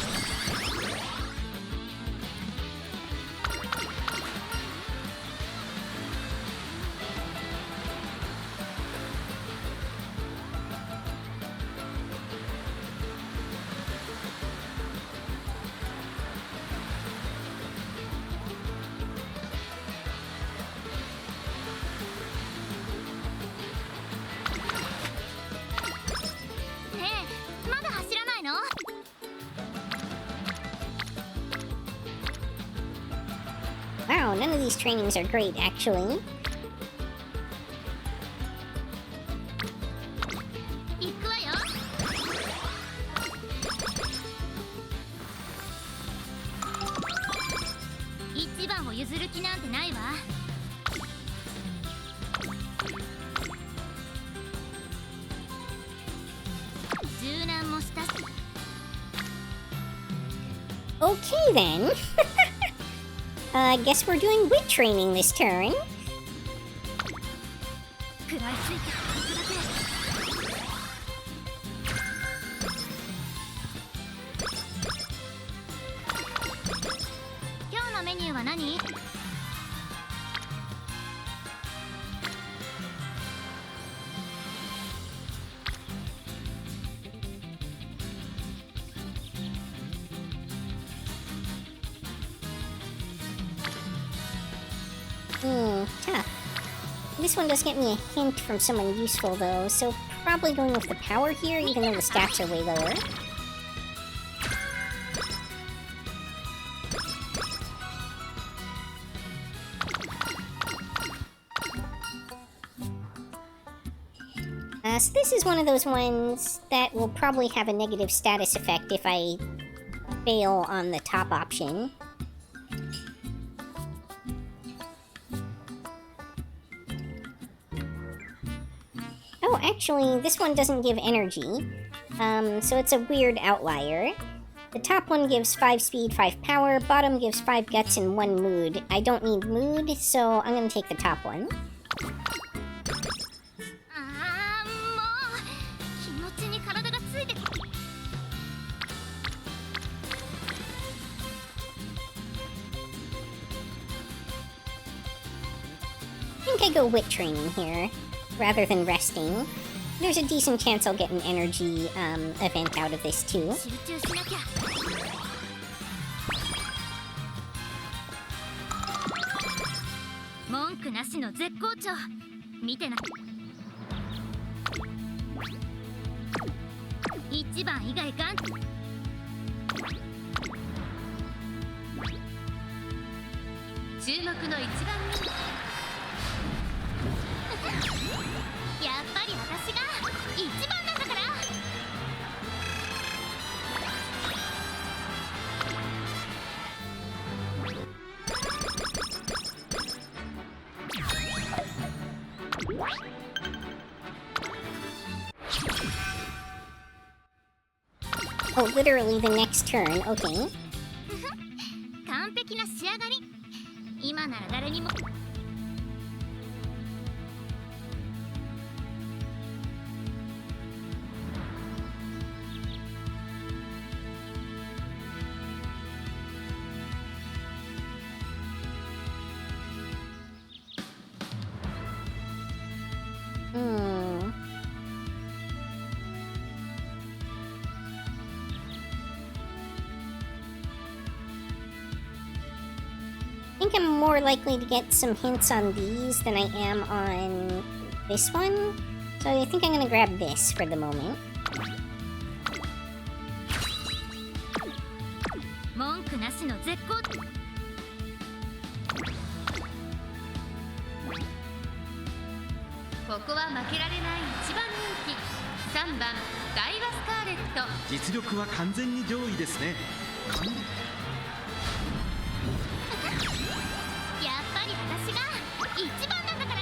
ねえ、まだ走らないのWow, none of these trainings are great, actually. 行くわよ。一番を譲る気なんてないわ。柔軟もしたし。 Okay, then. I guess we're doing wit training this turn. 食らいついていくだけ。今日のメニューは何？Tough. This one does get me a hint from someone useful, though, so probably going with the power here, even though the stats are way lower. So this is one of those ones that will probably have a negative status effect if I fail on the top option. actually, this one doesn't give energy, so it's a weird outlier. The top one gives 5 speed, 5 power, bottom gives 5 guts and 1 mood. I don't need mood, so I'm gonna take the top one. ああもう気持ちに体がついて I think I go wit training here, rather than resting. There's a decent chance I'll get an energy, event out of this too. 集中しなきゃ文句なしの絶好調見てな一番以外かん注目の一番目やっぱり私が一番なんだから Oh, literally the next turn, okay. 完璧な仕上がり今なら誰にも I think I'm more likely to get some hints on these than I am on this one. So I think I'm gonna grab this for the moment. 文句なしの絶好ここは負けられない一番人気3番ダイワスカーレット実力は完全に上位ですね。やっぱり私が一番なんだから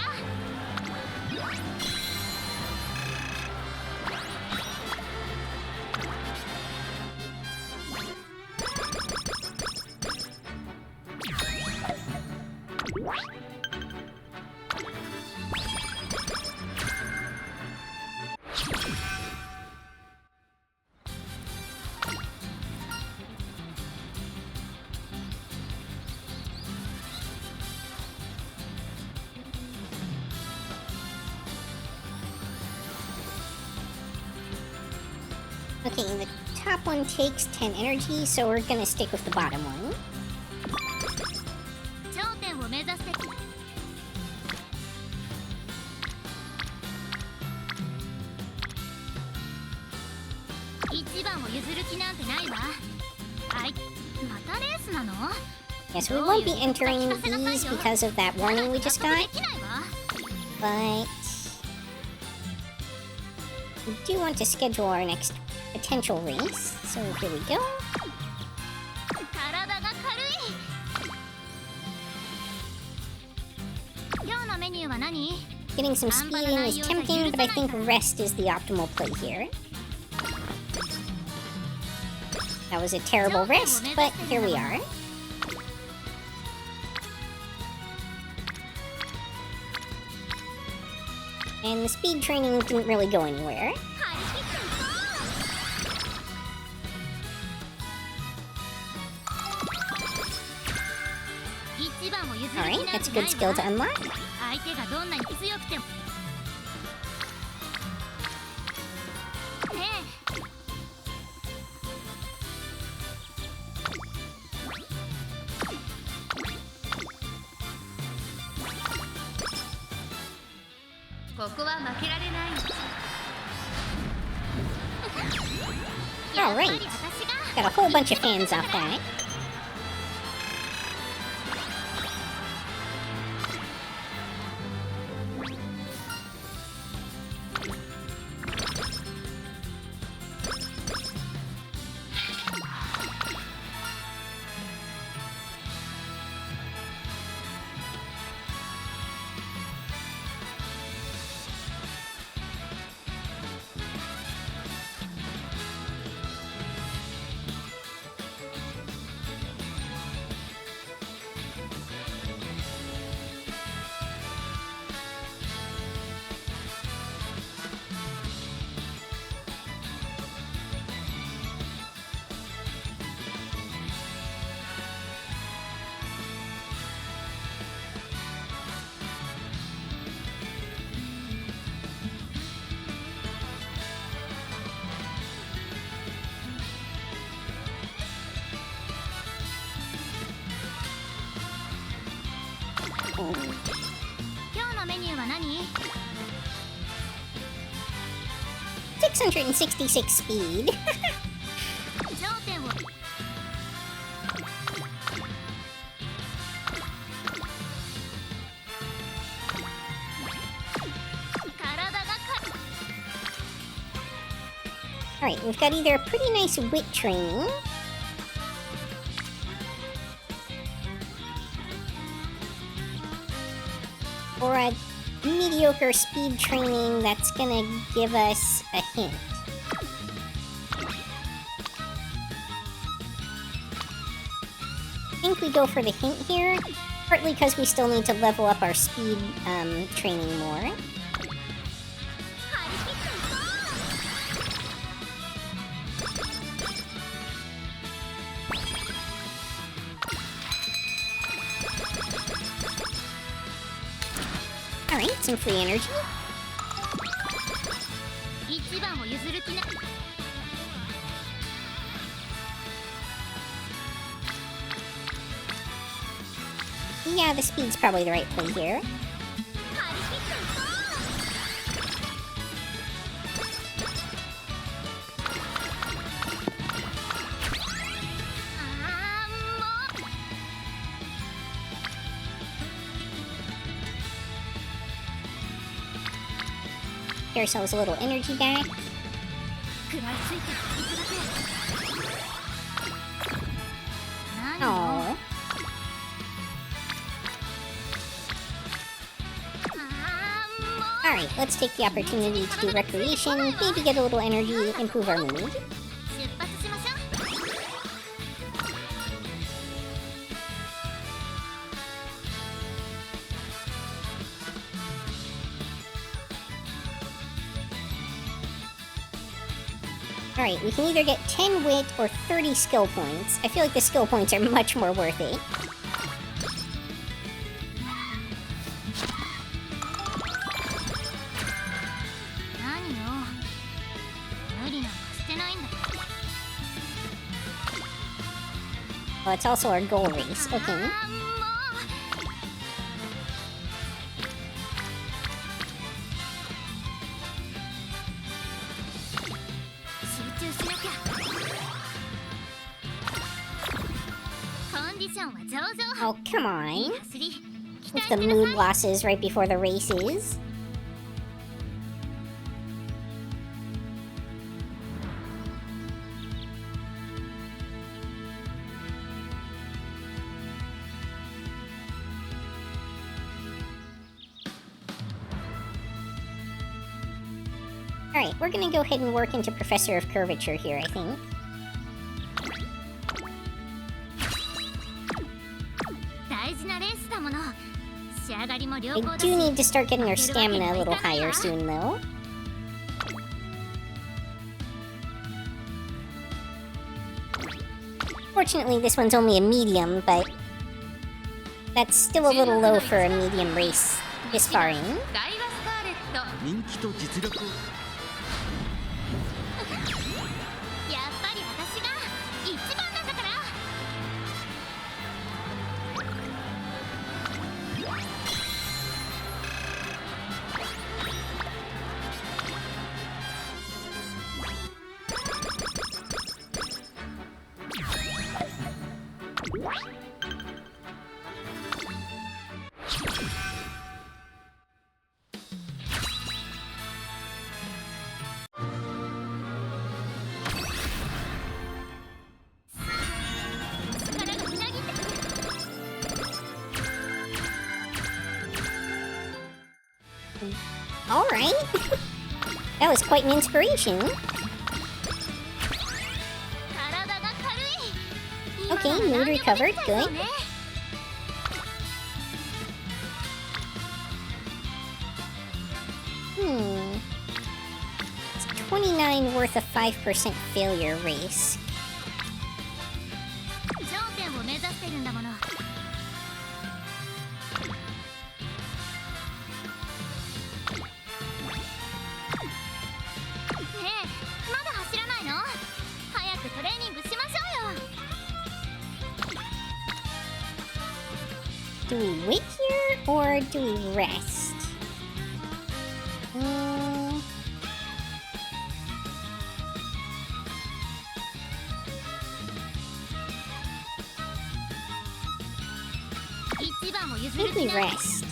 Okay, the top one takes 10 energy, so we're gonna stick with the bottom one. 頂点を目指して一番を譲る気なんてないわはいまたレースなの Yeah, so we won't be entering these because of that warning we just got, できないわ but we do want to schedule our next potential race, so here we go. 体が軽い今日のメニューは何 Getting some speeding is tempting, but I think rest is the optimal play here. That was a terrible rest, but here we are. And the speed training didn't really go anywhere. 張り切っていこう一番を譲る気なん Alright, て that's a な good い skill わ to unlock. 相手がどんなに強くてもねえここは負けられない Alright, got a whole bunch of fans off that. 今日のメニューは何？ 666 speed. 頂点を体がか Alright, we've got either a pretty nice wit training, or a mediocre speed training that's gonna give us a hint. I think we go for the hint here, partly because we still need to level up our speed training more. Alright, some free energy. 一番を譲る気な Yeah, the speed's probably the right play here. Get ourselves a little energy back. 食らいついていくだけ。何よ Aww. Alright, let's take the opportunity to do recreation, maybe get a little energy, improve our mood. 出発しましょう。 Alright, we can either get 10 wit or 30 skill points. I feel like the skill points are much more worth it. 何よ。無理なんかしてないんだ。 Oh, it's also our goal race. Okay. もう。 集中しなきゃ。コンディションは上々。 Oh, come on. 走り。期 With 待 the してくだ mood さい。 losses right before the races. Alright, we're gonna go ahead and work into Professor of Curvature here, I think. 大事なレースだもの。仕上がりも良 I 好だ do し。 need to start getting our stamina a little higher soon, though. Fortunately, this one's only a medium, but that's still a little low for a medium race this far in. ダイワスカーレット。人気と実力をやっぱり私が一番なんだから。 力がみなぎってくる。 Alright. That was quite an inspiration. 体が軽い。 Okay, 今な mood ら何でもで recovered. きたよ Good. ね。 It's 29 worth a 5% failure race. 頂点を目指してるんだもの。ねえ、まだ走らないの？早くトレーニングしましょうよ。Do we wait here, or do we rest? I think we rest.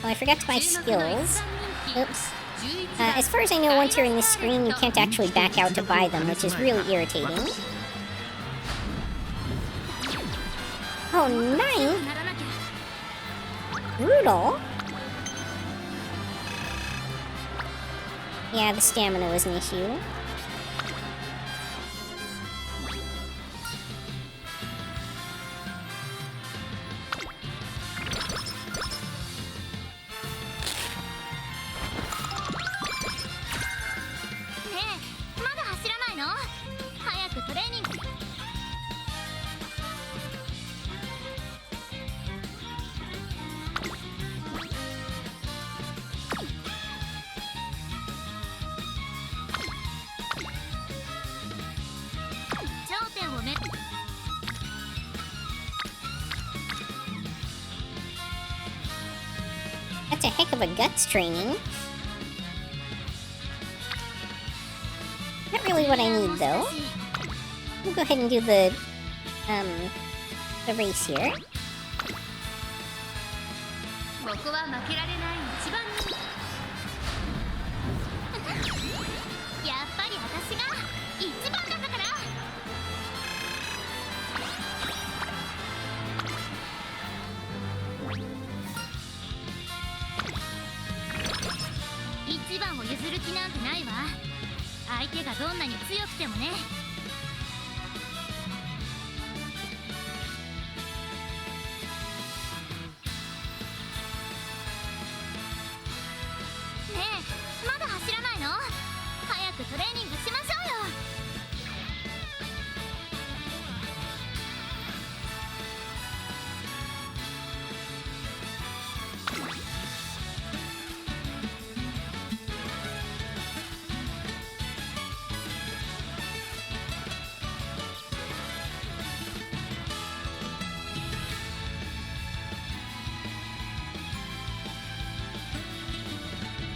Oh, I forgot to buy skills. Oops. As far as I know, once you're in this screen, you can't actually back out to buy them, which is really irritating. Oh, 9? Brutal. Yeah, the stamina was an issue. That's a heck of a guts training. Not really what I need, though. We'll go ahead and do the race here.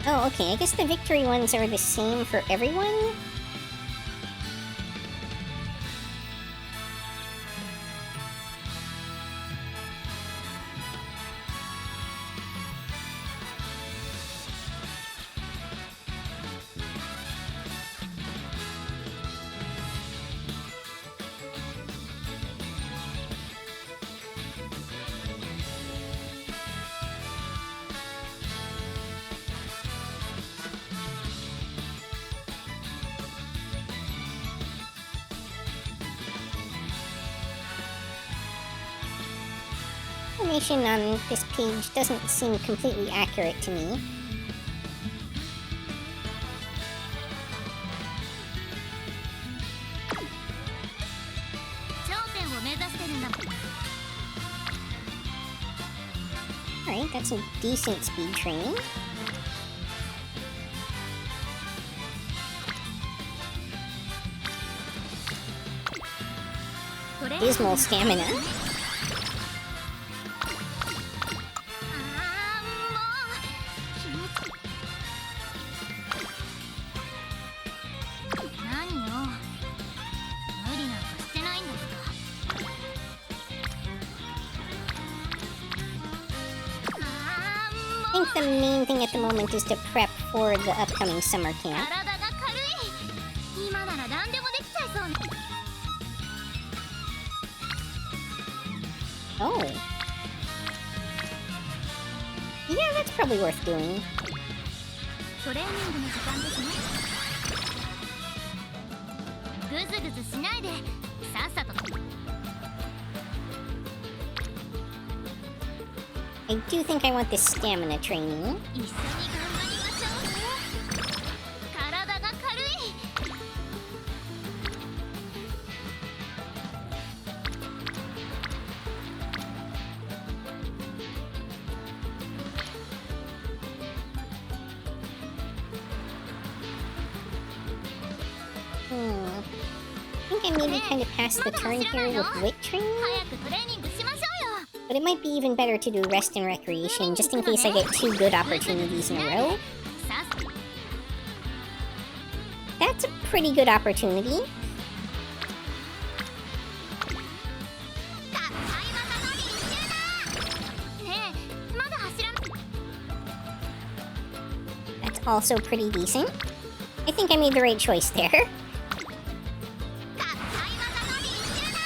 Oh, okay, I guess the victory ones are the same for everyone? Information on this page doesn't seem completely accurate to me. Alright, that's some decent speed training. Dismal stamina. I think the main thing at the moment is to prep for the upcoming summer camp. Oh. Yeah, that's probably worth doing. I do think I want this stamina training. I think I maybe kind of passed the turn here with wit training, 早くトレーニングしましょうよ but it might be even better to do rest and recreation, just in case I get 2 good opportunities in a row. さっ That's a pretty good opportunity. 高い技の練習だねえまだ走らん That's also pretty decent. I think I made the right choice there. 高い技の練習だ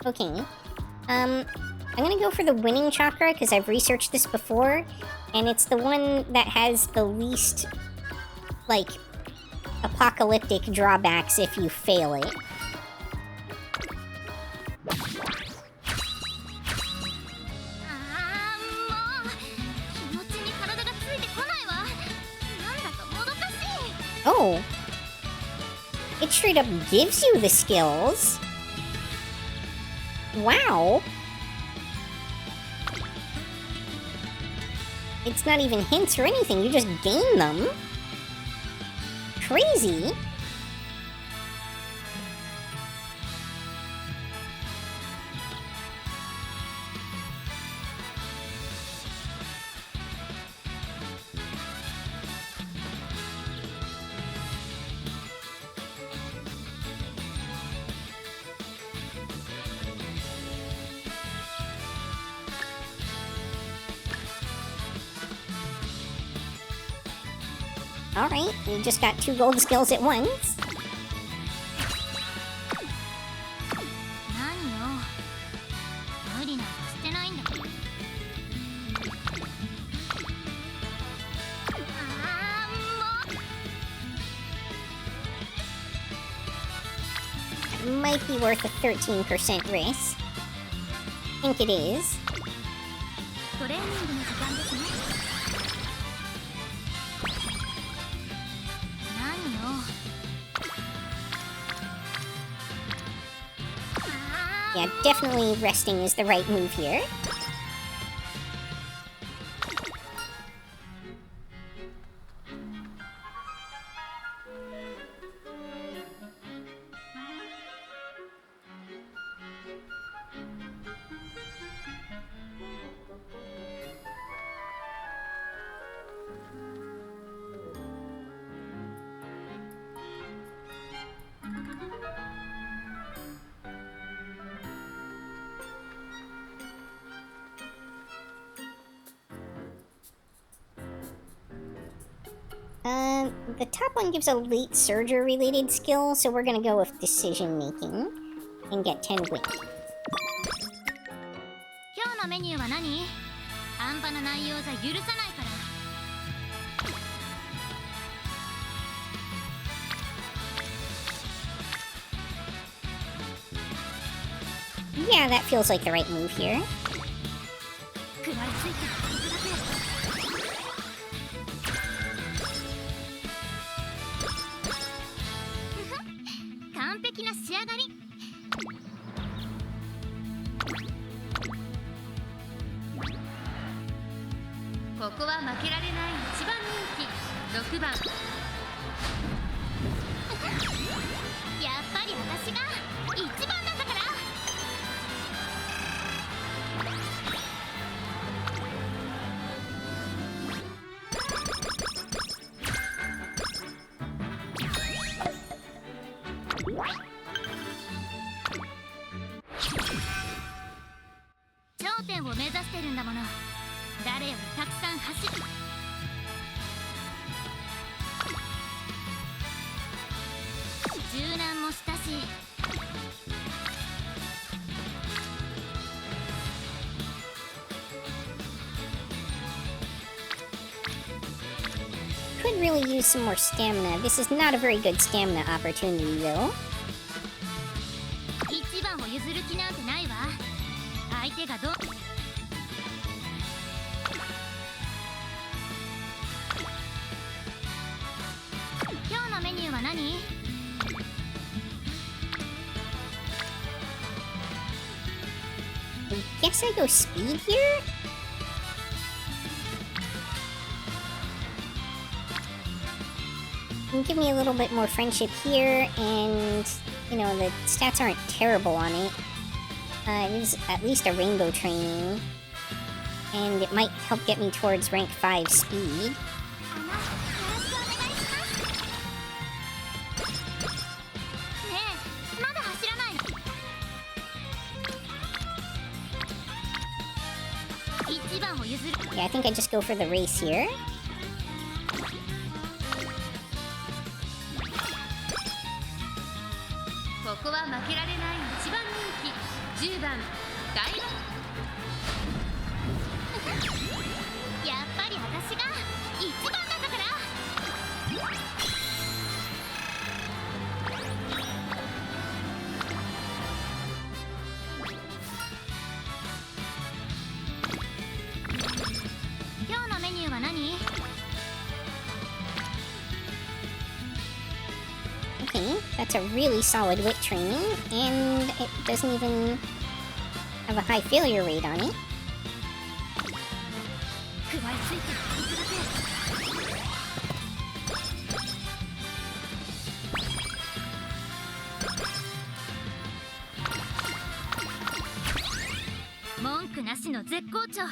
Okay. I'm gonna go for the winning chakra because I've researched this before, and it's the one that has the least, like, apocalyptic drawbacks if you fail it. あーもう気持ちに体がついてこないわなんだかもどかしい Oh. It straight up gives you the skills. Wow. It's not even hints or anything, you just gain them. Crazy. Alright, we just got 2 gold skills at once. 何よ無理なんかしてないんだあーもう Might be worth a 13% risk. I think it is. トレーニングの時間ですね何よあ Yeah, definitely resting is the right move here. The top one gives a late surger related skill, so we're gonna go with decision making and get 10 win. 今日のメニューは何半端な内容じゃ許さないから Yeah, that feels like the right move here. 食らいついていくだけ完璧な仕上がりここは負けられない一番人気6番やっぱり私が一番なんだから頂点を目指してるんだもの誰よりたくさん走る柔軟もしたし Could really use some more stamina. This is not a very good stamina opportunity, though. 一番を譲る気なんてないわ相手がどう今日のメニューは何 guess I go speed here? And give me a little bit more friendship here, and, you know, the stats aren't terrible on it. It is at least a rainbow training, and it might help get me towards rank 5 speed. あのよろしくお願いしますねえまだ走らないの1番を譲る Yeah, I think I just go for the race here. ここは負けられない1番人気10番大番やっぱり私が1番なんだから今日のメニューは何 Okay, that's a really solid wit training, and it doesn't even have a high failure rate on it. 食らいついていくだけ文句なしの絶好調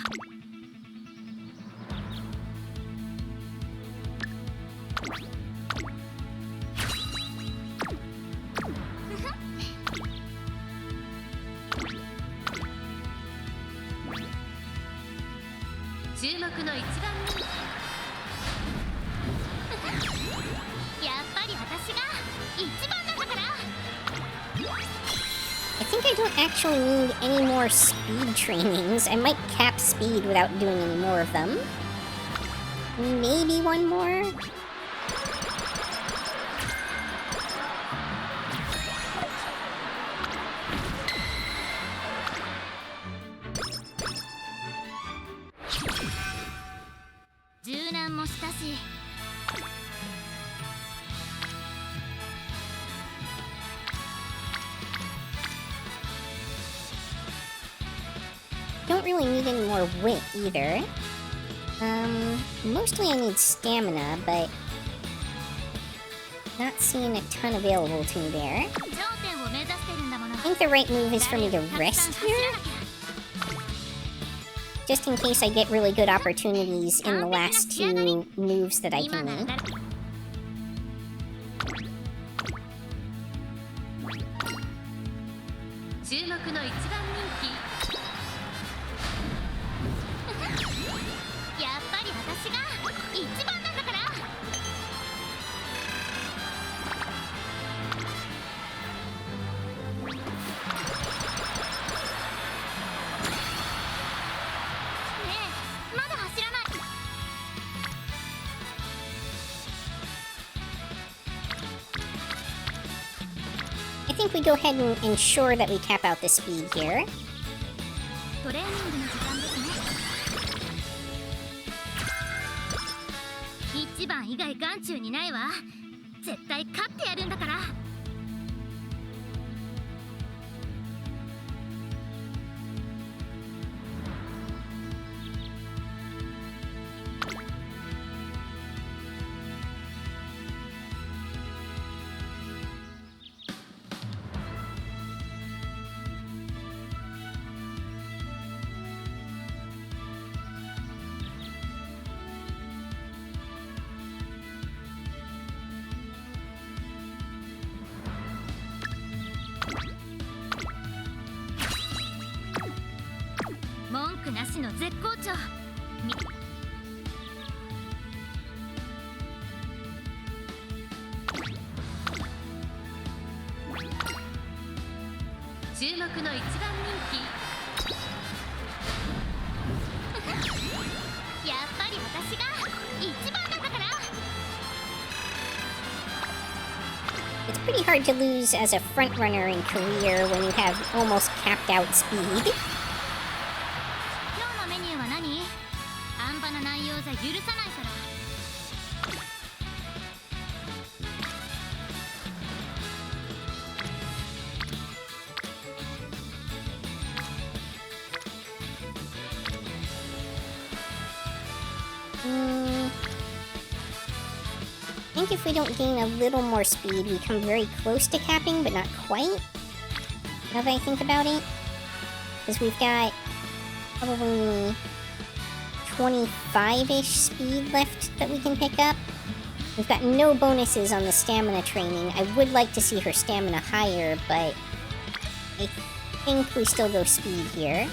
注目の1番人気やっぱり私が1番なんだから I think I don't actually need any more speed trainings. I might cap speed without doing any more of them. Maybe one more? Don't really need any more wit either. Mostly I need stamina, but not seeing a ton available to me there. I think the right move is for me to rest here, just in case I get really good opportunities in the last 2 moves that I can make. I think we go ahead and ensure that we cap out the speed here. トレーニングの時間ですね1番以外眼中にないわ絶対勝ってやるんだから 文句なしの絶好調注目の1番人気やっぱり私が1番なんだから It's pretty hard to lose as a frontrunner in career when you have almost capped out speed. 今日のメニューは何半端な内容じゃ許さないから I I think if we don't gain a little more speed, we come very close to capping, but not quite. Now that I think about it. Because we've got probably 25-ish speed left that we can pick up. We've got no bonuses on the stamina training. I would like to see her stamina higher, but I think we still go speed here.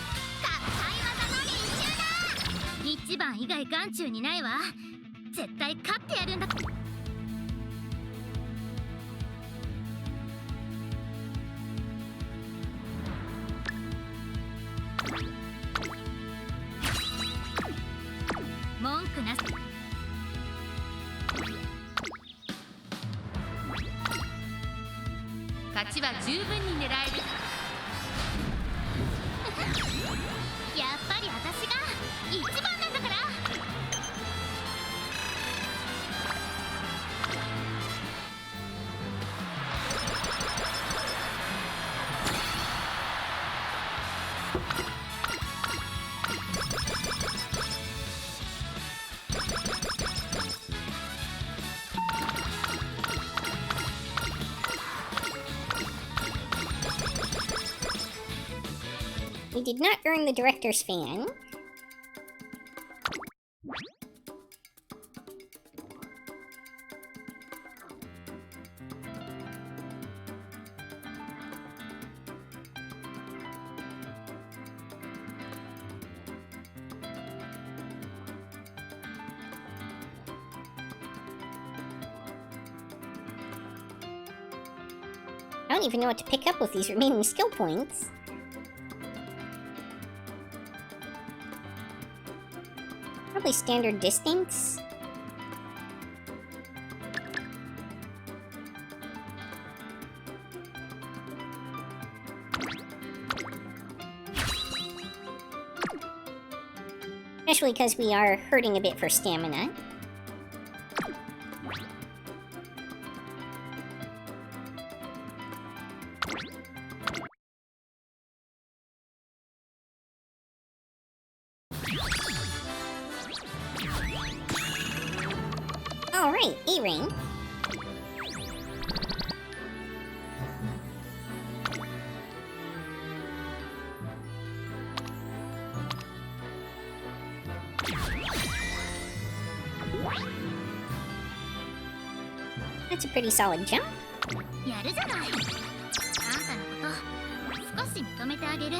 一番以外眼中にないわ。絶対勝ってやるんだ。文句なし。勝ちは十分に狙える。やっぱり私が一番なんだから。We did not earn the director's fan. I don't even know what to pick up with these remaining skill points. Probably standard distance. Especially because we are hurting a bit for stamina. Alright, A-ring. That's a pretty solid jump. やるじゃない。あんたのこと少し認めてあげる。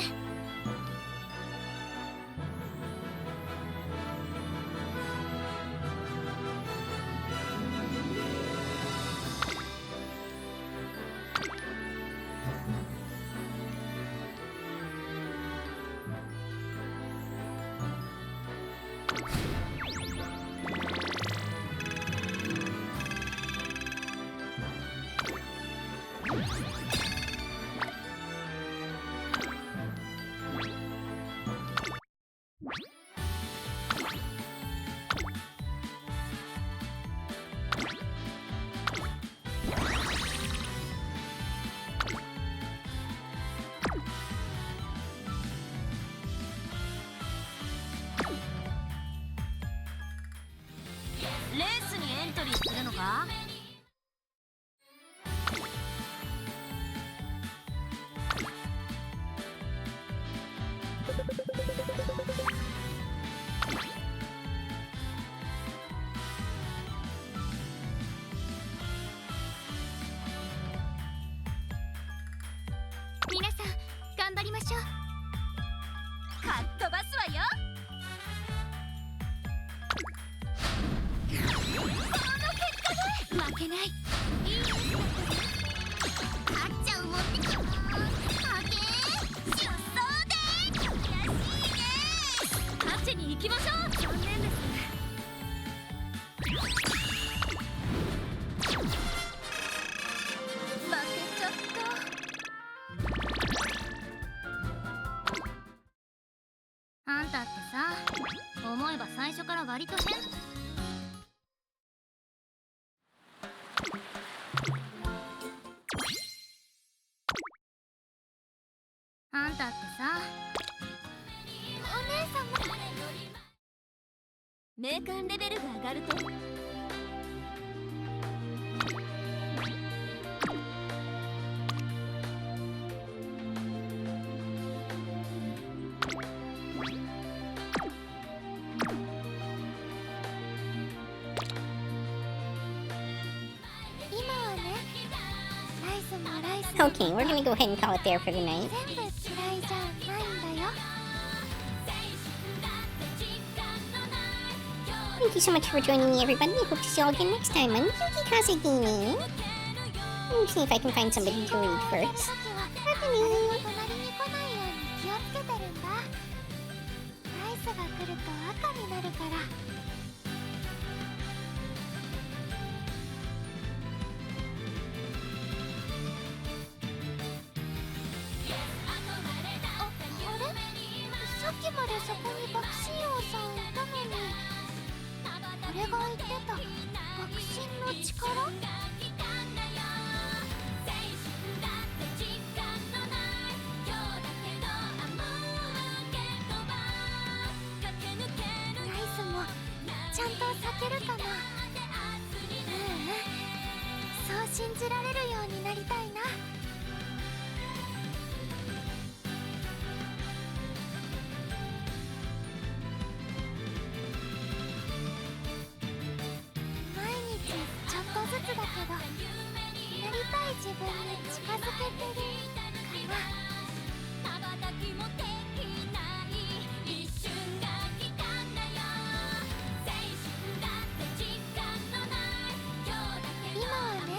レースにエントリーするのか？皆さん頑張りましょう。かっ飛ばすわよ。負けない。いいです。勝っちゃうもんね。負け。出走で。悔しいです。勝ちに行きましょう。残念です。負けちゃった。あんたってさ、思えば最初から割と変。あんたってさ、お姉さんも名鑑レベルが上がると今はね、ライスもライス Okay, we're gonna go ahead and call it there for the night. 全部嫌いじゃないんだよ。 Thank you so much for joining me, everybody. I hope to see you all again next time on Yukikaze Gaming. Let me see if I can find somebody to read first. 誰も隣に来ないように気をつけてるんだ。ライスが来ると赤になるから。あれ？さっきまでそこに爆心王さんいたのに、俺が言ってた爆心の力？ライスもちゃんと避けるかな。そう信じられるようになりたいな。毎日ちょっとずつだけど、なりたい自分に近づけてるかな。今はね、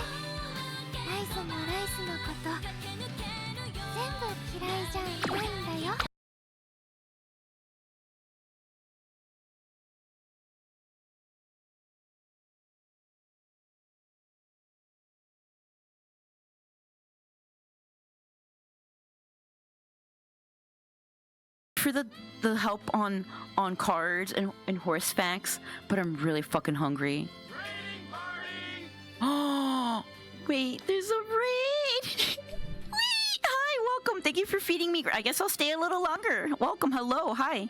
ライスもライスのこと全部嫌いじゃないんだよ。For the help on cards and horse facts, but I'm really fucking hungry. Oh, wait, there's a raid. Wait, hi, welcome. Thank you for feeding me. I guess I'll stay a little longer. Welcome, hello, hi.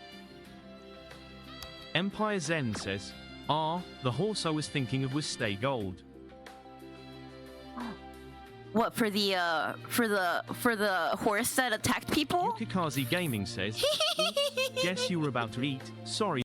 Empire Zen says, the horse I was thinking of was Stay Gold. What, for the horse that attacked people? Yukikaze Gaming says, guess you were about to eat. Sorry.